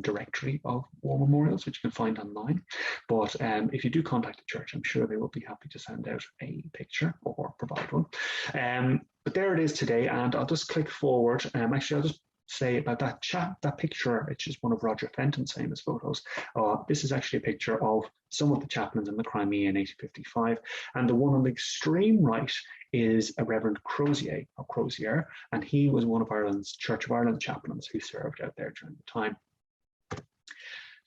C: directory of war memorials, which you can find online. But if you do contact the church, I'm sure they will be happy to send out a picture or provide one. But there it is today, and I'll just click forward. Actually, I'll just say about that picture, which is one of Roger Fenton's famous photos. This is actually a picture of some of the chaplains in the Crimea in 1855. And the one on the extreme right is a Reverend Crozier, and he was one of Ireland's Church of Ireland chaplains who served out there during the time.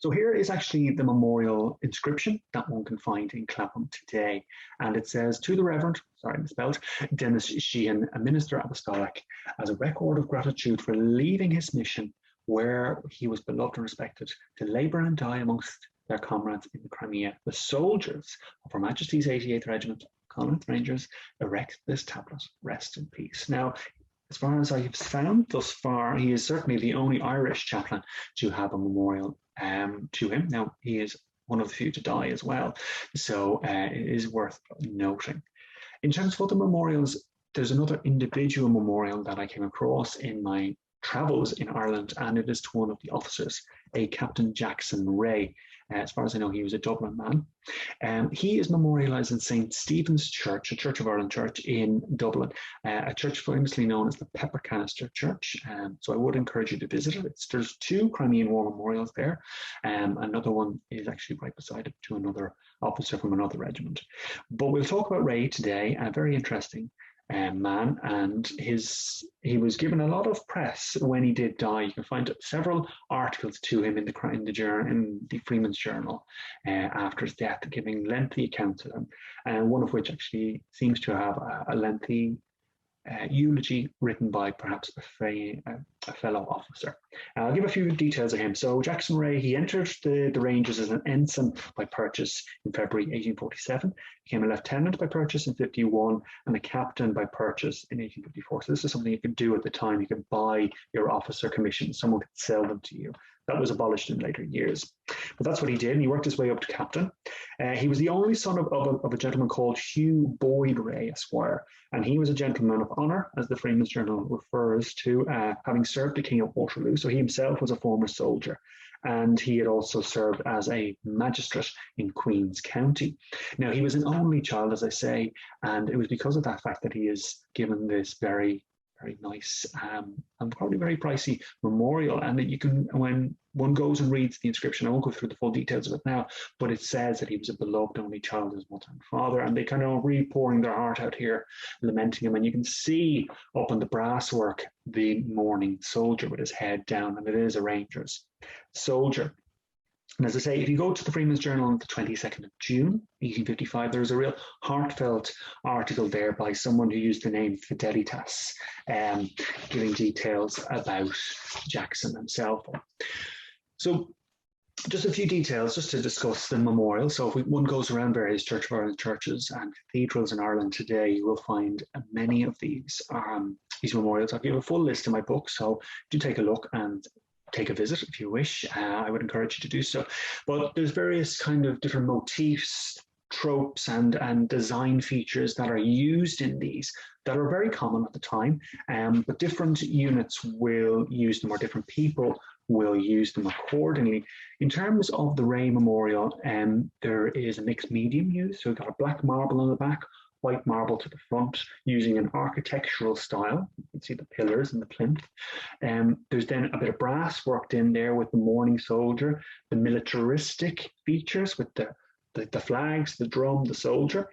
C: So here is actually the memorial inscription that one can find in Clapham today. And it says, to the Reverend, sorry misspelled, Dennis Sheehan, a minister apostolic, as a record of gratitude for leaving his mission where he was beloved and respected, to labour and die amongst their comrades in the Crimea, the soldiers of Her Majesty's 88th Regiment, Connaught Rangers, erect this tablet. Rest in peace. Now, as far as I have found thus far, he is certainly the only Irish chaplain to have a memorial to him. Now, he is one of the few to die as well, so it is worth noting. In terms of other memorials, there's another individual memorial that I came across in my travels in Ireland, and it is to one of the officers, a Captain Jackson Ray. As far as I know, he was a Dublin man. He is memorialised in St. Stephen's Church, a Church of Ireland church in Dublin, a church famously known as the Pepper Canister Church. So I would encourage you to visit it. There's two Crimean War memorials there. Another one is actually right beside it to another officer from another regiment. But we'll talk about Ray today, a very interesting man, and he was given a lot of press when he did die. You can find several articles to him in the Freeman's Journal after his death, giving lengthy accounts of him, and one of which actually seems to have a lengthy eulogy written by perhaps a fellow officer. I'll give a few details of him. So Jackson Ray, he entered the Rangers as an ensign by purchase in February 1847, became a lieutenant by purchase in 51, and a captain by purchase in 1854. So this is something you could do at the time. You could buy your officer commissions. Someone could sell them to you. That was abolished in later years. But that's what he did, and he worked his way up to captain. He was the only son of a gentleman called Hugh Boyd Ray, Esquire, and he was a gentleman of honour, as the Freeman's Journal refers to, having served the King of Waterloo. So he himself was a former soldier, and he had also served as a magistrate in Queen's County. Now, he was an only child, as I say, and it was because of that fact that he is given this very nice and probably very pricey memorial, and that you can, when one goes and reads the inscription, I won't go through the full details of it now, but it says that he was a beloved only child of his mother and father, and they kind of really pouring their heart out here, lamenting him, and you can see up on the brasswork the mourning soldier with his head down, and it is a Rangers soldier. And as I say, if you go to the Freeman's Journal on the 22nd of June, 1855, there's a real heartfelt article there by someone who used the name Fidelitas, giving details about Jackson himself. So just a few details just to discuss the memorial. So if one goes around various Church of Ireland churches and cathedrals in Ireland today, you will find many of these memorials. I'll give a full list in my book, so do take a look and take a visit if you wish. I would encourage you to do so. But there's various kind of different motifs, tropes and design features that are used in these that are very common at the time, but different units will use them, or different people will use them accordingly. In terms of the Ray Memorial, there is a mixed medium used. So we've got a black marble on the back, white marble to the front, using an architectural style. You can see the pillars and the plinth. There's then a bit of brass worked in there with the mourning soldier, the militaristic features with the flags, the drum, the soldier,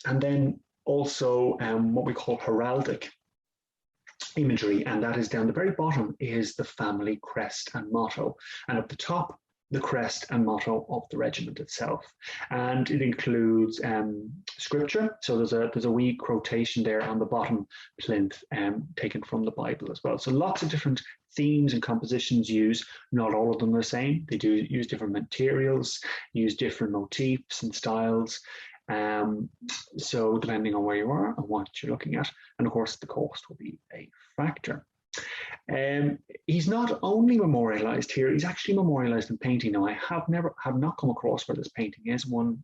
C: and then also what we call heraldic imagery, and that is down the very bottom is the family crest and motto, and at the top the crest and motto of the regiment itself, and it includes scripture. So there's a wee quotation there on the bottom plinth, taken from the Bible as well. So lots of different themes and compositions used. Not all of them are the same. They do use different materials, use different motifs and styles. So depending on where you are and what you're looking at, and of course the cost will be a factor. He's not only memorialized here, he's actually memorialized in painting. Now, I have not come across where this painting is. One,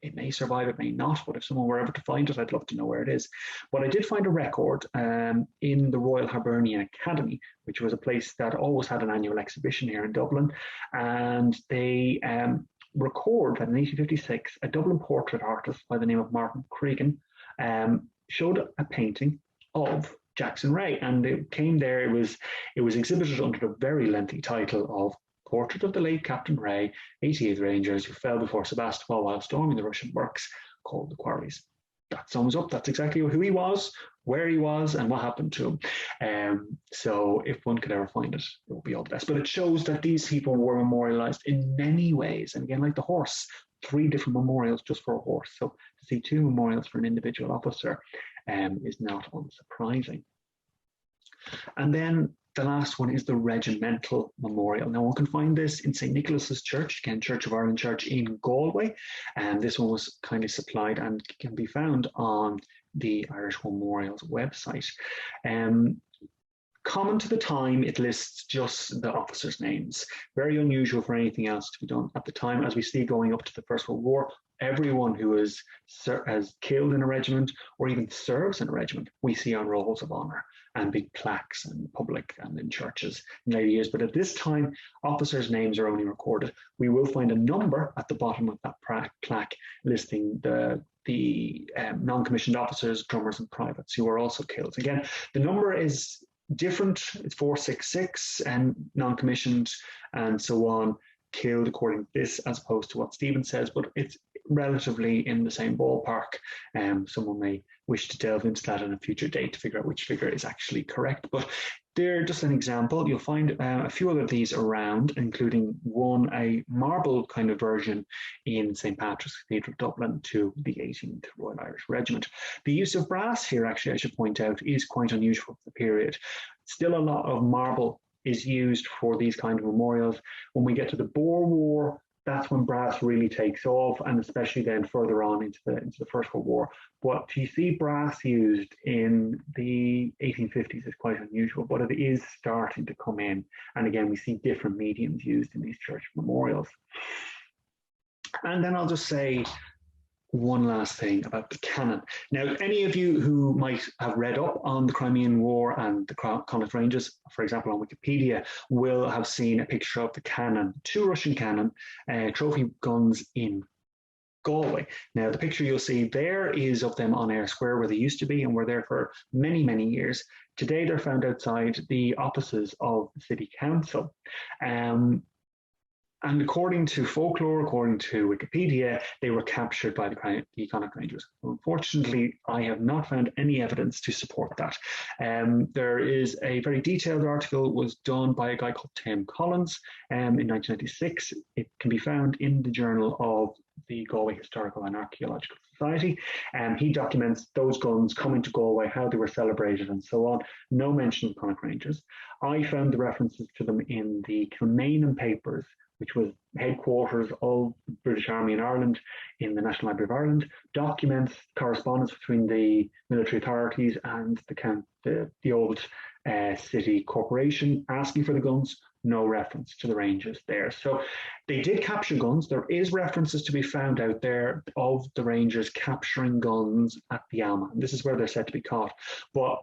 C: it may survive, it may not, but if someone were ever to find it, I'd love to know where it is. But I did find a record in the Royal Hibernian Academy, which was a place that always had an annual exhibition here in Dublin, and they record that in 1856, a Dublin portrait artist by the name of Martin Cregan showed a painting of Jackson Ray, and it came there. It was exhibited under the very lengthy title of Portrait of the Late Captain Ray, 88th Rangers, who fell before Sebastopol while storming the Russian works called the Quarries. That sums up. That's exactly who he was, where he was, and what happened to him. So if one could ever find it, it would be all the best. But it shows that these people were memorialized in many ways. And again, like the horse, 3 different memorials just for a horse. So to see 2 memorials for an individual officer is not unsurprising. And then the last one is the Regimental Memorial. Now one can find this in St. Nicholas's Church, again, Church of Ireland Church in Galway. And this one was kindly supplied and can be found on the Irish Memorials website. Common to the time, it lists just the officers' names. Very unusual for anything else to be done at the time. As we see going up to the First World War, everyone who is killed in a regiment or even serves in a regiment, we see on rolls of honour and big plaques in public and in churches in later years. But at this time, officers' names are only recorded. We will find a number at the bottom of that plaque listing the non-commissioned officers, drummers and privates who were also killed. Again, the number is different. It's 466 and non-commissioned and so on killed according to this, as opposed to what Stephen says, but it's relatively in the same ballpark. Someone may wish to delve into that on a future date to figure out which figure is actually correct, but they're just an example. You'll find a few other of these around, including one, a marble kind of version in St. Patrick's Cathedral, Dublin, to the 18th Royal Irish Regiment. The use of brass here, actually, I should point out, is quite unusual for the period. Still a lot of marble is used for these kind of memorials. When we get to the Boer War, that's when brass really takes off, and especially then further on into the First World War. But to see brass used in the 1850s is quite unusual, but it is starting to come in. And again, we see different mediums used in these church memorials. And then I'll just say one last thing about the cannon. Now, any of you who might have read up on the Crimean War and the Connaught Rangers, for example, on Wikipedia, will have seen a picture of the cannon, 2 Russian cannon, trophy guns in Galway. Now, the picture you'll see there is of them on Eyre Square, where they used to be and were there for many, many years. Today, they're found outside the offices of the City Council. And according to folklore, according to Wikipedia, they were captured by the Connaught Rangers. Unfortunately, I have not found any evidence to support that. There is a very detailed article was done by a guy called Tim Collins in 1996. It can be found in the Journal of the Galway Historical and Archaeological Society. He documents those guns coming to Galway, how they were celebrated and so on. No mention of Connaught Rangers. I found the references to them in the Kilmainham papers, which was headquarters of the British Army in Ireland in the National Library of Ireland, documents correspondence between the military authorities and the old city corporation asking for the guns. No reference to the Rangers there. So they did capture guns. There is references to be found out there of the Rangers capturing guns at the Alma. And this is where they're said to be caught. But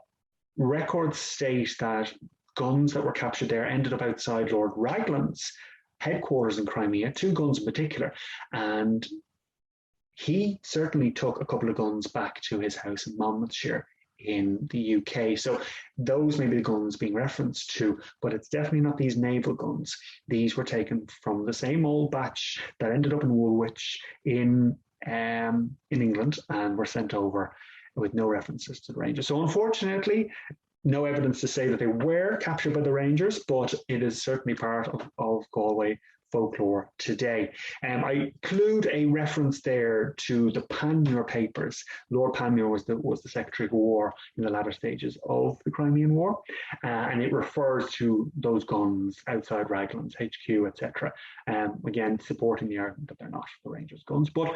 C: records state that guns that were captured there ended up outside Lord Raglan's headquarters in Crimea, 2 guns in particular, and he certainly took a couple of guns back to his house in Monmouthshire in the UK. So those may be the guns being referenced to, but it's definitely not these naval guns. These were taken from the same old batch that ended up in Woolwich in England and were sent over with no references to the Rangers. So unfortunately, no evidence to say that they were captured by the Rangers, but it is certainly part of Galway folklore today. I include a reference there to the Panmure papers. Lord Panmure was the Secretary of War in the latter stages of the Crimean War, and it refers to those guns outside Raglan's HQ, etc. Again, supporting the argument that they're not the Rangers' guns, but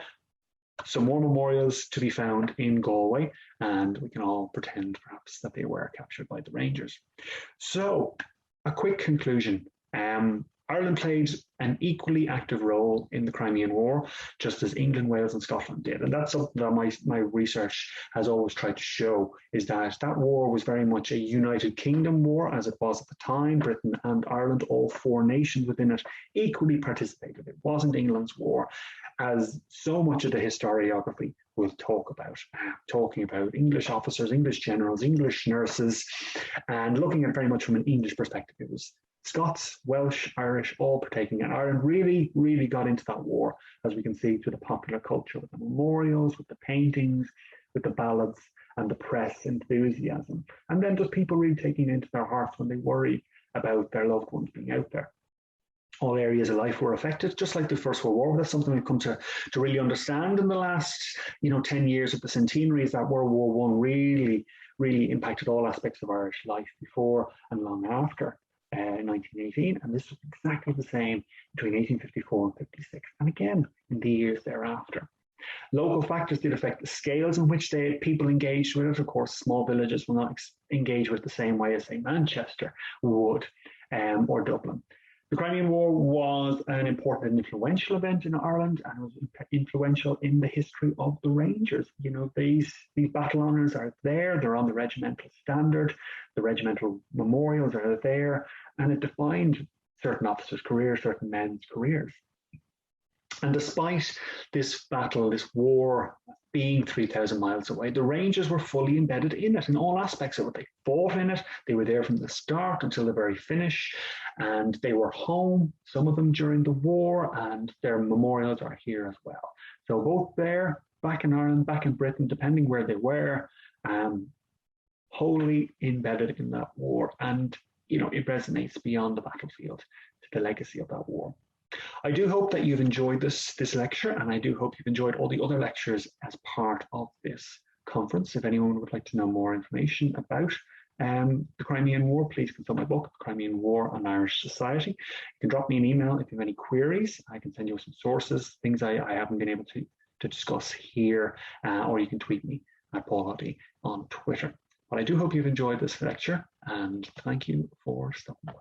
C: some more memorials to be found in Galway, and we can all pretend perhaps that they were captured by the Rangers. So, a quick conclusion. Ireland played an equally active role in the Crimean War, just as England, Wales and Scotland did. And that's something that my research has always tried to show, is that that war was very much a United Kingdom war, as it was at the time. Britain and Ireland, all 4 nations within it, equally participated. It wasn't England's war. as so much of the historiography will talk about, talking about English officers, English generals, English nurses, and looking at it very much from an English perspective. It was Scots, Welsh, Irish, all partaking in Ireland, really got into that war, as we can see through the popular culture, with the memorials, with the paintings, with the ballads, and the press enthusiasm. And then just people really taking it into their hearts when they worry about their loved ones being out there. All areas of life were affected, just like the First World War. That's something we've come to really understand in the last 10 years of the centenaries, that World War I really impacted all aspects of Irish life before and long after 1918. And this was exactly the same between 1854 and 56, and again in the years thereafter. Local factors did affect the scales in which people engaged with it. Of course, small villages will not engage with it the same way as, say, Manchester would, or Dublin. The Crimean War was an important and influential event in Ireland, and was influential in the history of the Rangers. These battle honours are there, they're on the regimental standard, the regimental memorials are there, and it defined certain officers' careers, certain men's careers. And despite this battle, this war being 3,000 miles away, the Rangers were fully embedded in it, in all aspects of it. They fought in it, they were there from the start until the very finish, and they were home, some of them during the war, and their memorials are here as well. So both there, back in Ireland, back in Britain, depending where they were, wholly embedded in that war. And, it resonates beyond the battlefield to the legacy of that war. I do hope that you've enjoyed this lecture, and I do hope you've enjoyed all the other lectures as part of this conference. If anyone would like to know more information about the Crimean War, please consult my book, The Crimean War on Irish Society. You can drop me an email if you have any queries. I can send you some sources, things I haven't been able to discuss here, or you can tweet me at Paul Huddie on Twitter. But I do hope you've enjoyed this lecture, and thank you for stopping by.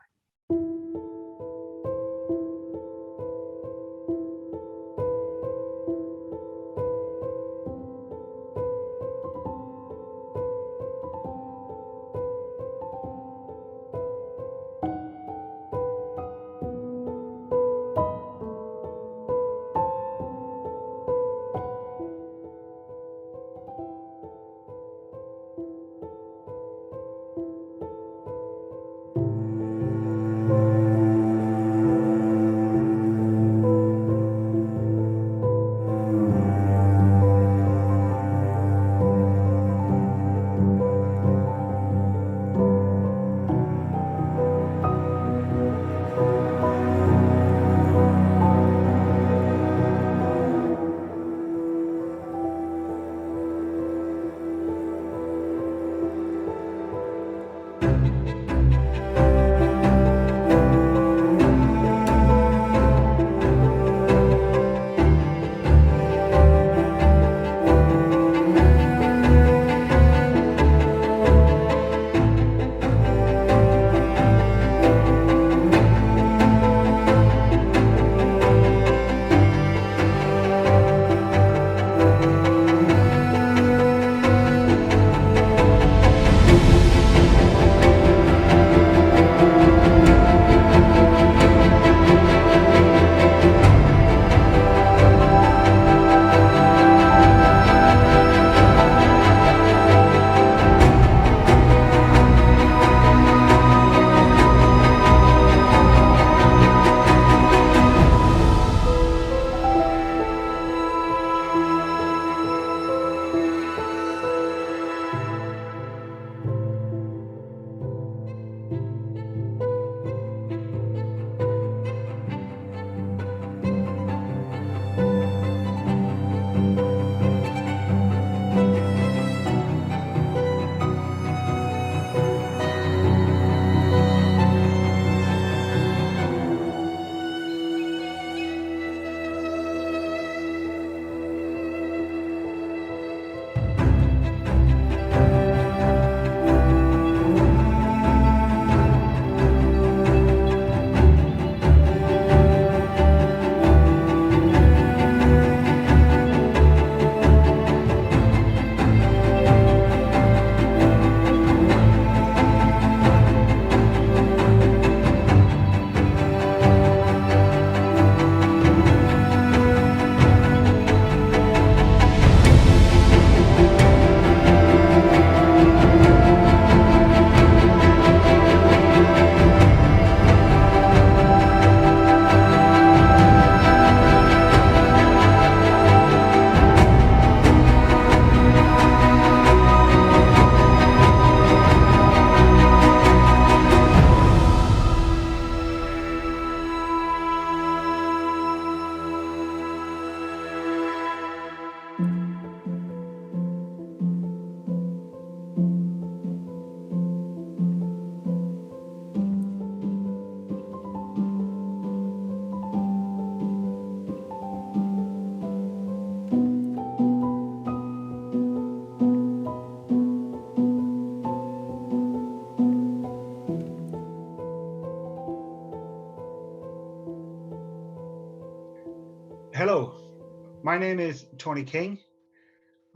D: My name is Tony King.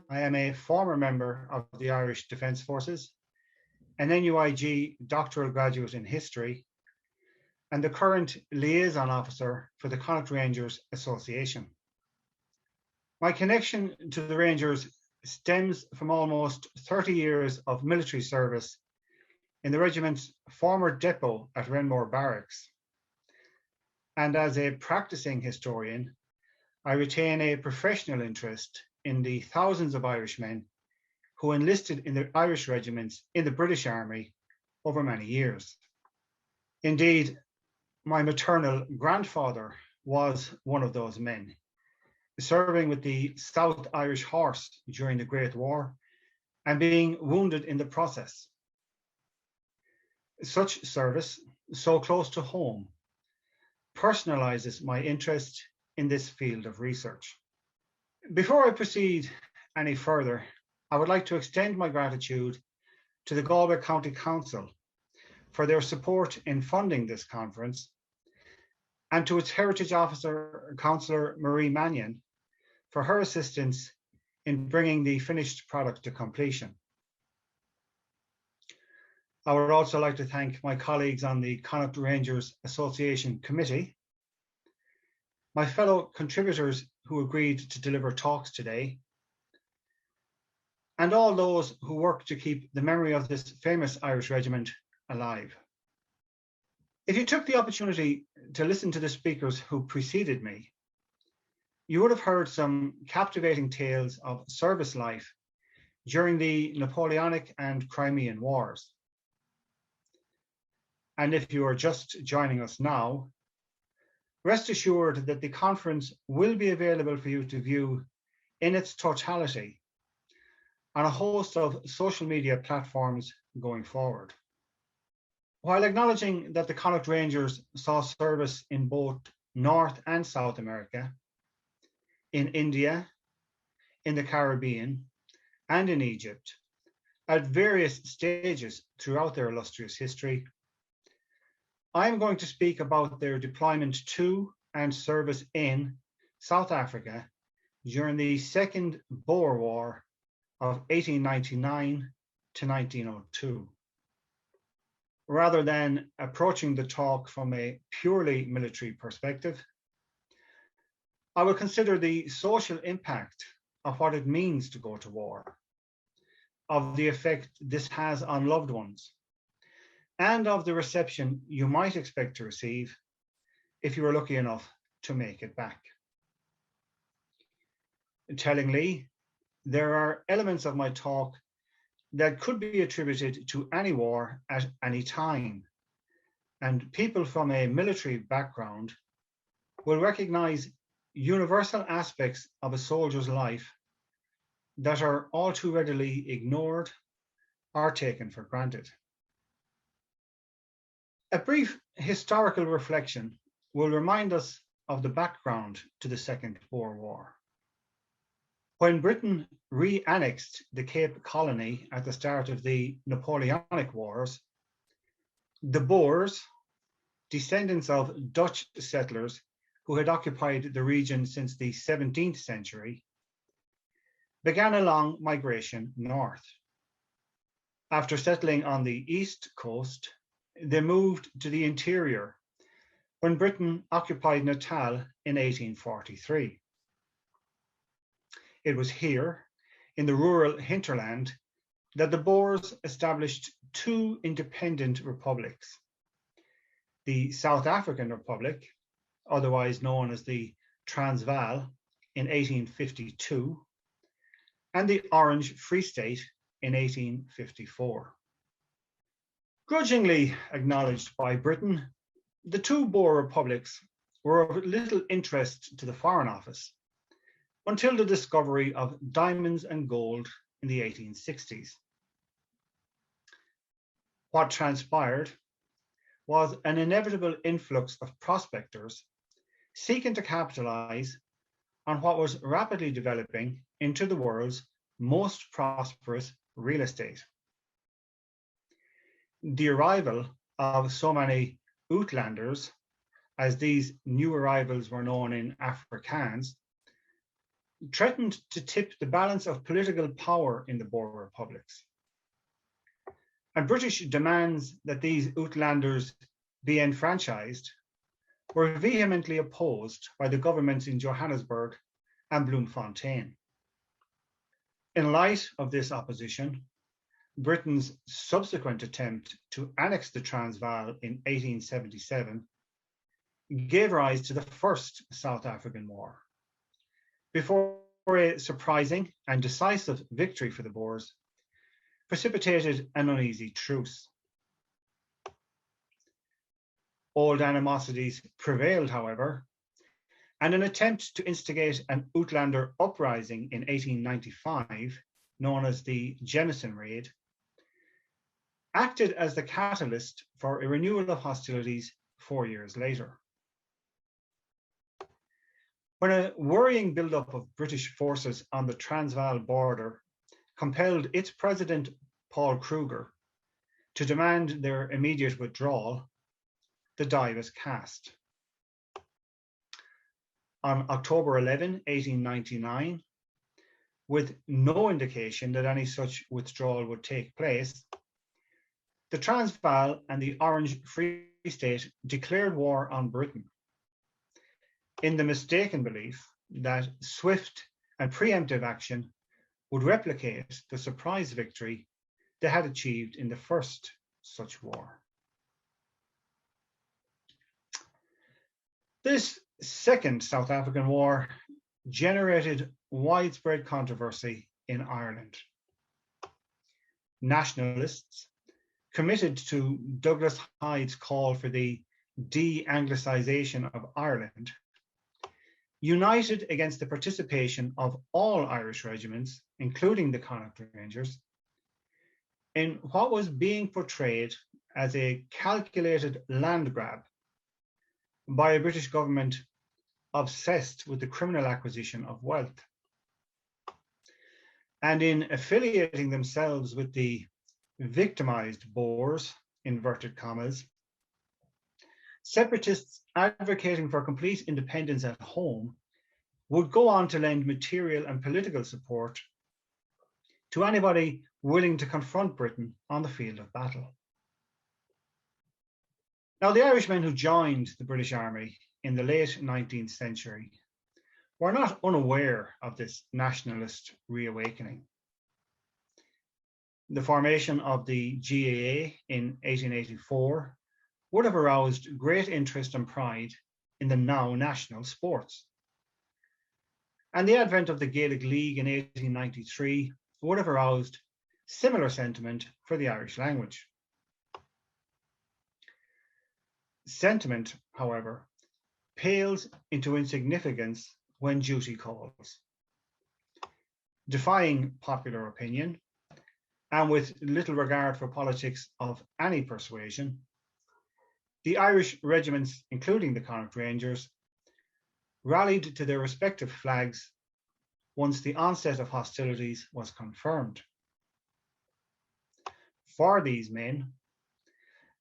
D: I am a former member of the Irish Defence Forces, an NUIG doctoral graduate in history, and the current liaison officer for the Connaught Rangers Association. My connection to the Rangers stems from almost 30 years of military service in the regiment's former depot at Renmore Barracks. And as a practicing historian, I retain a professional interest in the thousands of Irishmen who enlisted in the Irish regiments in the British Army over many years. Indeed, my maternal grandfather was one of those men, serving with the South Irish Horse during the Great War and being wounded in the process. Such service, so close to home, personalizes my interest in this field of research. Before I proceed any further, I would like to extend my gratitude to the Galway County Council for their support in funding this conference, and to its Heritage Officer, Councillor Marie Mannion, for her assistance in bringing the finished product to completion. I would also like to thank my colleagues on the Connaught Rangers Association Committee, my fellow contributors who agreed to deliver talks today, and all those who work to keep the memory of this famous Irish regiment alive. If you took the opportunity to listen to the speakers who preceded me, you would have heard some captivating tales of service life during the Napoleonic and Crimean Wars. And if you are just joining us now, rest assured that the conference will be available for you to view in its totality on a host of social media platforms going forward. While acknowledging that the Connaught Rangers saw service in both North and South America, in India, in the Caribbean, and in Egypt, at various stages throughout their illustrious history, I am going to speak about their deployment to and service in South Africa during the Second Boer War of 1899 to 1902. Rather than approaching the talk from a purely military perspective, I will consider the social impact of what it means to go to war, of the effect this has on loved ones, and of the reception you might expect to receive if you are lucky enough to make it back. Tellingly, there are elements of my talk that could be attributed to any war at any time, and people from a military background will recognize universal aspects of a soldier's life that are all too readily ignored or taken for granted. A brief historical reflection will remind us of the background to the Second Boer War. When Britain re-annexed the Cape Colony at the start of the Napoleonic Wars, the Boers, descendants of Dutch settlers who had occupied the region since the 17th century, began a long migration north. After settling on the east coast, they moved to the interior when Britain occupied Natal in 1843. It was here, in the rural hinterland, that the Boers established two independent republics: the South African Republic, otherwise known as the Transvaal, in 1852, and the Orange Free State in 1854. Grudgingly acknowledged by Britain, the two Boer republics were of little interest to the Foreign Office until the discovery of diamonds and gold in the 1860s. What transpired was an inevitable influx of prospectors seeking to capitalize on what was rapidly developing into the world's most prosperous real estate. The arrival of so many Uitlanders, as these new arrivals were known in Afrikaans, threatened to tip the balance of political power in the Boer republics. And British demands that these Uitlanders be enfranchised were vehemently opposed by the governments in Johannesburg and Bloemfontein. In light of this opposition, Britain's subsequent attempt to annex the Transvaal in 1877 gave rise to the First South African War, before a surprising and decisive victory for the Boers precipitated an uneasy truce. Old animosities prevailed, however, and an attempt to instigate an Uitlander uprising in 1895, known as the Jemison Raid, acted as the catalyst for a renewal of hostilities 4 years later. When a worrying buildup of British forces on the Transvaal border compelled its president, Paul Kruger, to demand their immediate withdrawal, the die was cast. On October 11, 1899, with no indication that any such withdrawal would take place, the Transvaal and the Orange Free State declared war on Britain, in the mistaken belief that swift and preemptive action would replicate the surprise victory they had achieved in the first such war. This Second South African War generated widespread controversy in Ireland. Nationalists, committed to Douglas Hyde's call for the de-Anglicisation of Ireland, united against the participation of all Irish regiments, including the Connaught Rangers, in what was being portrayed as a calculated land grab by a British government obsessed with the criminal acquisition of wealth. And in affiliating themselves with the victimised Boers, inverted commas, separatists advocating for complete independence at home would go on to lend material and political support to anybody willing to confront Britain on the field of battle. Now, the Irishmen who joined the British Army in the late 19th century were not unaware of this nationalist reawakening. The formation of the GAA in 1884 would have aroused great interest and pride in the now national sports. And the advent of the Gaelic League in 1893 would have aroused similar sentiment for the Irish language. Sentiment, however, pales into insignificance when duty calls. Defying popular opinion, and with little regard for politics of any persuasion, the Irish regiments, including the Connaught Rangers, rallied to their respective flags once the onset of hostilities was confirmed. For these men,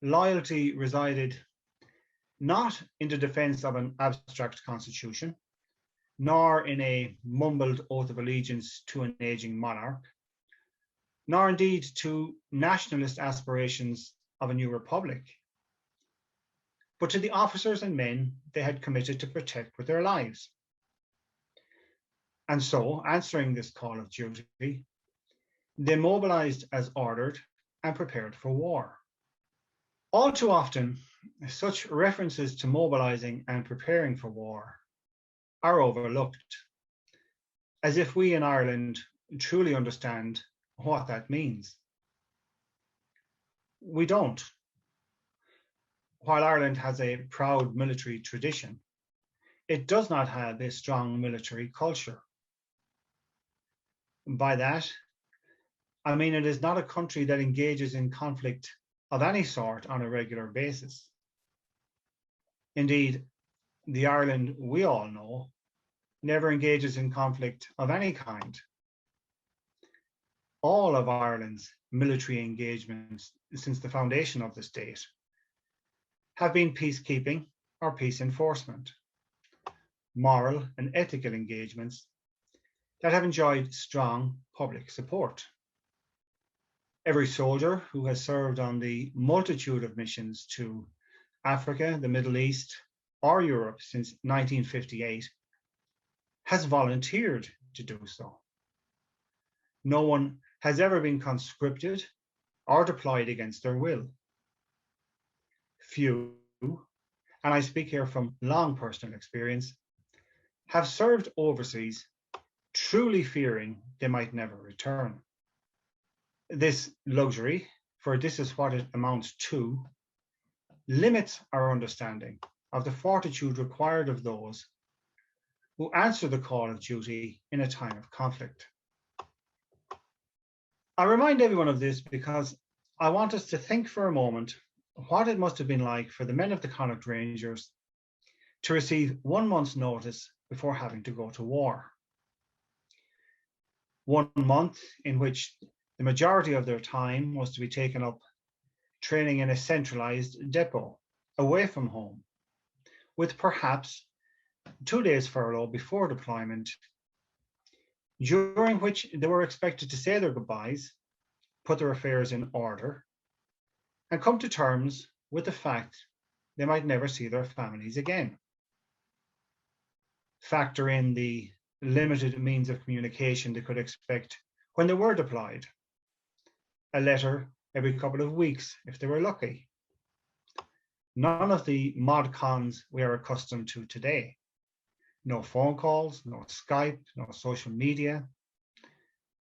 D: loyalty resided not in the defence of an abstract constitution, nor in a mumbled oath of allegiance to an ageing monarch, nor indeed to nationalist aspirations of a new republic, but to the officers and men they had committed to protect with their lives. And so, answering this call of duty, they mobilised as ordered and prepared for war. All too often, such references to mobilising and preparing for war are overlooked, as if we in Ireland truly understand what that means. We don't. While Ireland has a proud military tradition, it does not have a strong military culture. By that, I mean it is not a country that engages in conflict of any sort on a regular basis. Indeed, the Ireland we all know never engages in conflict of any kind. All of Ireland's military engagements since the foundation of the state have been peacekeeping or peace enforcement, moral and ethical engagements that have enjoyed strong public support. Every soldier who has served on the multitude of missions to Africa, the Middle East, or Europe since 1958 has volunteered to do so. No one has ever been conscripted or deployed against their will. Few, and I speak here from long personal experience, have served overseas truly fearing they might never return. This luxury, for this is what it amounts to, limits our understanding of the fortitude required of those who answer the call of duty in a time of conflict. I remind everyone of this because I want us to think for a moment what it must have been like for the men of the Connaught Rangers to receive 1 month's notice before having to go to war. 1 month in which the majority of their time was to be taken up training in a centralized depot away from home, with perhaps 2 days furlough before deployment, during which they were expected to say their goodbyes, put their affairs in order, and come to terms with the fact they might never see their families again. Factor in the limited means of communication they could expect when they were deployed. A letter every couple of weeks if they were lucky. None of the mod cons we are accustomed to today. No phone calls, no Skype, no social media,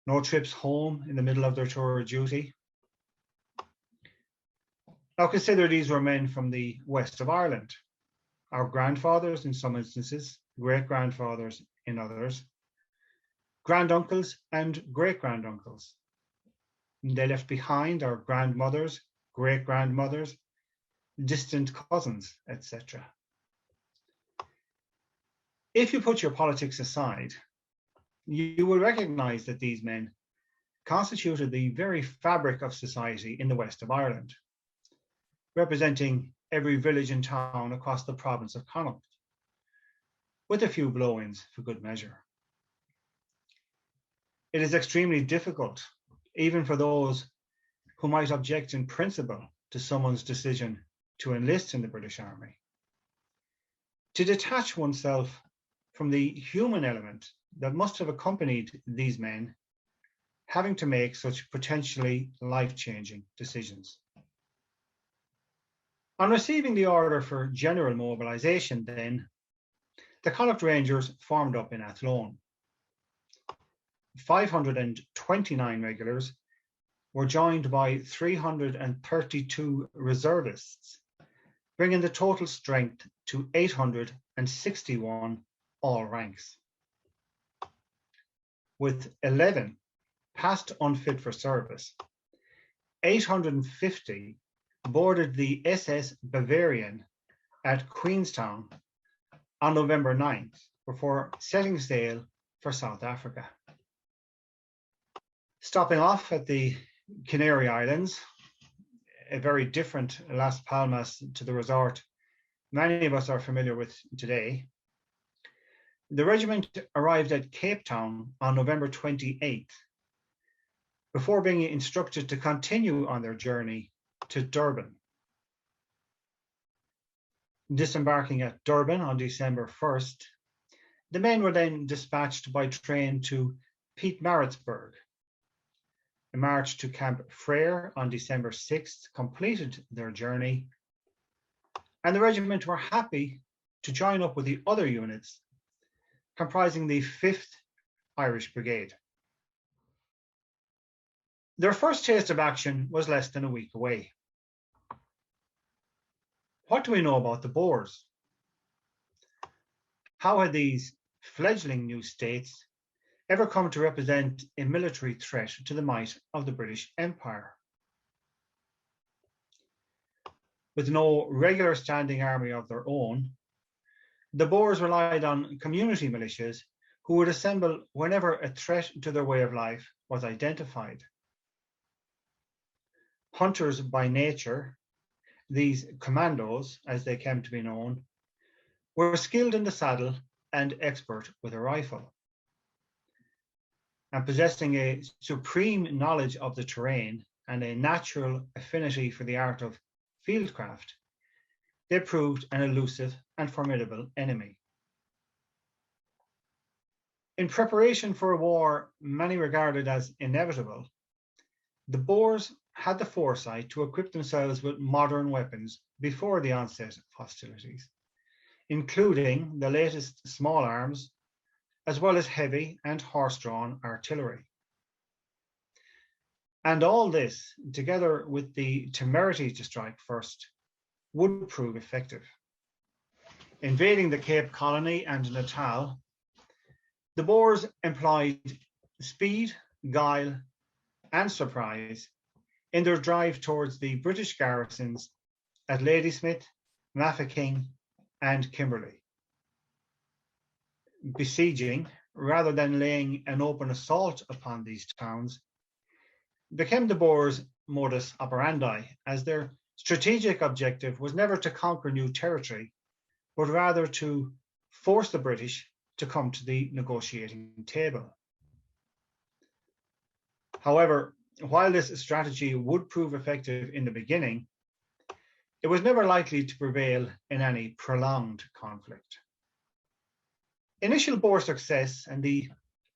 D: no trips home in the middle of their tour of duty. Now consider these were men from the west of Ireland, our grandfathers in some instances, great-grandfathers in others, granduncles and great-granduncles. They left behind our grandmothers, great-grandmothers, distant cousins, etc. If you put your politics aside, you will recognize that these men constituted the very fabric of society in the west of Ireland, representing every village and town across the province of Connaught, with a few blow-ins for good measure. It is extremely difficult, even for those who might object in principle to someone's decision to enlist in the British Army, to detach oneself from the human element that must have accompanied these men having to make such potentially life-changing decisions. On receiving the order for general mobilisation then, the Connaught Rangers formed up in Athlone. 529 regulars were joined by 332 reservists, bringing the total strength to 861 all ranks, with 11 passed unfit for service. 850 boarded the SS Bavarian at Queenstown on November 9th before setting sail for South Africa. Stopping off at the Canary Islands, a very different Las Palmas to the resort many of us are familiar with today, the regiment arrived at Cape Town on November 28th, before being instructed to continue on their journey to Durban. Disembarking at Durban on December 1st, the men were then dispatched by train to Pietermaritzburg. A march to Camp Frere on December 6th completed their journey, and the regiment were happy to join up with the other units comprising the 5th Irish Brigade. Their first taste of action was less than a week away. What do we know about the Boers? How had these fledgling new states ever come to represent a military threat to the might of the British Empire? With no regular standing army of their own, the Boers relied on community militias who would assemble whenever a threat to their way of life was identified. Hunters by nature, these commandos, as they came to be known, were skilled in the saddle and expert with a rifle. and possessing a supreme knowledge of the terrain and a natural affinity for the art of fieldcraft, they proved an elusive and formidable enemy. In preparation for a war many regarded as inevitable, the Boers had the foresight to equip themselves with modern weapons before the onset of hostilities, including the latest small arms, as well as heavy and horse-drawn artillery. And all this, together with the temerity to strike first, would prove effective. Invading the Cape Colony and Natal, the Boers employed speed, guile, and surprise in their drive towards the British garrisons at Ladysmith, Mafeking, and Kimberley. Besieging, rather than laying an open assault upon these towns, became the Boers' modus operandi, as their strategic objective was never to conquer new territory, but rather to force the British to come to the negotiating table. However, while this strategy would prove effective in the beginning, it was never likely to prevail in any prolonged conflict. Initial Boer success and the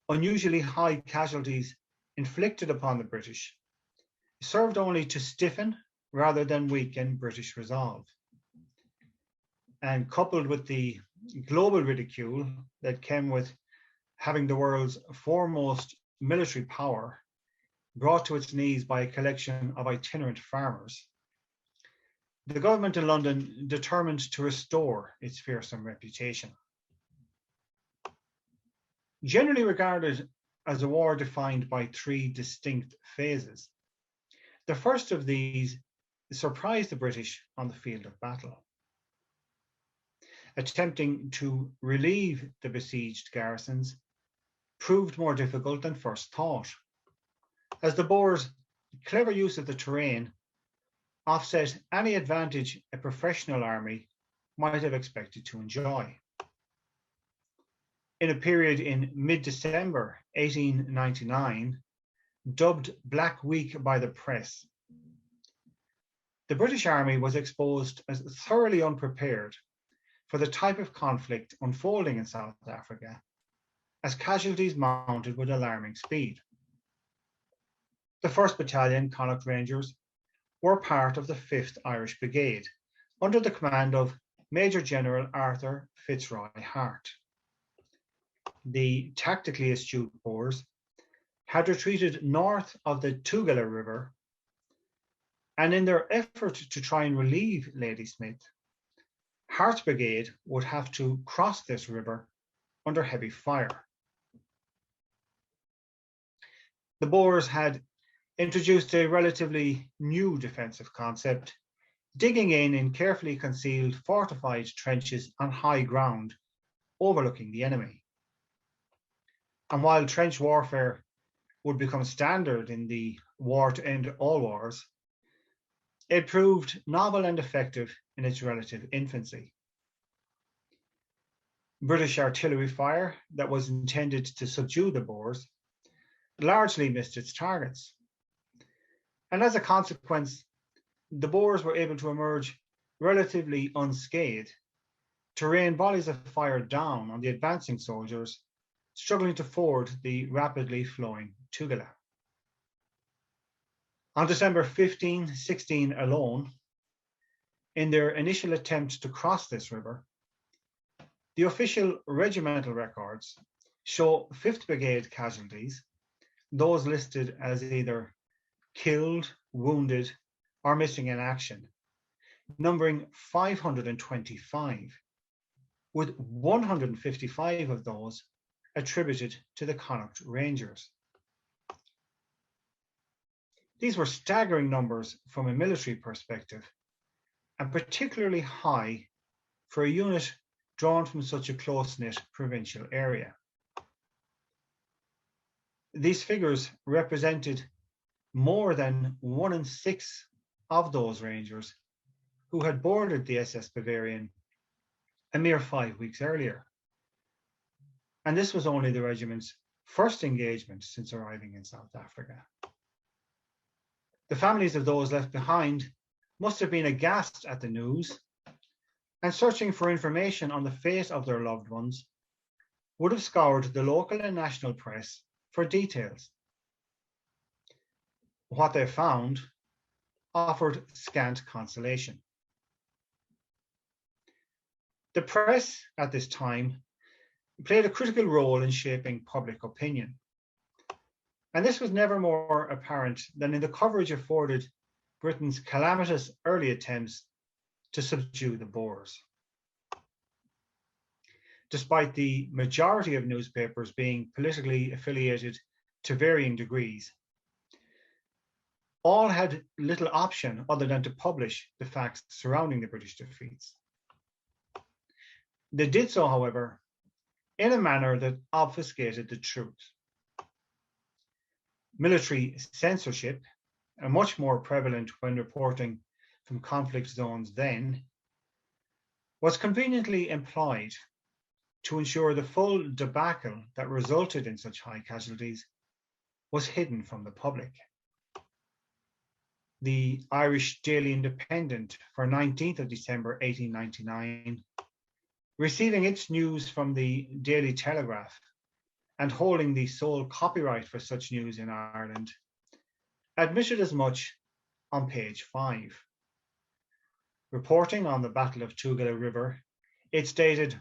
D: unusually high casualties inflicted upon the British served only to stiffen rather than weaken British resolve. And coupled with the global ridicule that came with having the world's foremost military power brought to its knees by a collection of itinerant farmers, the government in London determined to restore its fearsome reputation. Generally regarded as a war defined by three distinct phases, the first of these surprised the British on the field of battle. Attempting to relieve the besieged garrisons proved more difficult than first thought, as the Boers' clever use of the terrain offset any advantage a professional army might have expected to enjoy. In a period in mid-December 1899, dubbed Black Week by the press, the British Army was exposed as thoroughly unprepared for the type of conflict unfolding in South Africa, as casualties mounted with alarming speed. The 1st Battalion, Connaught Rangers, were part of the 5th Irish Brigade, under the command of Major General Arthur Fitzroy Hart. The tactically astute Boers had retreated north of the Tugela River, and in their effort to try and relieve Ladysmith, Hart's brigade would have to cross this river under heavy fire. The Boers had introduced a relatively new defensive concept, digging in carefully concealed fortified trenches on high ground overlooking the enemy. And while trench warfare would become standard in the war to end all wars, it proved novel and effective in its relative infancy. British artillery fire that was intended to subdue the Boers largely missed its targets. And as a consequence, the Boers were able to emerge relatively unscathed to rain volleys of fire down on the advancing soldiers struggling to ford the rapidly flowing Tugela. On December 15, 16 alone, in their initial attempt to cross this river, the official regimental records show 5th Brigade casualties, those listed as either killed, wounded, or missing in action, numbering 525, with 155 of those attributed to the Connaught Rangers. These were staggering numbers from a military perspective, and particularly high for a unit drawn from such a close-knit provincial area. These figures represented more than 1 in 6 of those Rangers who had boarded the SS Bavarian a mere 5 weeks earlier. And this was only the regiment's first engagement since arriving in South Africa. The families of those left behind must have been aghast at the news, and searching for information on the fate of their loved ones would have scoured the local and national press for details. What they found offered scant consolation. The press at this time played a critical role in shaping public opinion, and this was never more apparent than in the coverage afforded Britain's calamitous early attempts to subdue the Boers. Despite the majority of newspapers being politically affiliated to varying degrees, all had little option other than to publish the facts surrounding the British defeats. They did so, however, in a manner that obfuscated the truth. Military censorship, much more prevalent when reporting from conflict zones then, was conveniently employed to ensure the full debacle that resulted in such high casualties was hidden from the public. The Irish Daily Independent for 19th of December 1899, receiving its news from the Daily Telegraph and holding the sole copyright for such news in Ireland, admitted as much on page 5. Reporting on the Battle of Tugela River, it stated,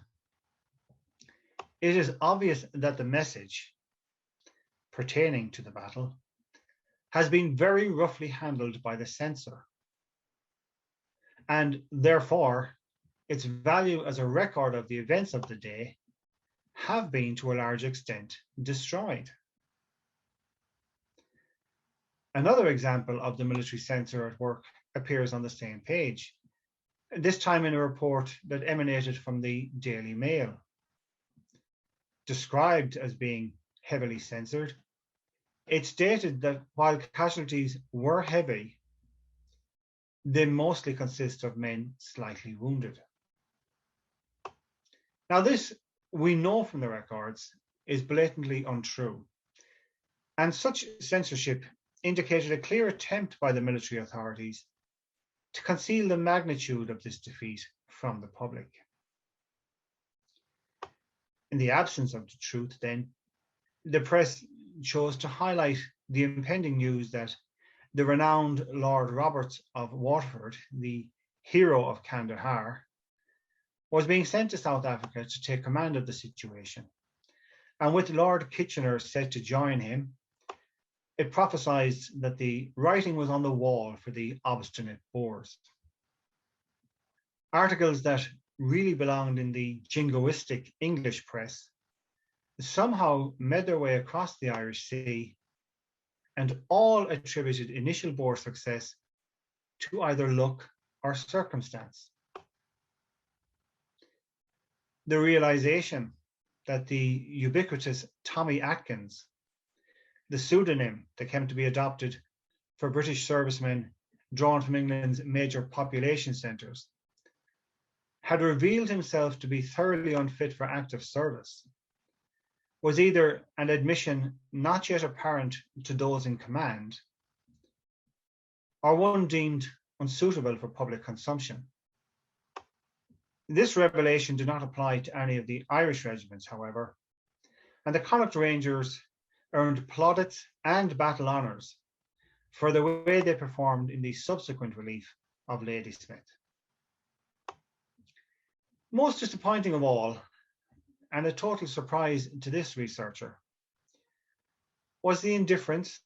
D: "It is obvious that the message pertaining to the battle has been very roughly handled by the censor, and therefore its value as a record of the events of the day have been to a large extent destroyed." Another example of the military censor at work appears on the same page, this time in a report that emanated from the Daily Mail. Described as being heavily censored, it stated that while casualties were heavy, they mostly consist of men slightly wounded. Now this, we know from the records, is blatantly untrue, and such censorship indicated a clear attempt by the military authorities to conceal the magnitude of this defeat from the public. In the absence of the truth, then, the press chose to highlight the impending news that the renowned Lord Roberts of Waterford, the hero of Kandahar, was being sent to South Africa to take command of the situation. And with Lord Kitchener set to join him, it prophesied that the writing was on the wall for the obstinate Boers. Articles that really belonged in the jingoistic English press somehow made their way across the Irish Sea, and all attributed initial Boer success to either luck or circumstance. The realization that the ubiquitous Tommy Atkins, the pseudonym that came to be adopted for British servicemen drawn from England's major population centres, had revealed himself to be thoroughly unfit for active service, was either an admission not yet apparent to those in command, or one deemed unsuitable for public consumption. This revelation did not apply to any of the Irish regiments, however, and the Connaught Rangers earned plaudits and battle honours for the way they performed in the subsequent relief of Ladysmith. Most disappointing of all, and a total surprise to this researcher, was the indifference,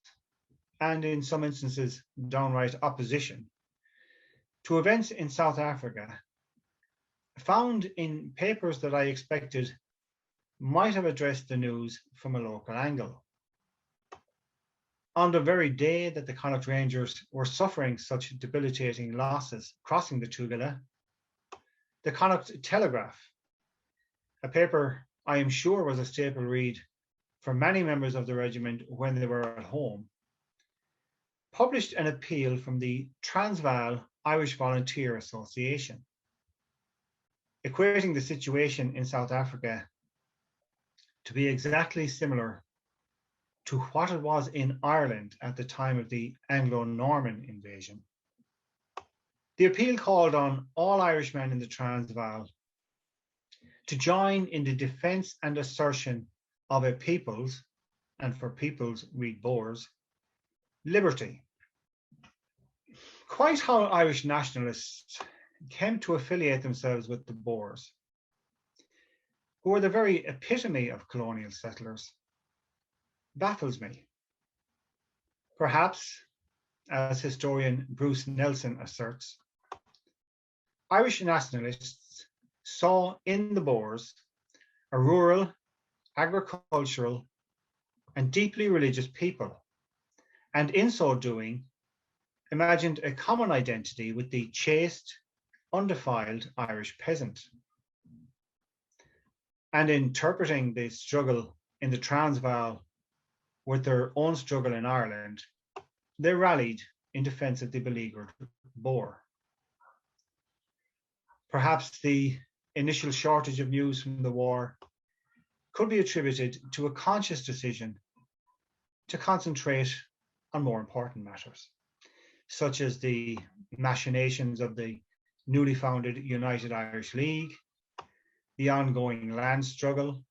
D: and in some instances downright opposition, to events in South Africa found in papers that I expected might have addressed the news from a local angle. On the very day that the Connaught Rangers were suffering such debilitating losses crossing the Tugela, the Connaught Telegraph, a paper I am sure was a staple read for many members of the regiment when they were at home, published an appeal from the Transvaal Irish Volunteer Association, equating the situation in South Africa to be exactly similar to what it was in Ireland at the time of the Anglo-Norman invasion. The appeal called on all Irishmen in the Transvaal to join in the defence and assertion of a people's, and for peoples read Boers, liberty. Quite how Irish nationalists came to affiliate themselves with the Boers, who were the very epitome of colonial settlers, baffles me. Perhaps, as historian Bruce Nelson asserts, Irish nationalists saw in the Boers a rural, agricultural, and deeply religious people, and in so doing, imagined a common identity with the chaste, undefiled Irish peasant. And interpreting the struggle in the Transvaal with their own struggle in Ireland, they rallied in defence of the beleaguered Boer. Perhaps the initial shortage of news from the war could be attributed to a conscious decision to concentrate on more important matters, such as the machinations of the newly founded United Irish League, the ongoing land struggle,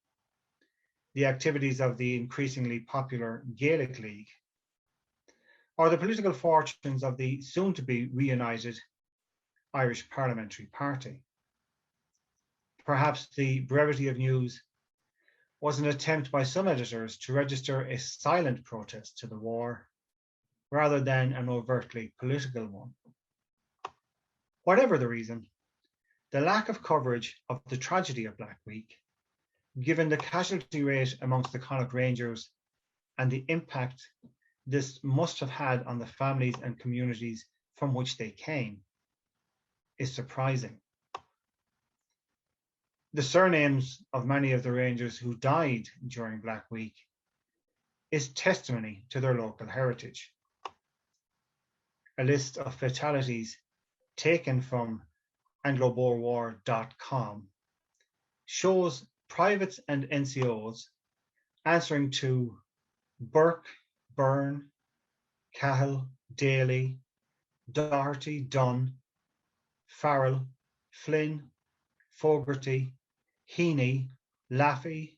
D: the activities of the increasingly popular Gaelic League, or the political fortunes of the soon-to-be reunited Irish Parliamentary Party. Perhaps the brevity of news was an attempt by some editors to register a silent protest to the war rather than an overtly political one. Whatever the reason, the lack of coverage of the tragedy of Black Week, given the casualty rate amongst the Connaught Rangers and the impact this must have had on the families and communities from which they came, is surprising. The surnames of many of the Rangers who died during Black Week is testimony to their local heritage. A list of fatalities taken from angloboerwar.com shows privates and NCOs answering to Burke, Byrne, Cahill, Daly, Doherty, Dunn, Farrell, Flynn, Fogarty, Heaney, Laffey,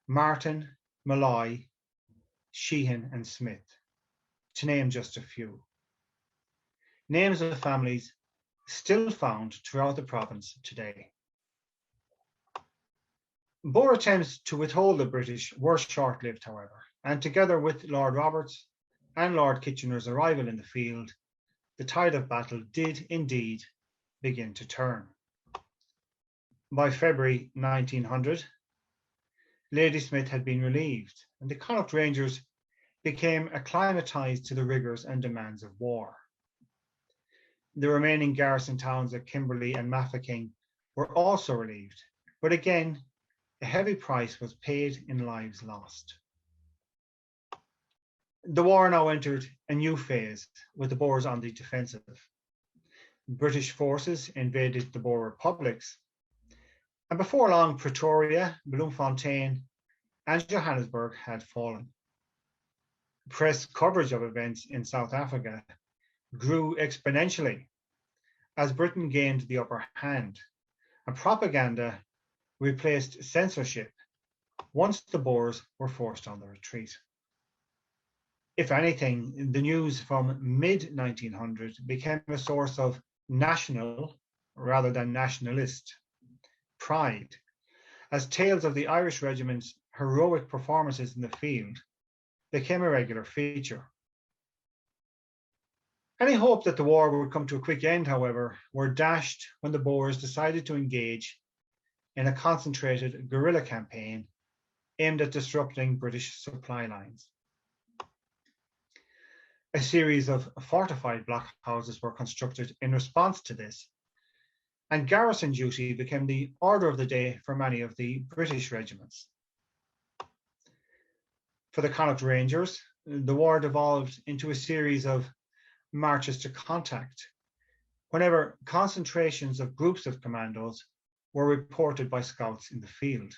D: Martin, Malloy, Sheehan and Smith, to name just a few. Names of families still found throughout the province today. Boer attempts to withhold the British were short-lived, however, and together with Lord Roberts and Lord Kitchener's arrival in the field, the tide of battle did indeed begin to turn. By February 1900, Ladysmith had been relieved, and the Connaught Rangers became acclimatised to the rigours and demands of war. The remaining garrison towns of Kimberley and Mafeking were also relieved, but again, a heavy price was paid in lives lost. The war now entered a new phase, with the Boers on the defensive. British forces invaded the Boer republics, and before long Pretoria, Bloemfontein and Johannesburg had fallen. Press coverage of events in South Africa grew exponentially as Britain gained the upper hand, and propaganda replaced censorship once the Boers were forced on the retreat. If anything, the news from mid-1900 became a source of national rather than nationalist pride, as tales of the Irish regiment's heroic performances in the field became a regular feature. Any hope that the war would come to a quick end, however, were dashed when the Boers decided to engage in a concentrated guerrilla campaign aimed at disrupting British supply lines. A series of fortified blockhouses were constructed in response to this, and garrison duty became the order of the day for many of the British regiments. For the Connaught Rangers, the war devolved into a series of marches to contact, whenever concentrations of groups of commandos were reported by scouts in the field.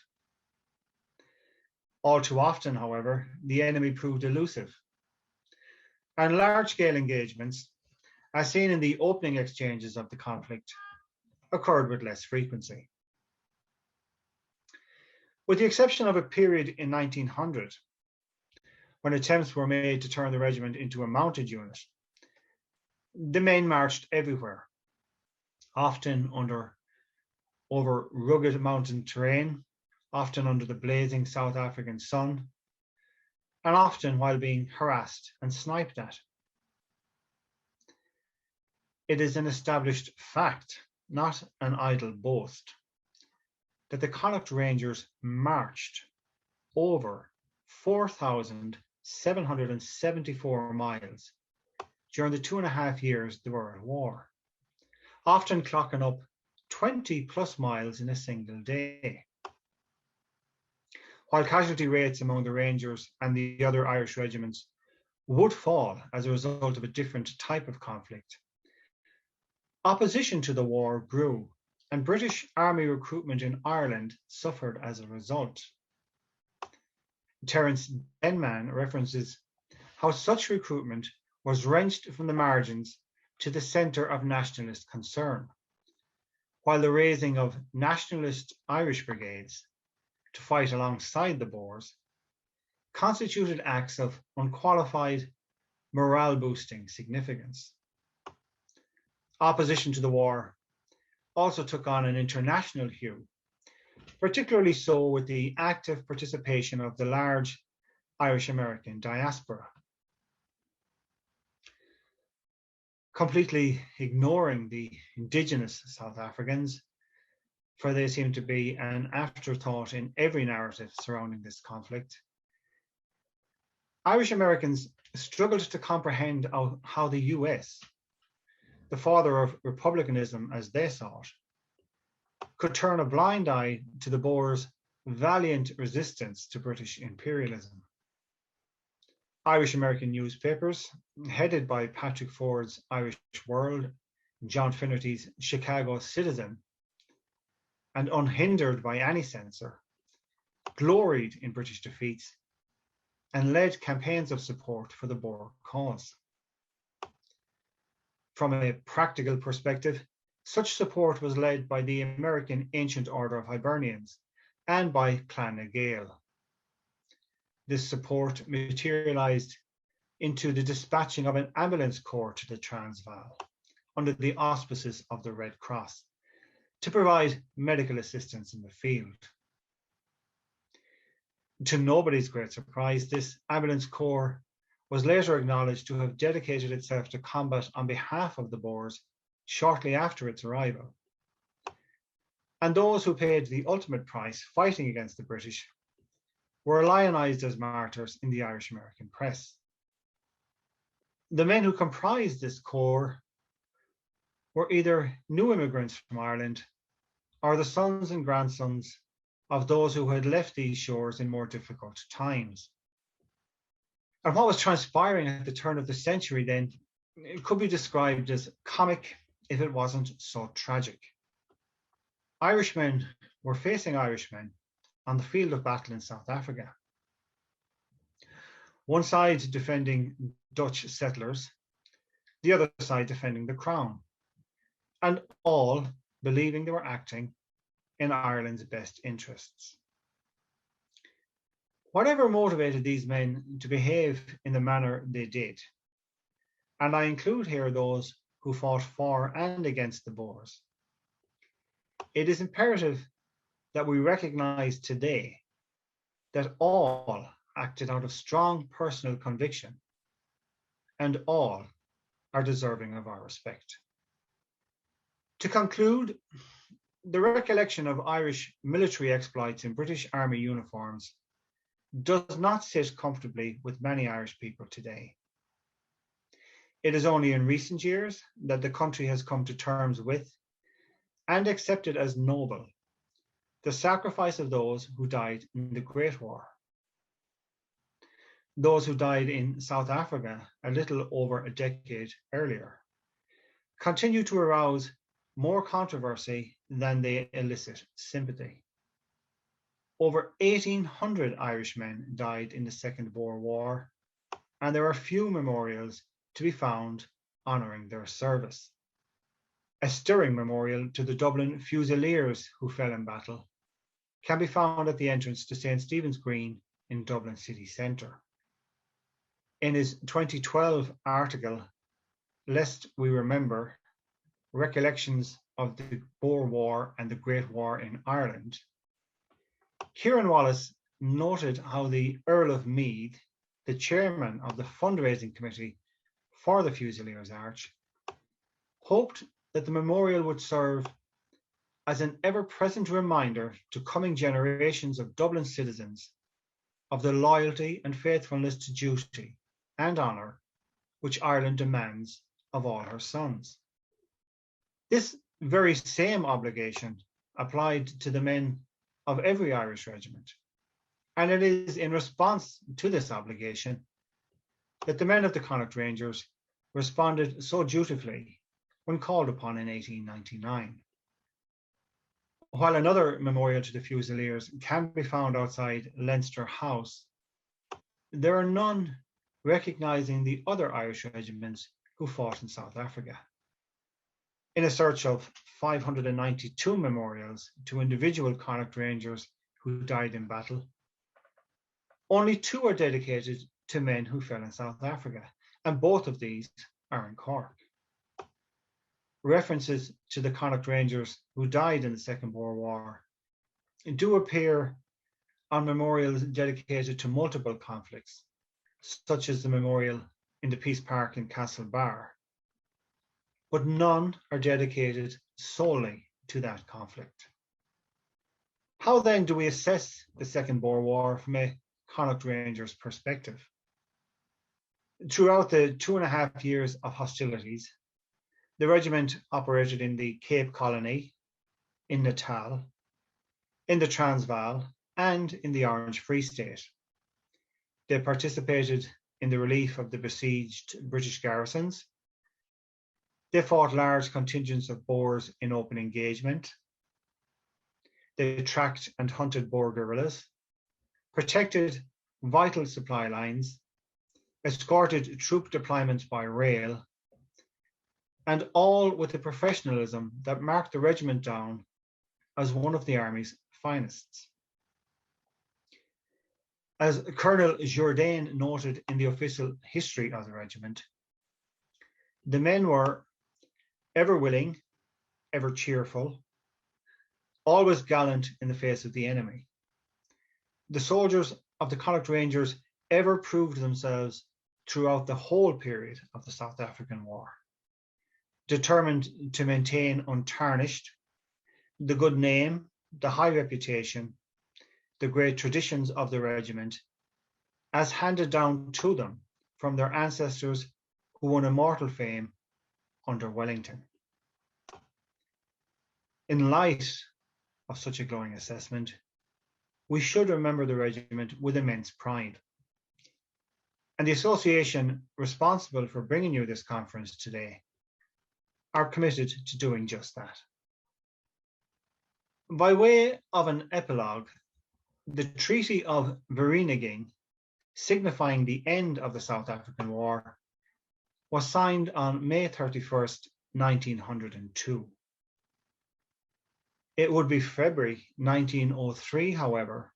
D: All too often, however, the enemy proved elusive, and large-scale engagements, as seen in the opening exchanges of the conflict, occurred with less frequency. With the exception of a period in 1900, when attempts were made to turn the regiment into a mounted unit, the men marched everywhere, often over rugged mountain terrain, often under the blazing South African sun, and often while being harassed and sniped at. It is an established fact, not an idle boast, that the Connaught Rangers marched over 4,774 miles during the 2.5 years they were at war, often clocking up 20 plus miles in a single day. While casualty rates among the Rangers and the other Irish regiments would fall as a result of a different type of conflict, opposition to the war grew, and British Army recruitment in Ireland suffered as a result. Terence Denman references how such recruitment was wrenched from the margins to the centre of nationalist concern, while the raising of nationalist Irish brigades to fight alongside the Boers constituted acts of unqualified morale-boosting significance. Opposition to the war also took on an international hue, particularly so with the active participation of the large Irish-American diaspora. Completely ignoring the indigenous South Africans, for they seem to be an afterthought in every narrative surrounding this conflict, Irish Americans struggled to comprehend how the US, the father of republicanism as they saw it, could turn a blind eye to the Boers' valiant resistance to British imperialism. Irish American newspapers, headed by Patrick Ford's Irish World, John Finnerty's Chicago Citizen, and unhindered by any censor, gloried in British defeats and led campaigns of support for the Boer cause. From a practical perspective, such support was led by the American Ancient Order of Hibernians and by Clan na Gael. This support materialized into the dispatching of an ambulance corps to the Transvaal under the auspices of the Red Cross to provide medical assistance in the field. To nobody's great surprise, this ambulance corps was later acknowledged to have dedicated itself to combat on behalf of the Boers shortly after its arrival. And those who paid the ultimate price fighting against the British were lionized as martyrs in the Irish American press. The men who comprised this corps were either new immigrants from Ireland or the sons and grandsons of those who had left these shores in more difficult times. And what was transpiring at the turn of the century then, it could be described as comic if it wasn't so tragic. Irishmen were facing Irishmen on the field of battle in South Africa. One side defending Dutch settlers, the other side defending the Crown, and all believing they were acting in Ireland's best interests. Whatever motivated these men to behave in the manner they did, and I include here those who fought for and against the Boers, it is imperative that we recognize today that all acted out of strong personal conviction and all are deserving of our respect. To conclude, the recollection of Irish military exploits in British Army uniforms does not sit comfortably with many Irish people today. It is only in recent years that the country has come to terms with and accepted as noble the sacrifice of those who died in the Great War. Those who died in South Africa a little over a decade earlier continue to arouse more controversy than they elicit sympathy. over 1,800 Irishmen died in the Second Boer War, and there are few memorials to be found honouring their service. A stirring memorial to the Dublin Fusiliers who fell in battle can be found at the entrance to St. Stephen's Green in Dublin city centre. In his 2012 article, Lest We Remember, Recollections of the Boer War and the Great War in Ireland, Kieran Wallace noted how the Earl of Meath, the chairman of the fundraising committee for the Fusiliers Arch, hoped that the memorial would serve as an ever-present reminder to coming generations of Dublin citizens of the loyalty and faithfulness to duty and honour which Ireland demands of all her sons. This very same obligation applied to the men of every Irish regiment, and it is in response to this obligation that the men of the Connaught Rangers responded so dutifully when called upon in 1899. While another memorial to the Fusiliers can be found outside Leinster House, there are none recognising the other Irish regiments who fought in South Africa. In a search of 592 memorials to individual Connaught Rangers who died in battle, only 2 are dedicated to men who fell in South Africa, and both of these are in Cork. References to the Connaught Rangers who died in the Second Boer War do appear on memorials dedicated to multiple conflicts, such as the memorial in the Peace Park in Castlebar, but none are dedicated solely to that conflict. How then do we assess the Second Boer War from a Connaught Rangers perspective? Throughout the 2.5 years of hostilities, the regiment operated in the Cape Colony, in Natal, in the Transvaal, and in the Orange Free State. They participated in the relief of the besieged British garrisons. They fought large contingents of Boers in open engagement. They tracked and hunted Boer guerrillas, protected vital supply lines, escorted troop deployments by rail, and all with the professionalism that marked the regiment down as one of the Army's finest. As Colonel Jourdain noted in the official history of the regiment, the men were ever willing, ever cheerful, always gallant in the face of the enemy. The soldiers of the Connaught Rangers ever proved themselves throughout the whole period of the South African War, determined to maintain untarnished the good name, the high reputation, the great traditions of the regiment, as handed down to them from their ancestors who won immortal fame under Wellington. In light of such a glowing assessment, we should remember the regiment with immense pride. And the association responsible for bringing you this conference today are committed to doing just that. By way of an epilogue, the Treaty of Vereeniging, signifying the end of the South African War, was signed on May 31st, 1902. It would be February 1903, however,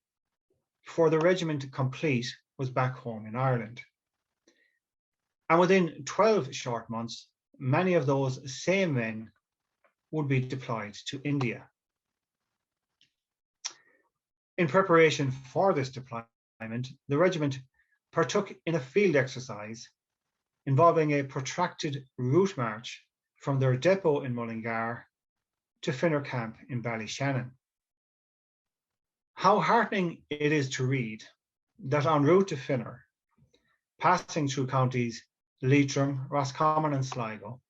D: before the regiment complete was back home in Ireland. And within 12 short months, many of those same men would be deployed to India. In preparation for this deployment, the regiment partook in a field exercise involving a protracted route march from their depot in Mullingar to Finner Camp in Ballyshannon. How heartening it is to read that en route to Finner, passing through counties Leitrim, Roscommon and Sligo,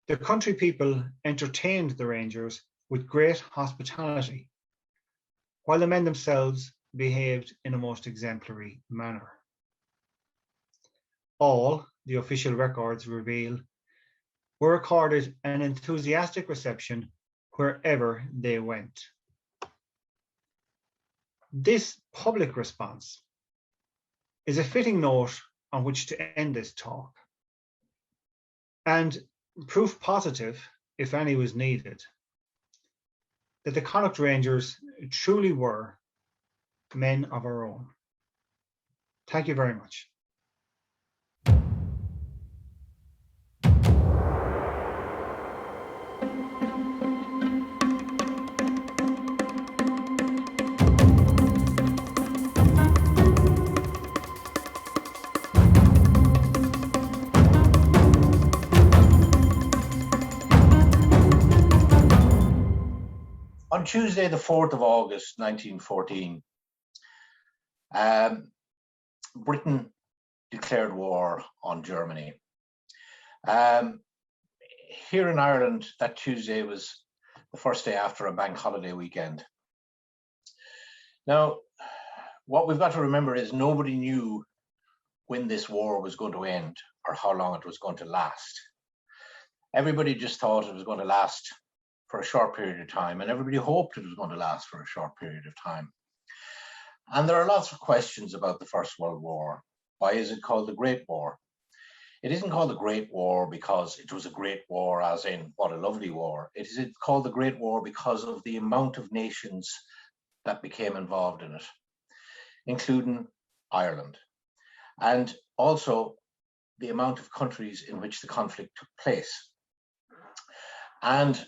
D: the country people entertained the Rangers with great hospitality, while the men themselves behaved in a most exemplary manner. All, the official records reveal, were accorded an enthusiastic reception wherever they went. This public response is a fitting note on which to end this talk, and proof positive, if any was needed, that the Connaught Rangers truly were men of our own. Thank you very much.
E: On Tuesday, the 4th of August, 1914, Britain declared war on Germany. Here in Ireland, that Tuesday was the first day after a bank holiday weekend. Now, what we've got to remember is nobody knew when this war was going to end or how long it was going to last. Everybody just thought it was going to last for a short period of time, and everybody hoped it was going to last for a short period of time. And there are lots of questions about the First World War. Why is it called the Great War? It isn't called the Great War because it was a great war, as in what a lovely war. It is called the Great War because of the amount of nations that became involved in it, including Ireland, and also the amount of countries in which the conflict took place. And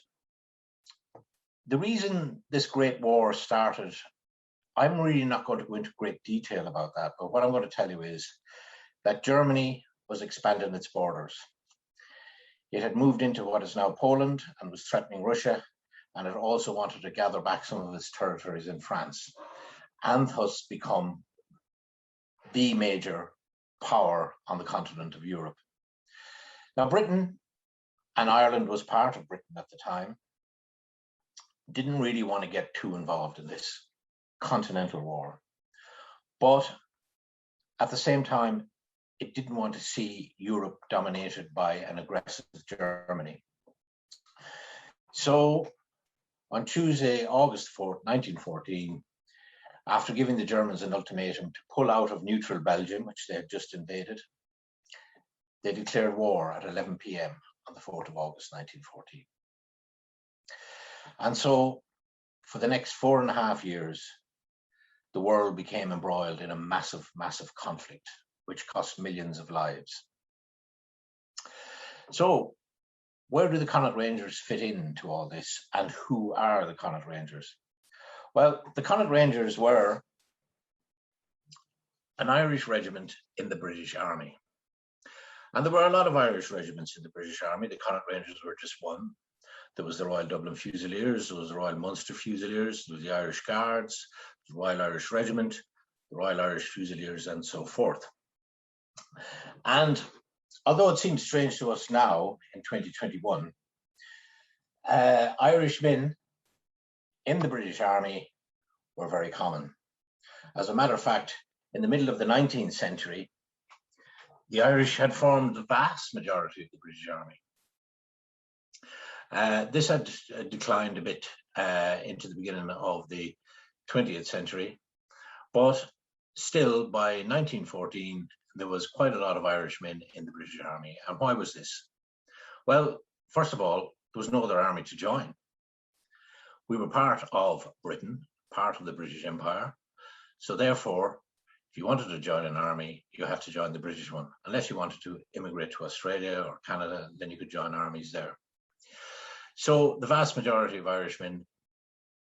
E: the reason this Great War started, I'm really not going to go into great detail about that, but what I'm going to tell you is that Germany was expanding its borders. It had moved into what is now Poland and was threatening Russia, and it also wanted to gather back some of its territories in France, and thus become the major power on the continent of Europe. Now, Britain, and Ireland was part of Britain at the time, didn't really want to get too involved in this continental war. But at the same time, it didn't want to see Europe dominated by an aggressive Germany. So on Tuesday, August 4th, 1914, after giving the Germans an ultimatum to pull out of neutral Belgium, which they had just invaded, they declared war at 11 p.m. on the 4th of August, 1914. And so for the next 4.5 years, the world became embroiled in a massive, massive conflict, which cost millions of lives. So where do the Connaught Rangers fit into all this, and who are the Connaught Rangers? Well, the Connaught Rangers were an Irish regiment in the British Army. And there were a lot of Irish regiments in the British Army. The Connaught Rangers were just one. There was the Royal Dublin Fusiliers, there was the Royal Munster Fusiliers, there was the Irish Guards, the Royal Irish Regiment, the Royal Irish Fusiliers, and so forth. And although it seems strange to us now in 2021, Irish men in the British Army were very common. As a matter of fact, in the middle of the 19th century, the Irish had formed the vast majority of the British Army. This had declined a bit into the beginning of the 20th century, but still by 1914, there was quite a lot of Irish men in the British Army. And why was this? Well, first of all, there was no other army to join. We were part of Britain, part of the British Empire. So therefore, if you wanted to join an army, you have to join the British one. Unless you wanted to immigrate to Australia or Canada, then you could join armies there. So the vast majority of Irishmen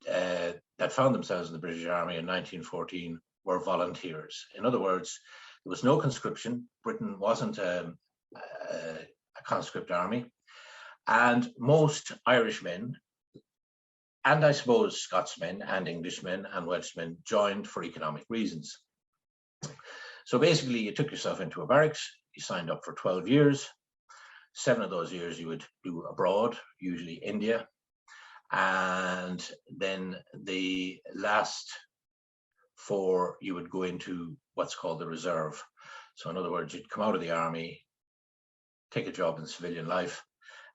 E: that found themselves in the British Army in 1914 were volunteers. In other words, there was no conscription. Britain wasn't a conscript army. And most Irishmen, and I suppose Scotsmen and Englishmen and Welshmen, joined for economic reasons. So basically, you took yourself into a barracks, you signed up for 12 years. 7 of those years you would do abroad, usually India. And then the last 4, you would go into what's called the reserve. So in other words, you'd come out of the army, take a job in civilian life,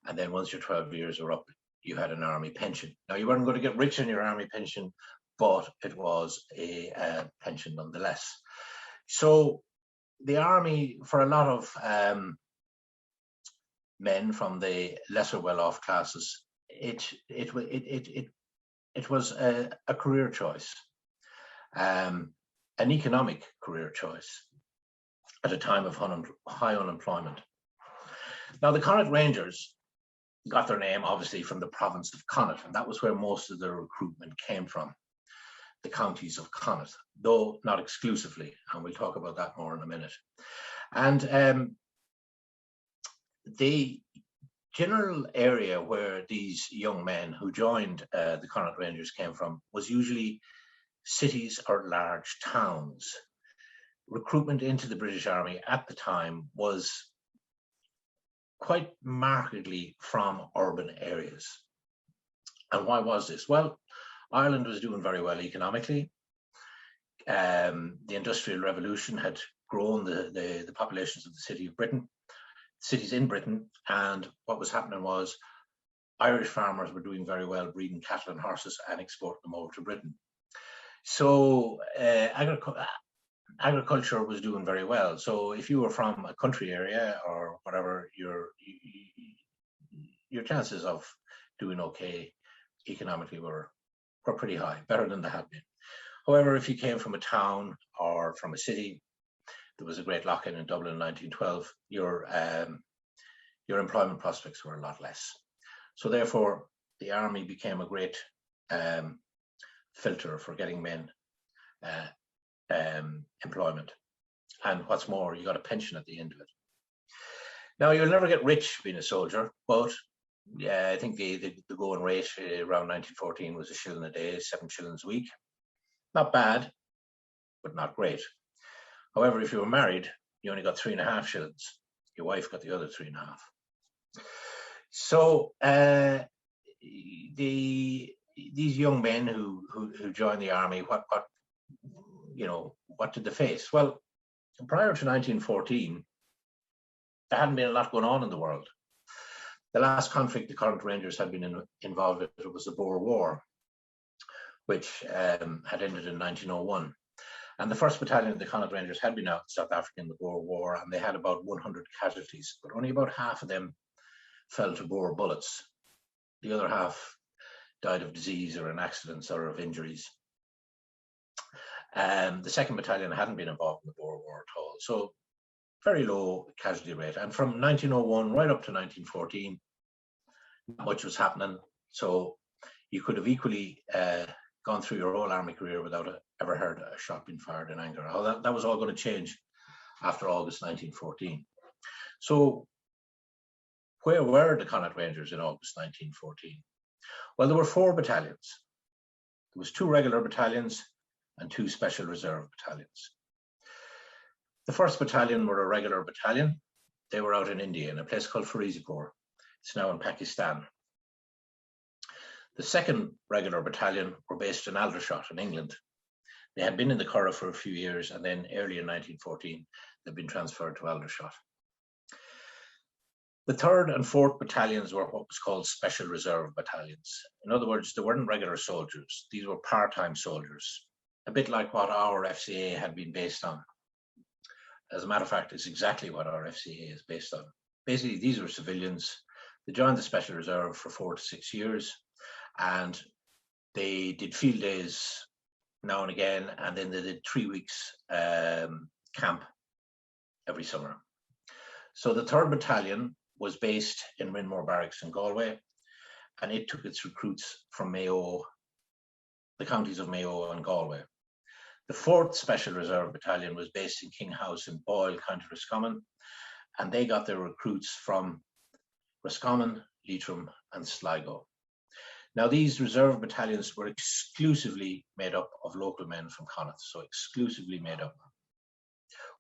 E: and then once your 12 years were up, you had an army pension. Now, you weren't going to get rich on your army pension, but it was a pension nonetheless. So the army, for a lot of men from the lesser well-off classes, it was a career choice, an economic career choice at a time of high unemployment. Now, the Connaught Rangers got their name, obviously, from the province of Connaught, and that was where most of their recruitment came from, the counties of Connaught, though not exclusively, and we'll talk about that more in a minute. And the general area where these young men who joined the Connaught Rangers came from was usually cities or large towns. Recruitment into the British Army at the time was quite markedly from urban areas. And why was this? Well, Ireland was doing very well economically. The Industrial Revolution had grown the populations of the cities in Britain, and what was happening was Irish farmers were doing very well breeding cattle and horses and exporting them over to Britain. So agriculture was doing very well. So if you were from a country area or whatever, your chances of doing okay economically were pretty high, better than they had been. However, if you came from a town or from a city, there was a great lock-in in Dublin in 1912, your employment prospects were a lot less. So therefore, the army became a great filter for getting men employment. And what's more, you got a pension at the end of it. Now, you'll never get rich being a soldier, but I think the going rate around 1914 was £1 a day, 7 shillings a week. Not bad, but not great. However, if you were married, you only got 3.5 shillings. Your wife got the other 3.5. So these young men who joined the army, what did they face? Well, prior to 1914, there hadn't been a lot going on in the world. The last conflict the Connaught Rangers had been involved with was the Boer War, which had ended in 1901. And the 1st Battalion of the Connaught Rangers had been out in South Africa in the Boer War, and they had about 100 casualties, but only about half of them fell to Boer bullets. The other half died of disease or in accidents or of injuries. The 2nd Battalion hadn't been involved in the Boer War at all, so very low casualty rate. And from 1901 right up to 1914, not much was happening. So you could have equally gone through your whole army career without ever heard a shot being fired in anger. That was all going to change after August 1914. So where were the Connaught Rangers in August 1914? Well, there were 4 battalions. There was 2 regular battalions and 2 special reserve battalions. The 1st Battalion were a regular battalion. They were out in India in a place called Firozpur. It's now in Pakistan. The 2nd regular battalion were based in Aldershot in England. They had been in the Curragh for a few years, and then early in 1914, they'd been transferred to Aldershot. The 3rd and 4th battalions were what was called special reserve battalions. In other words, they weren't regular soldiers. These were part-time soldiers, a bit like what our FCA had been based on. As a matter of fact, it's exactly what our FCA is based on. Basically, these were civilians. They joined the Special Reserve for 4 to 6 years, and they did field days now and again, and then they did 3 weeks camp every summer. So the 3rd Battalion was based in Rinmore Barracks in Galway, and it took its recruits from Mayo, the counties of Mayo and Galway. The 4th Special Reserve Battalion was based in King House in Boyle, County Roscommon, and they got their recruits from Roscommon, Leitrim, and Sligo. Now, these reserve battalions were exclusively made up of local men from Connaught, so exclusively made up.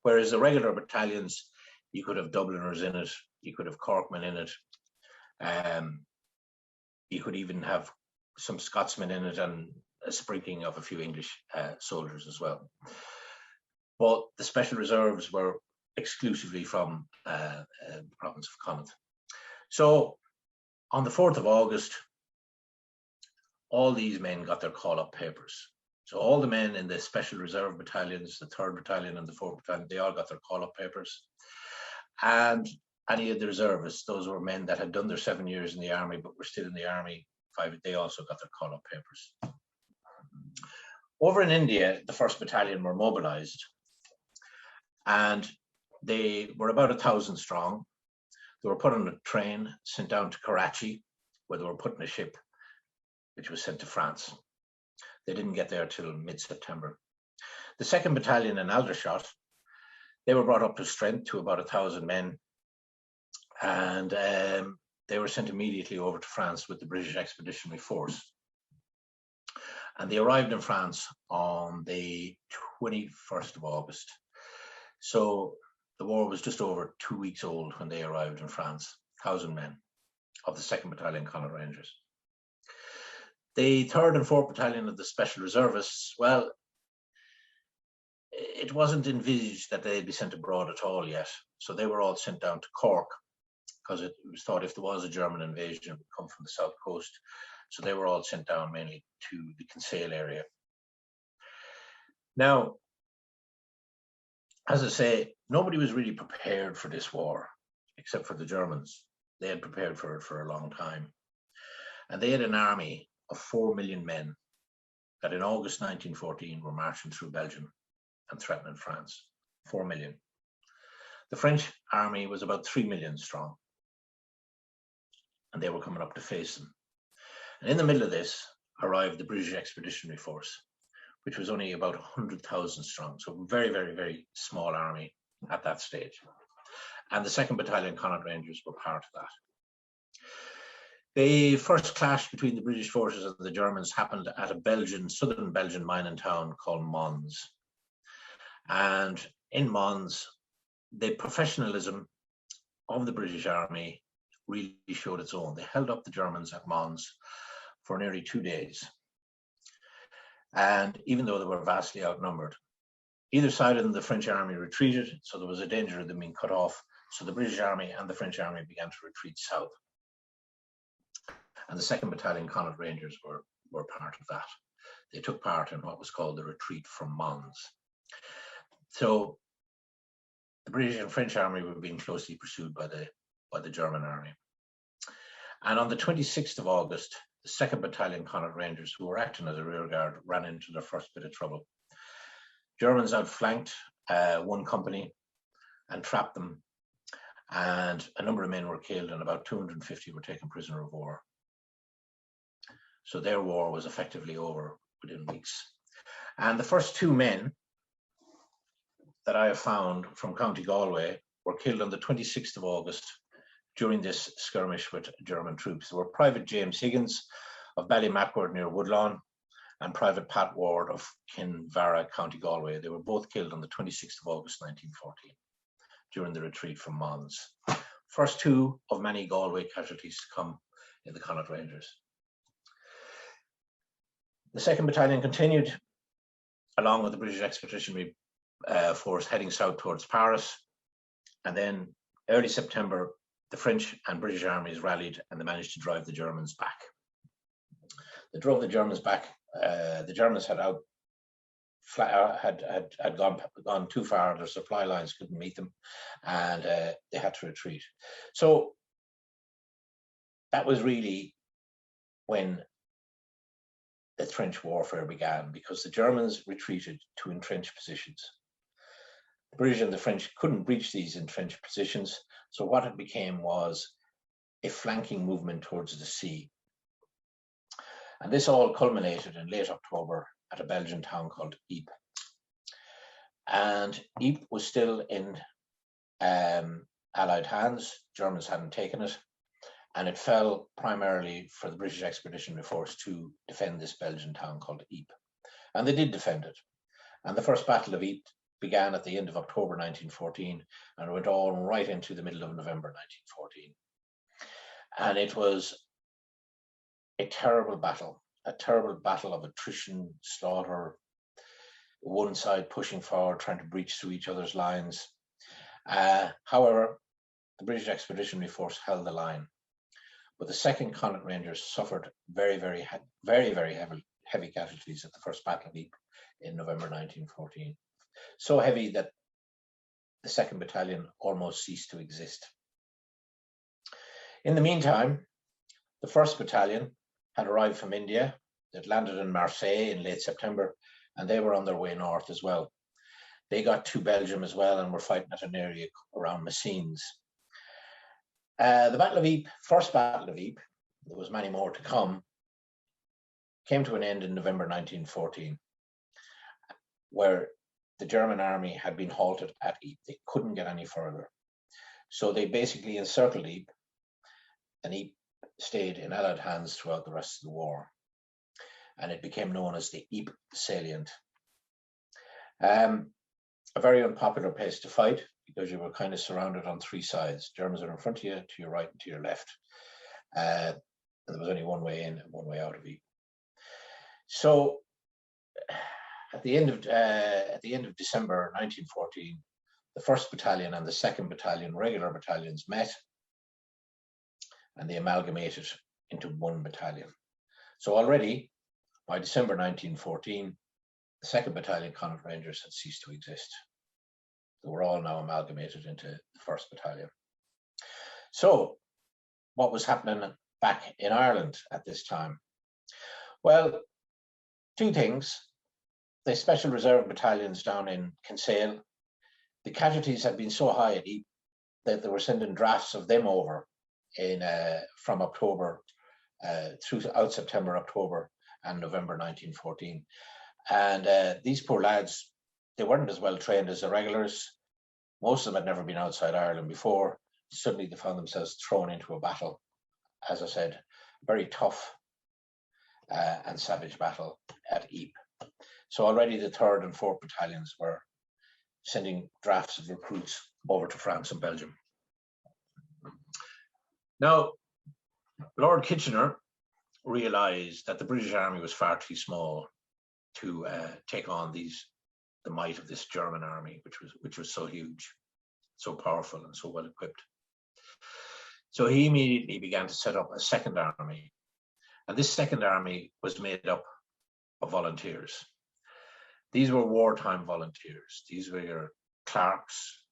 E: Whereas the regular battalions, you could have Dubliners in it, you could have Corkmen in it, you could even have some Scotsmen in it, and a sprinkling of a few English soldiers as well. But the special reserves were exclusively from the province of Connaught. So on the 4th of August, all these men got their call-up papers. So all the men in the Special Reserve Battalions, the 3rd Battalion and the 4th Battalion, they all got their call-up papers. And any of the reservists, those were men that had done their 7 years in the army, but were still in the army, they also got their call-up papers. Over in India, the 1st Battalion were mobilized, and they were about 1,000 strong. They were put on a train, sent down to Karachi, where they were put in a ship, which was sent to France. They didn't get there till mid-September. The 2nd Battalion in Aldershot, they were brought up to strength to about 1,000 men, and they were sent immediately over to France with the British Expeditionary Force. And they arrived in France on the 21st of August. So the war was just over 2 weeks old when they arrived in France, 1,000 men of the 2nd Battalion Connaught Rangers. The 3rd and 4th Battalion of the Special Reservists, well, it wasn't envisaged that they'd be sent abroad at all yet. So they were all sent down to Cork, because it was thought if there was a German invasion, it would come from the south coast. So they were all sent down mainly to the Kinsale area. Now, as I say, nobody was really prepared for this war, except for the Germans. They had prepared for it for a long time. And they had an army of 4 million men that in August 1914 were marching through Belgium and threatening France. 4 million. The French army was about 3 million strong, and they were coming up to face them. And in the middle of this arrived the British Expeditionary Force, which was only about 100,000 strong, so very, very, very small army at that stage. And the 2nd Battalion Connaught Rangers were part of that. The first clash between the British forces and the Germans happened at a southern Belgian mining town called Mons. And in Mons, the professionalism of the British Army really showed its own. They held up the Germans at Mons for nearly 2 days. And even though they were vastly outnumbered, either side of them, the French army retreated, so there was a danger of them being cut off. So the British army and the French army began to retreat south. And the 2nd Battalion Connaught Rangers were part of that. They took part in what was called the retreat from Mons. So the British and French army were being closely pursued by the German army. And on the 26th of August, the 2nd Battalion Connaught Rangers, who were acting as a rearguard, ran into their first bit of trouble. Germans outflanked one company and trapped them, and a number of men were killed and about 250 were taken prisoner of war. So their war was effectively over within weeks. And the first 2 men that I have found from County Galway were killed on the 26th of August during this skirmish with German troops. There were Private James Higgins of Ballymacward near Woodlawn and Private Pat Ward of Kinvara, County Galway. They were both killed on the 26th of August 1914 during the retreat from Mons. First 2 of many Galway casualties to come in the Connaught Rangers. The 2nd Battalion continued along with the British Expeditionary Force heading south towards Paris, and then early September the French and British armies rallied and they managed to drive the Germans back. They drove the Germans back. The Germans had gone too far. Their supply lines couldn't meet them, and they had to retreat. So that was really when the trench warfare began, because the Germans retreated to entrenched positions. The British and the French couldn't breach these entrenched positions, so what it became was a flanking movement towards the sea. And this all culminated in late October at a Belgian town called Ypres. And Ypres was still in Allied hands. Germans hadn't taken it, and it fell primarily for the British Expeditionary Force to defend this Belgian town called Ypres. And they did defend it. And the First Battle of Ypres began at the end of October 1914 and went on right into the middle of November 1914. And it was a terrible battle of attrition, slaughter, one side pushing forward, trying to breach through each other's lines. However, the British Expeditionary Force held the line, but the 2nd Connaught Rangers suffered very, very heavy casualties at the First Battle of Ypres in November 1914. So heavy that the 2nd Battalion almost ceased to exist. In the meantime, the 1st Battalion had arrived from India. They'd landed in Marseille in late September, and they were on their way north as well. They got to Belgium as well and were fighting at an area around Messines. The Battle of Ypres, First Battle of Ypres, there was many more to come, came to an end in November 1914, where the German army had been halted at Ypres. They couldn't get any further. So they basically encircled Ypres, and Ypres stayed in Allied hands throughout the rest of the war. And it became known as the Ypres salient. A very unpopular place to fight because you were kind of surrounded on 3 sides. Germans are in front of you, to your right and to your left. And there was only one way in and one way out of Ypres. So at the end of December 1914, the 1st Battalion and the 2nd Battalion, regular battalions, met, and they amalgamated into one battalion. So already by December 1914, the 2nd Battalion Connaught Rangers had ceased to exist. They were all now amalgamated into the 1st Battalion. So what was happening back in Ireland at this time? Well, 2 things. The Special Reserve battalions down in Kinsale, the casualties had been so high at Ypres that they were sending drafts of them over from October throughout September, October, and November 1914. And these poor lads, they weren't as well trained as the regulars. Most of them had never been outside Ireland before. Suddenly they found themselves thrown into a battle, as I said, very tough and savage battle at Ypres. So already the 3rd and 4th battalions were sending drafts of recruits over to France and Belgium. Now, Lord Kitchener realized that the British Army was far too small to take on the might of this German army, which was so huge, so powerful, and so well equipped. So he immediately began to set up a 2nd army, and this 2nd army was made up of volunteers. These were wartime volunteers. These were your clerks,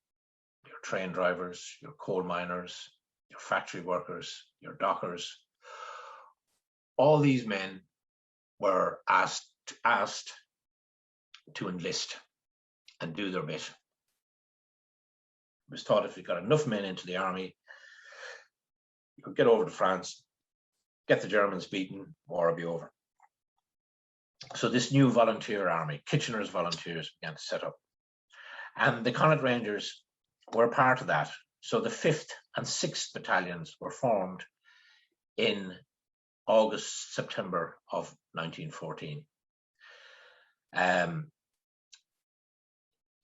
E: your train drivers, your coal miners, your factory workers, your dockers. All these men were asked to enlist and do their bit. It was thought if we got enough men into the army, you could get over to France, get the Germans beaten, war would be over. So this new volunteer army, Kitchener's volunteers, began to set up. And the Connaught Rangers were part of that. So the 5th and 6th battalions were formed in August, September of 1914.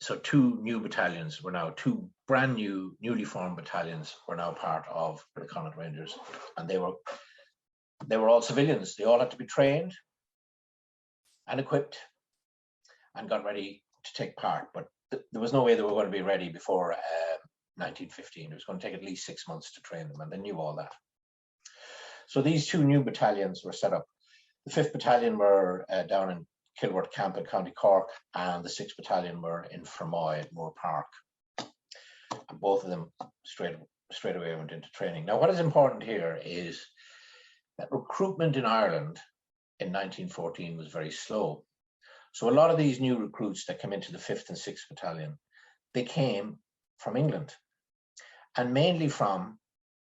E: So 2 new battalions were now, 2 brand new, newly formed battalions were now part of the Connaught Rangers. And they were all civilians. They all had to be trained and equipped and got ready to take part. But there was no way they were going to be ready before 1915. It was going to take at least 6 months to train them, and they knew all that. So these 2 new battalions were set up. The 5th Battalion were down in Kilworth Camp in County Cork, and the 6th Battalion were in Fermoy at Moore Park. And both of them straight away went into training. Now, what is important here is that recruitment in Ireland in 1914 was very slow. So a lot of these new recruits that came into the 5th and 6th Battalion, they came from England, and mainly from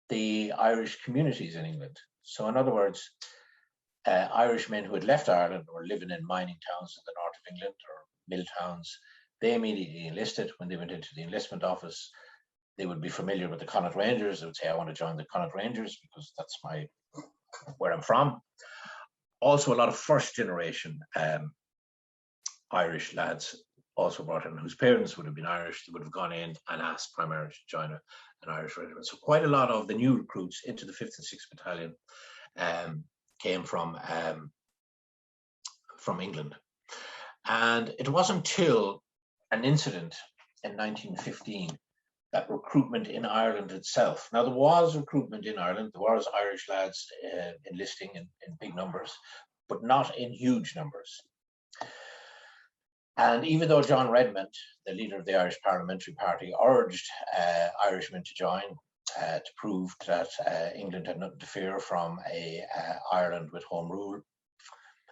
E: the Irish communities in England. So in other words, Irish men who had left Ireland or living in mining towns in the north of England or mill towns, they immediately enlisted. When they went into the enlistment office, they would be familiar with the Connaught Rangers. They would say, I want to join the Connaught Rangers because that's where I'm from. Also, a lot of 1st generation Irish lads also brought in, whose parents would have been Irish. They would have gone in and asked primarily to join an Irish regiment. So quite a lot of the new recruits into the 5th and 6th Battalion came from England. And it wasn't until an incident in 1915 that recruitment in Ireland itself. Now, there was recruitment in Ireland. There was Irish lads enlisting in big numbers, but not in huge numbers. And even though John Redmond, the leader of the Irish Parliamentary Party, urged Irishmen to join to prove that England had nothing to fear from Ireland with home rule,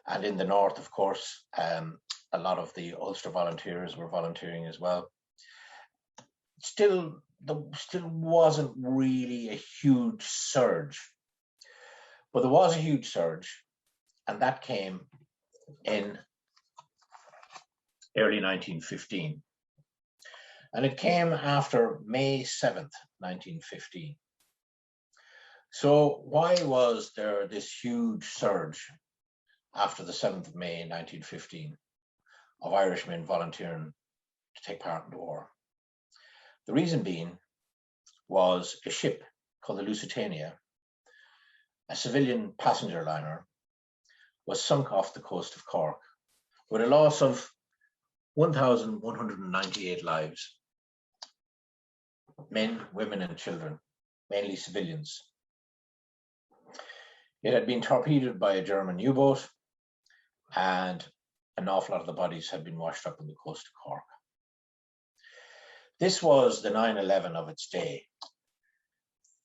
E: and in the north, of course, a lot of the Ulster volunteers were volunteering as well. There still wasn't really a huge surge, but there was a huge surge, and that came in early 1915. And it came after May 7th, 1915. So why was there this huge surge after the 7th of May 1915 of Irishmen volunteering to take part in the war? The reason being was a ship called the Lusitania, a civilian passenger liner, was sunk off the coast of Cork with a loss of 1,198 lives, men, women, and children, mainly civilians. It had been torpedoed by a German U-boat, and an awful lot of the bodies had been washed up on the coast of Cork. This was the 9/11 of its day.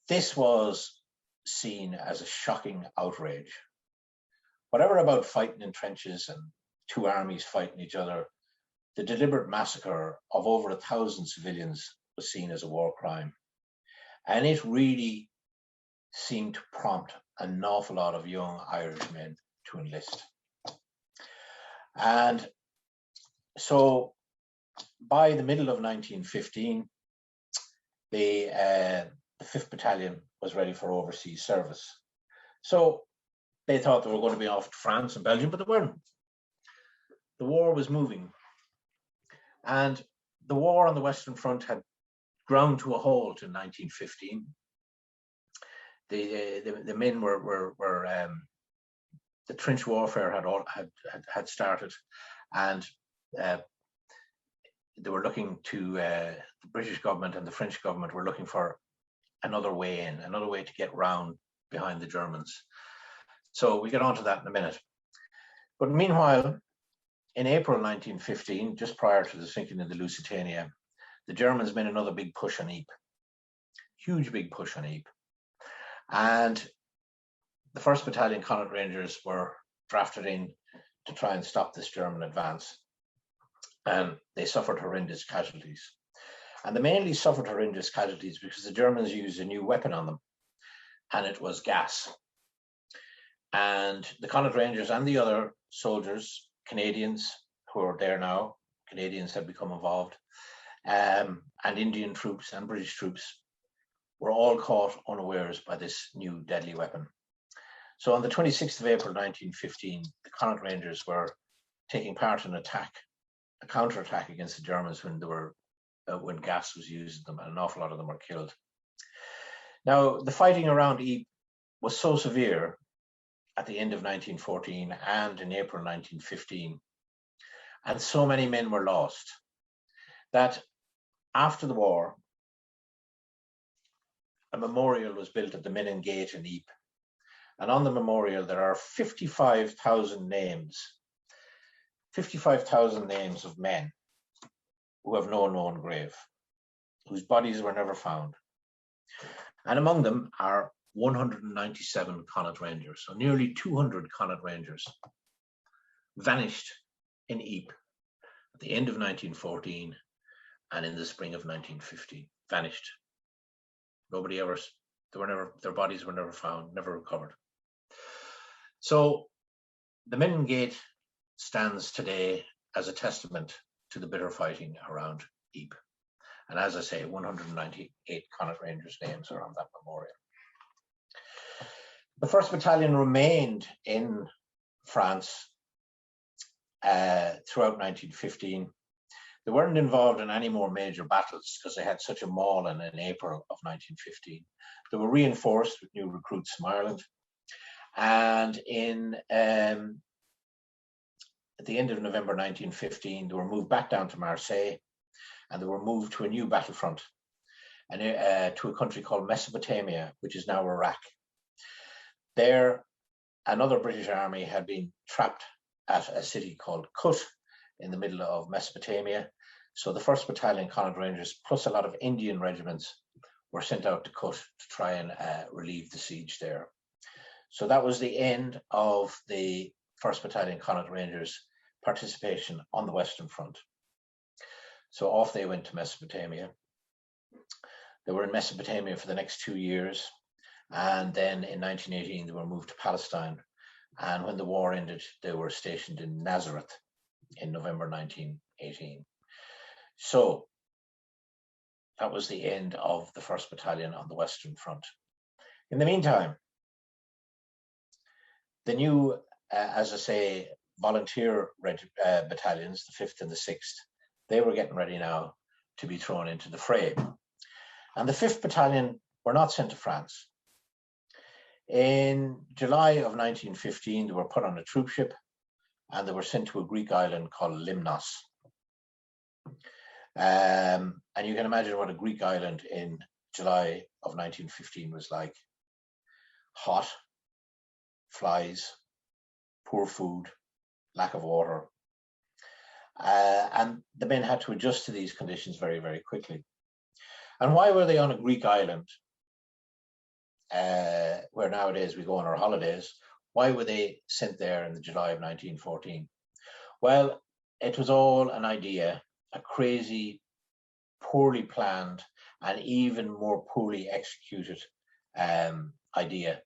E: This was seen as a shocking outrage. Whatever about fighting in trenches and two armies fighting each other, the deliberate massacre of over 1,000 civilians was seen as a war crime. And it really seemed to prompt an awful lot of young Irishmen to enlist. And so by the middle of 1915, the 5th Battalion was ready for overseas service. So they thought they were going to be off to France and Belgium, but they weren't. The war was moving. And the war on the Western Front had ground to a halt in 1915. The men were the trench warfare had started, and they were looking to the British government and the French government were looking for another way in, another way to get round behind the Germans. So we get onto that in a minute. But meanwhile, in April 1915, just prior to the sinking of the Lusitania, the Germans made another big push on Ypres, huge big push on Ypres. And the 1st Battalion Connaught Rangers were drafted in to try and stop this German advance. And they suffered horrendous casualties. And they mainly suffered horrendous casualties because the Germans used a new weapon on them, and it was gas. And the Connaught Rangers and the other soldiers, Canadians who are there now, Canadians had become involved, and Indian troops and British troops were all caught unawares by this new deadly weapon. So on the 26th of April 1915, the Connaught Rangers were taking part in an attack, a counterattack against the Germans when they were when gas was used on them, and an awful lot of them were killed. Now, the fighting around Ypres was so severe at the end of 1914 and in April 1915, and so many men were lost, that after the war, a memorial was built at the Meán Gate in Ypres. And on the memorial, there are 55,000 names, 55,000 names of men who have no known grave, whose bodies were never found. And among them are 197 Connaught Rangers, so nearly 200 Connaught Rangers vanished in Ypres at the end of 1914 and in the spring of 1915, vanished. Nobody ever, their bodies were never found, never recovered. So the Meán Gate stands today as a testament to the bitter fighting around Ypres. And as I say, 198 Connaught Rangers' names are on that memorial. The 1st Battalion remained in France throughout 1915. They weren't involved in any more major battles because they had such a maul in April of 1915. They were reinforced with new recruits from Ireland. And at the end of November 1915, they were moved back down to Marseille, and they were moved to a new battlefront, and to a country called Mesopotamia, which is now Iraq. There, another British army had been trapped at a city called Kut in the middle of Mesopotamia. So the 1st Battalion Connaught Rangers plus a lot of Indian regiments were sent out to Kut to try and relieve the siege there. So that was the end of the 1st Battalion Connaught Rangers participation on the Western Front. So off they went to Mesopotamia. They were in Mesopotamia for the next 2 years. And then in 1918, they were moved to Palestine. And when the war ended, they were stationed in Nazareth in November 1918. So that was the end of the 1st Battalion on the Western Front. In the meantime, the new, as I say, volunteer battalions, the 5th and the 6th, they were getting ready now to be thrown into the fray. And the 5th Battalion were not sent to France. In July of 1915, they were put on a troop ship and they were sent to a Greek island called Limnos. And you can imagine what a Greek island in July of 1915 was like. Hot, flies, poor food, lack of water. And the men had to adjust to these conditions very, very quickly. And why were they on a Greek island, where nowadays we go on our holidays? Why were they sent there in the July of 1914? Well, it was all an idea, a crazy, poorly planned, and even more poorly executed idea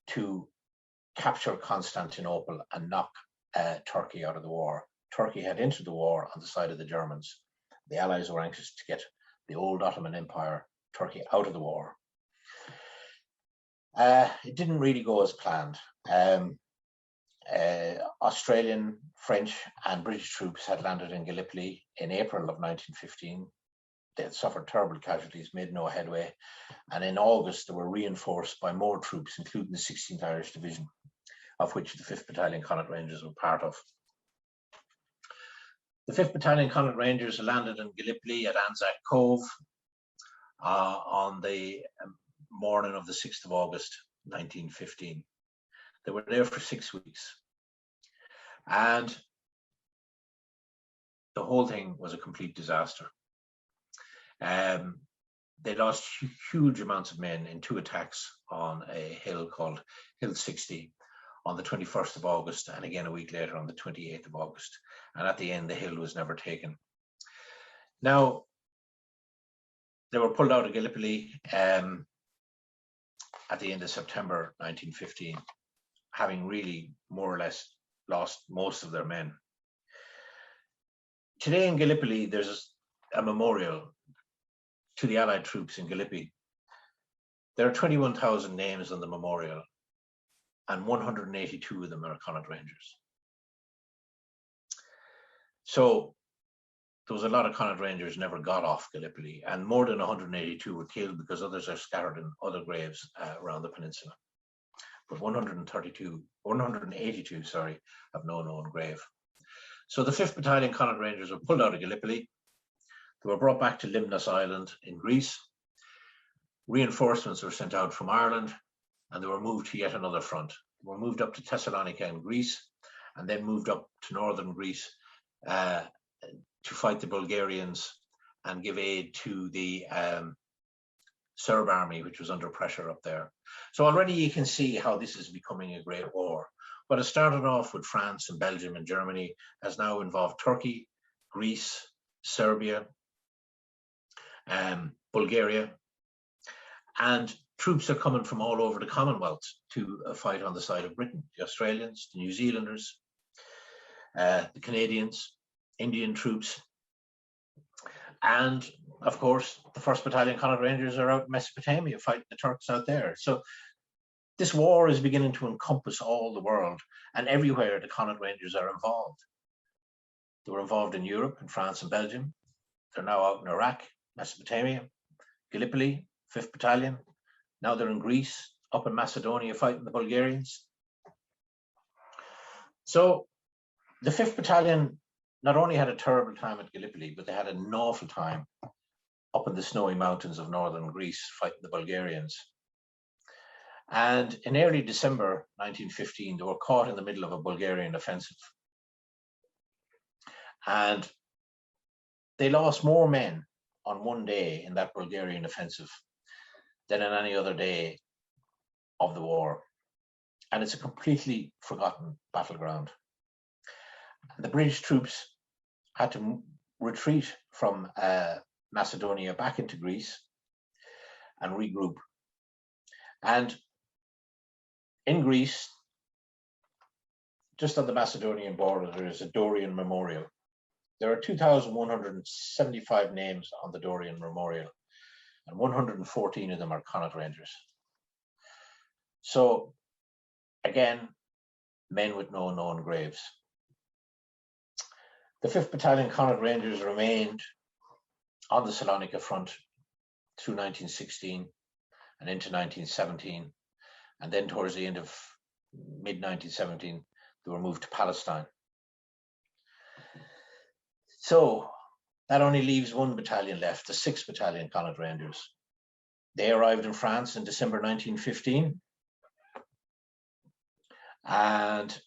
E: to capture Constantinople and knock Turkey out of the war. Turkey had entered the war on the side of the Germans. The Allies were anxious to get the old Ottoman Empire, Turkey, out of the war. It didn't really go as planned. Australian, French, and British troops had landed in Gallipoli in April of 1915. They had suffered terrible casualties, made no headway. And in August, they were reinforced by more troops, including the 16th Irish Division, of which the 5th Battalion Connaught Rangers were part of. The 5th Battalion Connaught Rangers landed in Gallipoli at Anzac Cove on the morning of the 6th of August, 1915. They were there for 6 weeks. And the whole thing was a complete disaster. They lost huge amounts of men in 2 attacks on a hill called Hill 60 on the 21st of August, and again a week later on the 28th of August. And at the end, the hill was never taken. Now, they were pulled out of Gallipoli at the end of September 1915, having really more or less lost most of their men. Today in Gallipoli, there's a memorial to the Allied troops in Gallipoli. There are 21,000 names on the memorial, and 182 of them are Connaught Rangers. So there was a lot of Connaught Rangers never got off Gallipoli, and more than 182 were killed because others are scattered in other graves around the peninsula. But 182, have no known grave. So the 5th Battalion Connaught Rangers were pulled out of Gallipoli. They were brought back to Limnos Island in Greece. Reinforcements were sent out from Ireland, and they were moved to yet another front. They were moved up to Thessalonica in Greece, and then moved up to northern Greece to fight the Bulgarians and give aid to the Serb army, which was under pressure up there. So already you can see how this is becoming a great war. What has started off with France and Belgium and Germany has now involved Turkey, Greece, Serbia, Bulgaria, and troops are coming from all over the Commonwealth to fight on the side of Britain. The Australians, the New Zealanders, the Canadians, Indian troops, and of course the 1st Battalion Connaught Rangers are out in Mesopotamia fighting the Turks out there. So this war is beginning to encompass all the world, and everywhere the Connaught Rangers are involved. They were involved in Europe, in France and Belgium. They're now out in Iraq, Mesopotamia, Gallipoli, 5th Battalion. Now they're in Greece, up in Macedonia fighting the Bulgarians. So the 5th Battalion not only had a terrible time at Gallipoli, but they had an awful time up in the snowy mountains of northern Greece fighting the Bulgarians. And in early December 1915, they were caught in the middle of a Bulgarian offensive. And they lost more men on one day in that Bulgarian offensive than in any other day of the war. And it's a completely forgotten battleground. The British troops had to retreat from Macedonia back into Greece and regroup. And in Greece, just on the Macedonian border, there is a Dorian Memorial. There are 2,175 names on the Dorian Memorial, and 114 of them are Connaught Rangers. So, again, men with no known graves. The 5th Battalion Connaught Rangers remained on the Salonika front through 1916 and into 1917. And then towards the end of mid-1917, they were moved to Palestine. So that only leaves one battalion left, the 6th Battalion Connaught Rangers. They arrived in France in December 1915. And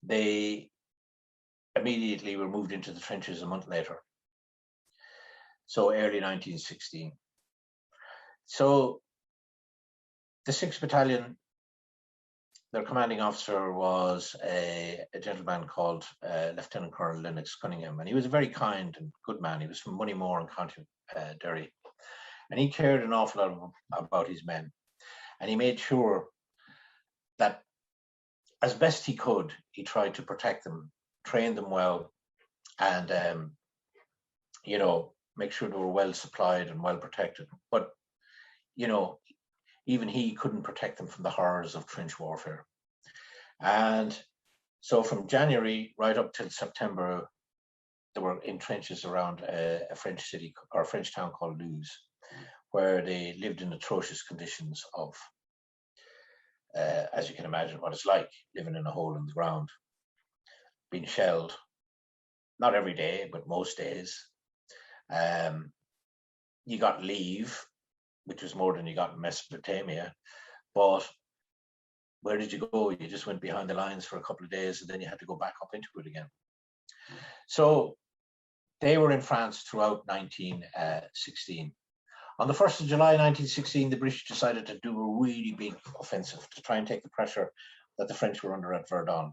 E: they immediately were moved into the trenches a month later. So early 1916. So the 6th Battalion, their commanding officer was a gentleman called Lieutenant Colonel Lennox Cunningham, and he was a very kind and good man. He was from Moneymore in County Derry, and he cared an awful lot about his men, and he made sure that as best he could, he tried to protect them, train them well, and you know, make sure they were well supplied and well protected. But you know, even he couldn't protect them from the horrors of trench warfare. And so from January right up till September, they were in trenches around a French city or a French town called Luz, where they lived in atrocious conditions of, as you can imagine what it's like, living in a hole in the ground, being shelled, not every day, but most days. You got leave, which was more than you got in Mesopotamia, but where did you go? You just went behind the lines for a couple of days and then you had to go back up into it again. So they were in France throughout 1916. On the 1st of July 1916, the British decided to do a really big offensive to try and take the pressure that the French were under at Verdun.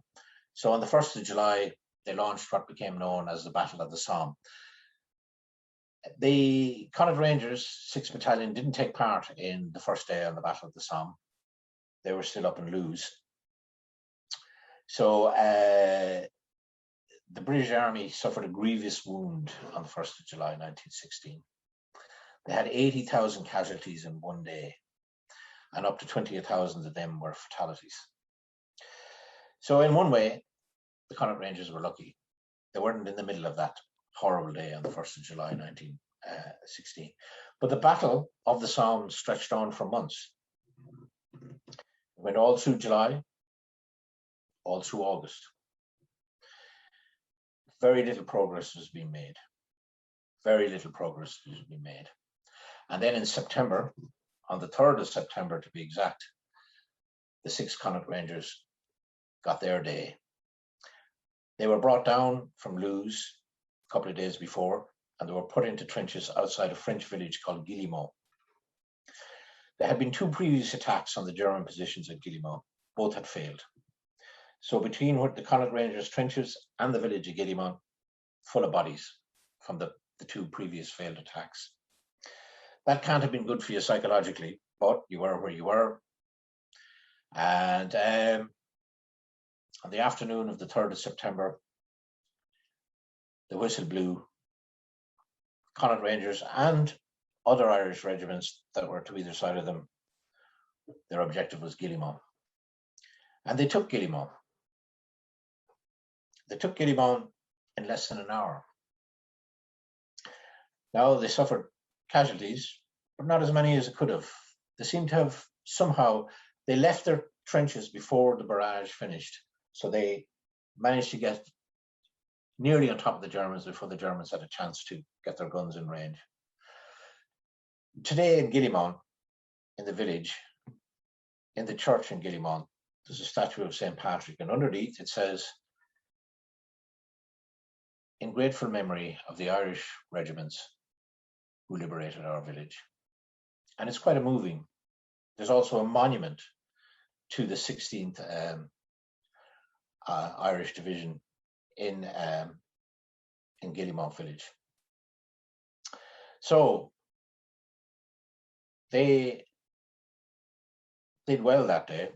E: So on the 1st of July, they launched what became known as the Battle of the Somme. The Connaught Rangers, 6th Battalion, didn't take part in the first day on the Battle of the Somme. They were still up in Luz. So the British Army suffered a grievous wound on the 1st of July 1916. They had 80,000 casualties in one day, and up to 20,000 of them were fatalities. So in one way, the Connaught Rangers were lucky. They weren't in the middle of that horrible day on the 1st of July 1916. But the Battle of the Somme stretched on for months. It went all through July, all through August. Very little progress was being made. Very little progress was being made. And then in September, on the 3rd of September to be exact, the 6th Connaught Rangers got their day. They were brought down from Luz a couple of days before, and they were put into trenches outside a French village called Guillemot. There had been 2 previous attacks on the German positions at Guillemot. Both had failed. So between the Connaught Rangers trenches and the village of Guillemot, full of bodies from the 2 previous failed attacks. That can't have been good for you psychologically, but you were where you were. And on the afternoon of the 3rd of September, the whistle blew. Connaught Rangers and other Irish regiments that were to either side of them, their objective was Guillemot. And they took Guillemot. They took Guillemot in less than an hour. Now they suffered casualties, but not as many as it could have. They seem to have somehow, they left their trenches before the barrage finished. So they managed to get nearly on top of the Germans before the Germans had a chance to get their guns in range. Today in Guillemot, in the village, in the church in Gillimont, there's a statue of St. Patrick, and underneath it says, "In grateful memory of the Irish regiments who liberated our village." And it's quite a moving. There's also a monument to the 16th Irish Division in Gillimont village. So they did well that day,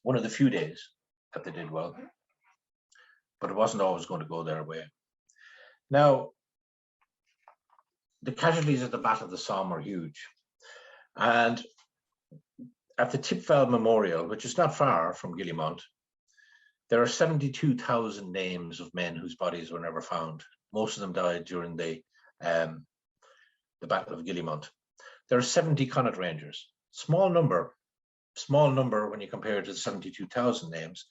E: one of the few days that they did well, but it wasn't always going to go their way. Now, the casualties at the Battle of the Somme were huge. And at the Tipval Memorial, which is not far from Gillimont, there are 72,000 names of men whose bodies were never found. Most of them died during the Battle of Gillimont. There are 70 Connaught Rangers. Small number when you compare it to the 72,000 names,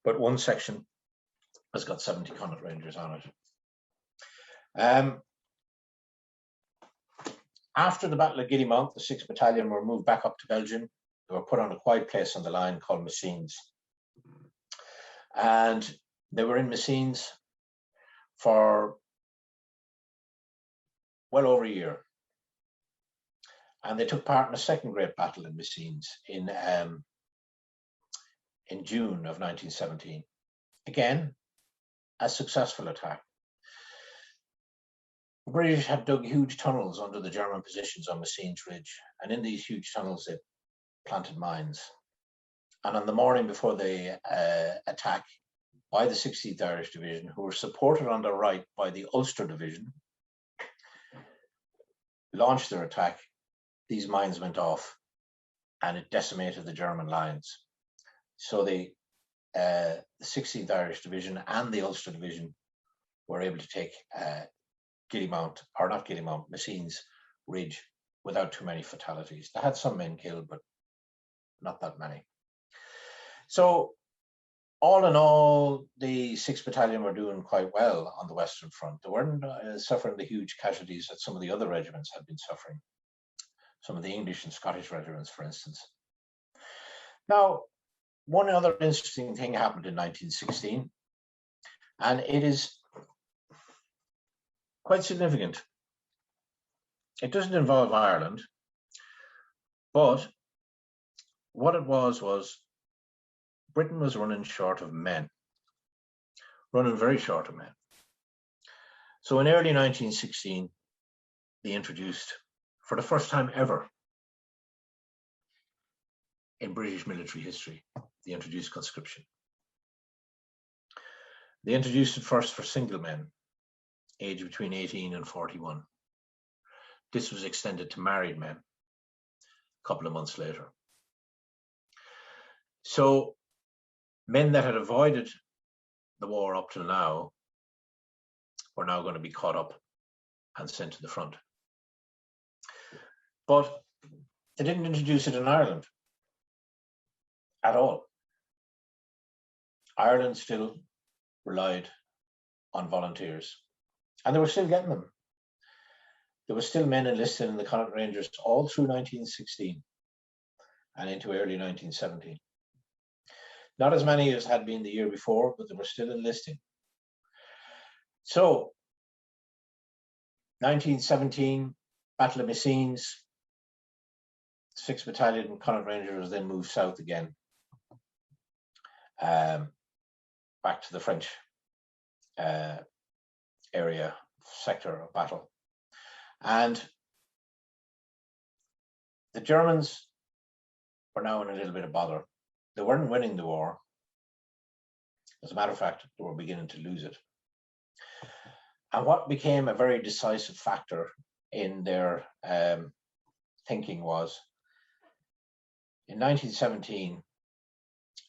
E: but one section has got 70 Connaught Rangers on it. After the Battle of Gillimont, the 6th Battalion were moved back up to Belgium. They were put on a quiet place on the line called Messines. And they were in Messines for well over a year. And they took part in a second great battle in Messines in June of 1917. Again, a successful attack. The British had dug huge tunnels under the German positions on Messines Ridge, and in these huge tunnels they planted mines. And on the morning before the attack by the 16th Irish Division, who were supported on the right by the Ulster Division, launched their attack, these mines went off and it decimated the German lines. So the 16th Irish Division and the Ulster Division were able to take Messines Ridge without too many fatalities. They had some men killed, but not that many. So all in all, the 6th Battalion were doing quite well on the Western Front. They weren't suffering the huge casualties that some of the other regiments had been suffering. Some of the English and Scottish regiments, for instance. Now, one other interesting thing happened in 1916, and it is quite significant. It doesn't involve Ireland, but what it was Britain was running short of men, running very short of men. So in early 1916, they introduced, for the first time ever in British military history, they introduced conscription. They introduced it first for single men, aged between 18 and 41. This was extended to married men a couple of months later. So men that had avoided the war up till now were now going to be caught up and sent to the front. But they didn't introduce it in Ireland at all. Ireland still relied on volunteers, and they were still getting them. There were still men enlisted in the Connaught Rangers all through 1916 and into early 1917. Not as many as had been the year before, but they were still enlisting. So, 1917, Battle of Messines, 6th Battalion Connaught Rangers then moved south again, back to the French area, sector of battle. And the Germans were now in a little bit of bother. They weren't winning the war. As a matter of fact, they were beginning to lose it. And what became a very decisive factor in their thinking was, in 1917,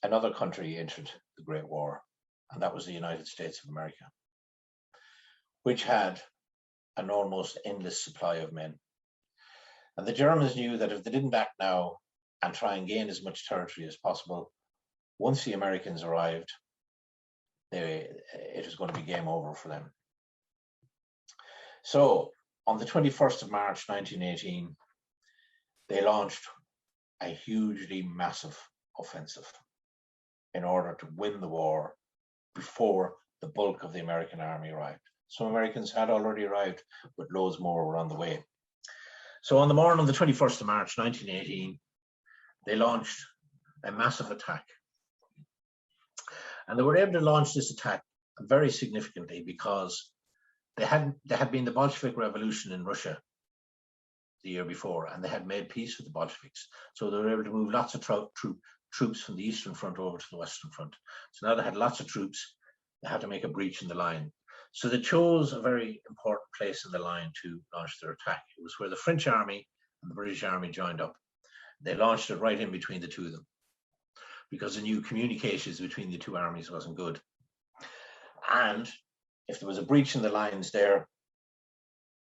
E: another country entered the Great War, and that was the United States of America, which had an almost endless supply of men. And the Germans knew that if they didn't act now and try and gain as much territory as possible, once the Americans arrived, it was going to be game over for them. So on the 21st of March, 1918, they launched a hugely massive offensive in order to win the war before the bulk of the American army arrived. Some Americans had already arrived, but loads more were on the way. So on the morning of the 21st of March, 1918, they launched a massive attack. And they were able to launch this attack very significantly because there had been the Bolshevik Revolution in Russia the year before, and they had made peace with the Bolsheviks. So they were able to move lots of troops from the Eastern Front over to the Western Front. So now they had lots of troops, they had to make a breach in the line. So they chose a very important place in the line to launch their attack. It was where the French army and the British army joined up. They launched it right in between the two of them because they knew communications between the two armies wasn't good. And if there was a breach in the lines there,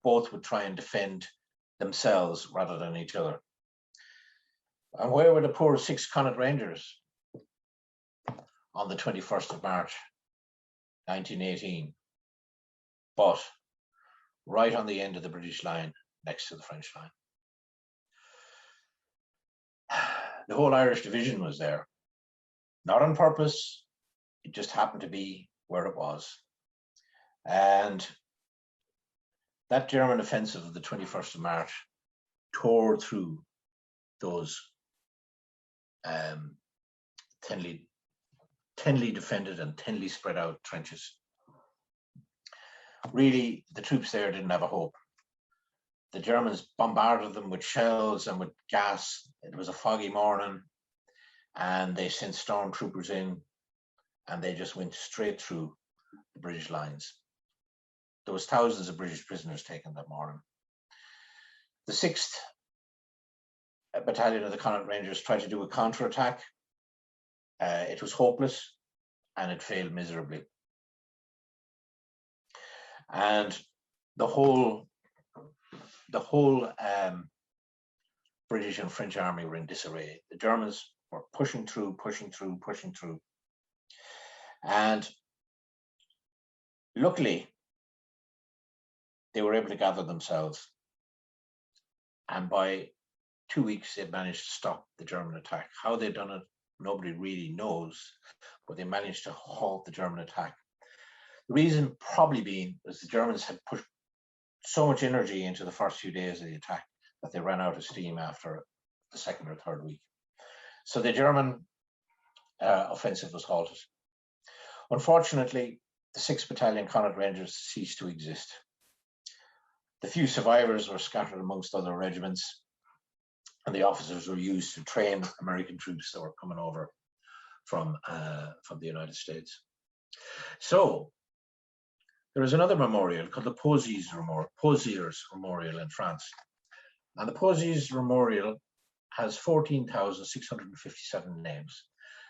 E: both would try and defend themselves rather than each other. And where were the poor 6 Connaught Rangers on the 21st of March, 1918? But right on the end of the British line, next to the French line. The whole Irish division was there, not on purpose, it just happened to be where it was. And that German offensive of the 21st of March tore through those thinly defended and thinly spread out trenches. Really, the troops there didn't have a hope. The Germans bombarded them with shells and with gas. It was a foggy morning, and they sent stormtroopers in, and they just went straight through the British lines. There was thousands of British prisoners taken that morning. The 6th Battalion of the Connaught Rangers tried to do a counterattack. It was hopeless, and it failed miserably. And the whole British and French army were in disarray. The Germans were pushing through. And luckily, they were able to gather themselves. And by 2 weeks, they managed to stop the German attack. How they'd done it, nobody really knows, but they managed to halt the German attack. The reason probably being was the Germans had pushed so much energy into the first few days of the attack that they ran out of steam after the 2nd or 3rd week. So the German offensive was halted. Unfortunately, the 6th Battalion Connaught Rangers ceased to exist. The few survivors were scattered amongst other regiments, and the officers were used to train American troops that were coming over from the United States. So there is another memorial called the Poesiers Memorial in France. And the Poesiers Memorial has 14,657 names.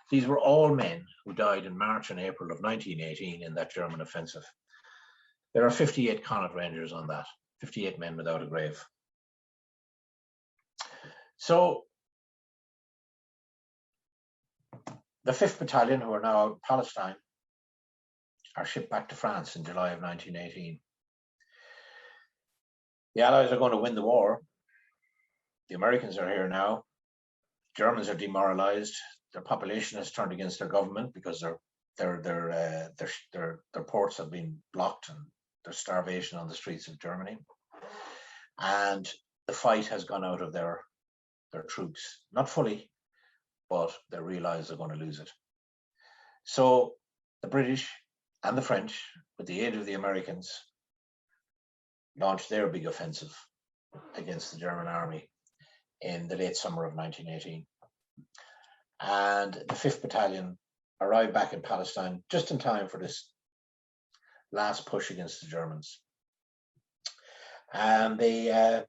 E: These were all men who died in March and April of 1918 in that German offensive. There are 58 Connaught Rangers on that, 58 men without a grave. So the 5th Battalion, who are now out in Palestine, are shipped back to France in July of 1918. The Allies are going to win the war. The Americans are here now. Germans are demoralized. Their population has turned against their government because their ports have been blocked and there's starvation on the streets of Germany. And the fight has gone out of their troops. Not fully, but they realize they're going to lose it. So the British and the French, with the aid of the Americans, launched their big offensive against the German army in the late summer of 1918. And the 5th Battalion arrived back in Palestine just in time for this last push against the Germans. And they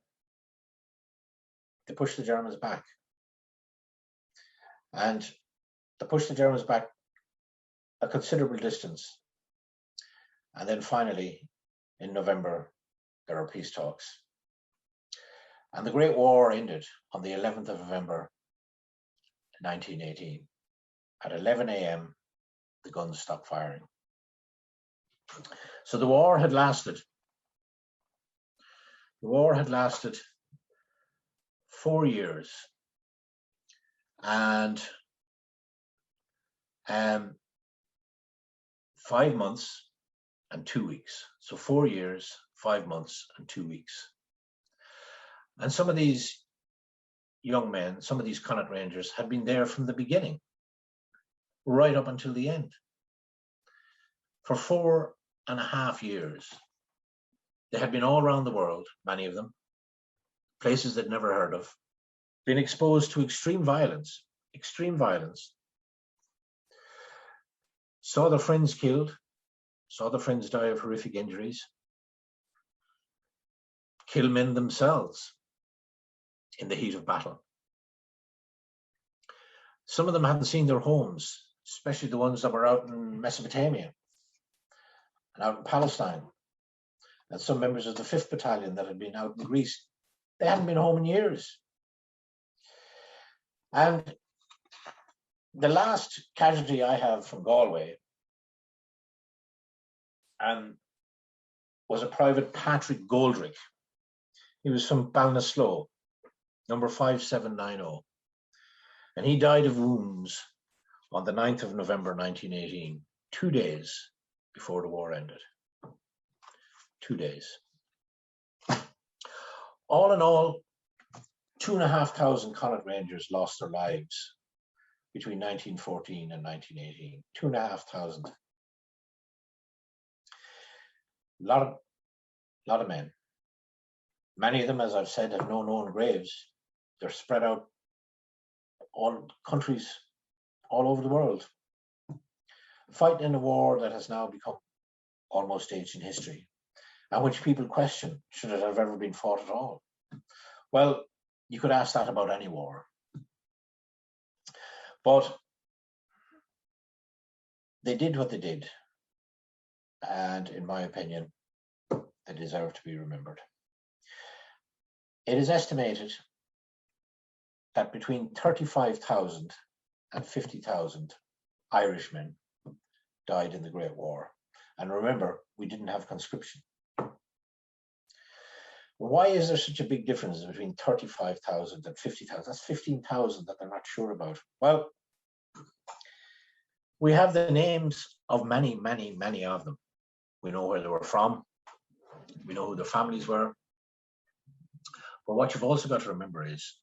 E: pushed the Germans back. And they pushed the Germans back a considerable distance. And then finally, in November, there are peace talks. And the Great War ended on the 11th of November, 1918. At 11 a.m., the guns stopped firing. So the war had lasted. The war had lasted 4 years. And 5 months and 2 weeks. So 4 years, 5 months and 2 weeks. And some of these young men, some of these Connaught Rangers had been there from the beginning, right up until the end. For 4.5 years, they had been all around the world, many of them, places they'd never heard of, been exposed to extreme violence, saw their friends killed, saw their friends die of horrific injuries, kill men themselves in the heat of battle. Some of them hadn't seen their homes, especially the ones that were out in Mesopotamia and out in Palestine. And some members of the 5th Battalion that had been out in Greece, they hadn't been home in years. And the last casualty I have from Galway was a Private Patrick Goldrick. He was from Ballinasloe, number 5790. And he died of wounds on the 9th of November 1918, 2 days before the war ended. 2 days. All in all, 2,500 Connaught Rangers lost their lives between 1914 and 1918. 2,500. A lot of men. Many of them, as I've said, have no known graves. They're spread out on countries all over the world, fighting in a war that has now become almost ancient history, and which people question, should it have ever been fought at all? Well, you could ask that about any war. But they did what they did, and in my opinion, they deserve to be remembered. It is estimated that between 35,000 and 50,000 Irishmen died in the Great War. And remember, we didn't have conscription. Why is there such a big difference between 35,000 and 50,000? That's 15,000 that they're not sure about. Well, we have the names of many, many, many of them. We know where they were from. We know who their families were. But what you've also got to remember is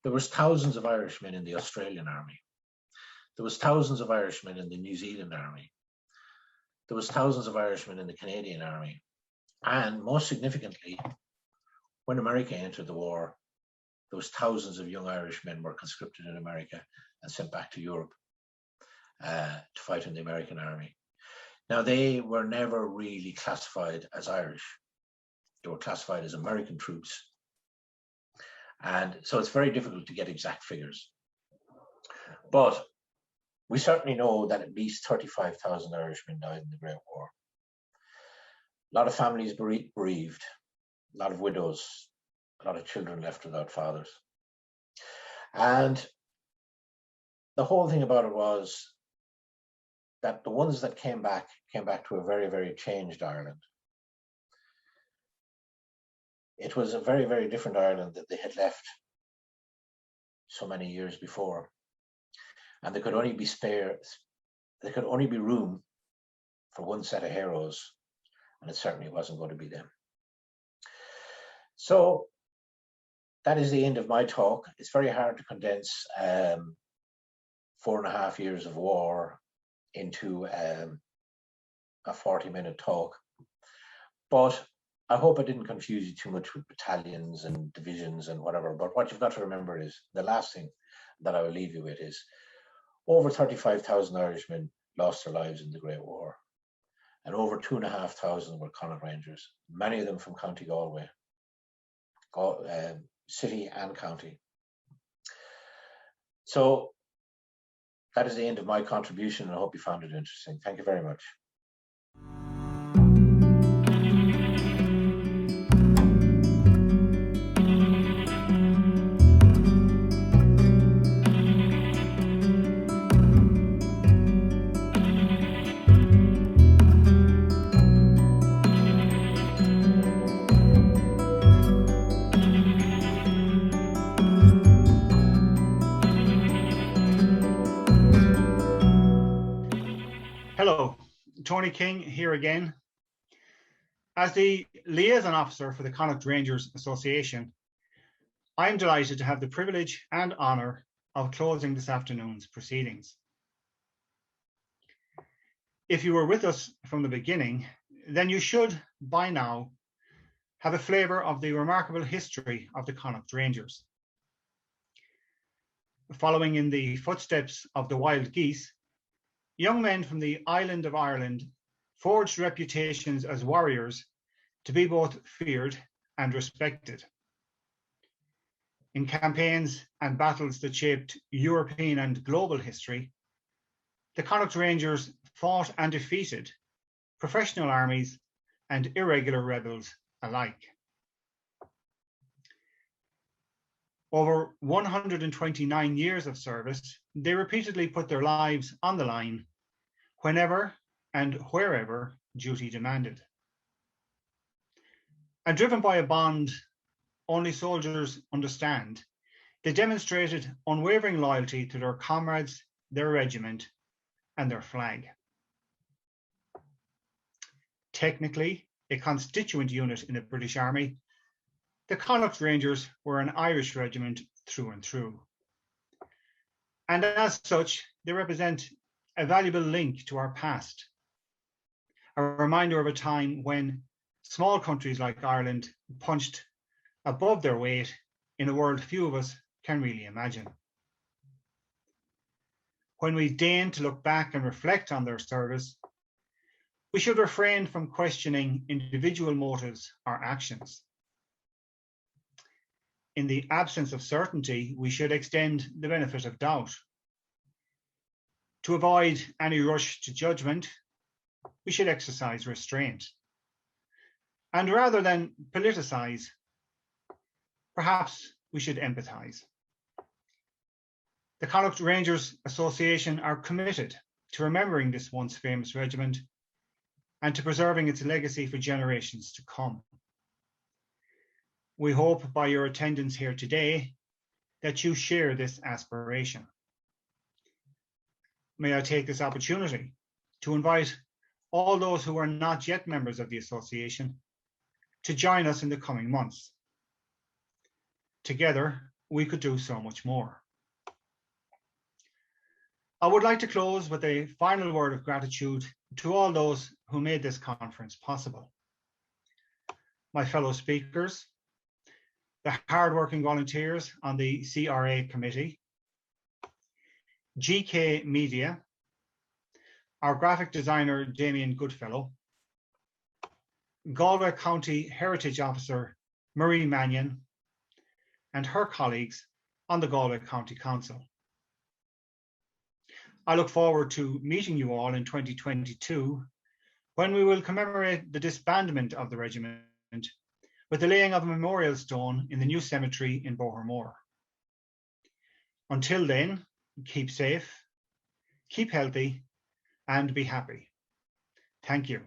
E: there was thousands of Irishmen in the Australian Army. There was thousands of Irishmen in the New Zealand Army. There was thousands of Irishmen in the Canadian Army. And most significantly, when America entered the war, there was thousands of young Irishmen were conscripted in America and sent back to Europe to fight in the American Army. Now, they were never really classified as Irish. They were classified as American troops. And so it's very difficult to get exact figures. But we certainly know that at least 35,000 Irishmen died in the Great War. A lot of families bereaved, a lot of widows, a lot of children left without fathers. And the whole thing about it was that the ones that came back to a very, very changed Ireland. It was a very, very different Ireland that they had left so many years before. And there could only be room for one set of heroes, and it certainly wasn't going to be them. So that is the end of my talk. It's very hard to condense 4.5 years of war into a 40-minute talk. But I hope I didn't confuse you too much with battalions and divisions and whatever. But what you've got to remember is, the last thing that I will leave you with is, over 35,000 Irishmen lost their lives in the Great War. And over 2,500 were Connaught Rangers, many of them from County Galway, city and county. So that is the end of my contribution, and I hope you found it interesting. Thank you very much.
D: Hello, Tony King here again. As the liaison officer for the Connaught Rangers Association, I'm delighted to have the privilege and honour of closing this afternoon's proceedings. If you were with us from the beginning, then you should, by now, have a flavour of the remarkable history of the Connaught Rangers. Following in the footsteps of the wild geese, young men from the island of Ireland forged reputations as warriors to be both feared and respected. In campaigns and battles that shaped European and global history, the Connaught Rangers fought and defeated professional armies and irregular rebels alike. Over 129 years of service, they repeatedly put their lives on the line whenever and wherever duty demanded. And driven by a bond only soldiers understand, they demonstrated unwavering loyalty to their comrades, their regiment, and their flag. Technically a constituent unit in the British Army, the Connaught Rangers were an Irish regiment through and through. And as such, they represent a valuable link to our past, a reminder of a time when small countries like Ireland punched above their weight in a world few of us can really imagine. When we deign to look back and reflect on their service, we should refrain from questioning individual motives or actions. In the absence of certainty, we should extend the benefit of doubt. To avoid any rush to judgment, we should exercise restraint. And rather than politicize, perhaps we should empathize. The Connaught Rangers Association are committed to remembering this once famous regiment and to preserving its legacy for generations to come. We hope by your attendance here today that you share this aspiration. May I take this opportunity to invite all those who are not yet members of the association to join us in the coming months. Together, we could do so much more. I would like to close with a final word of gratitude to all those who made this conference possible. My fellow speakers, the hardworking volunteers on the CRA committee, GK Media, our graphic designer Damien Goodfellow, Galway County Heritage Officer Marie Mannion, and her colleagues on the Galway County Council. I look forward to meeting you all in 2022 when we will commemorate the disbandment of the regiment with the laying of a memorial stone in the new cemetery in Boher. Until then, keep safe, keep healthy, and be happy. Thank you.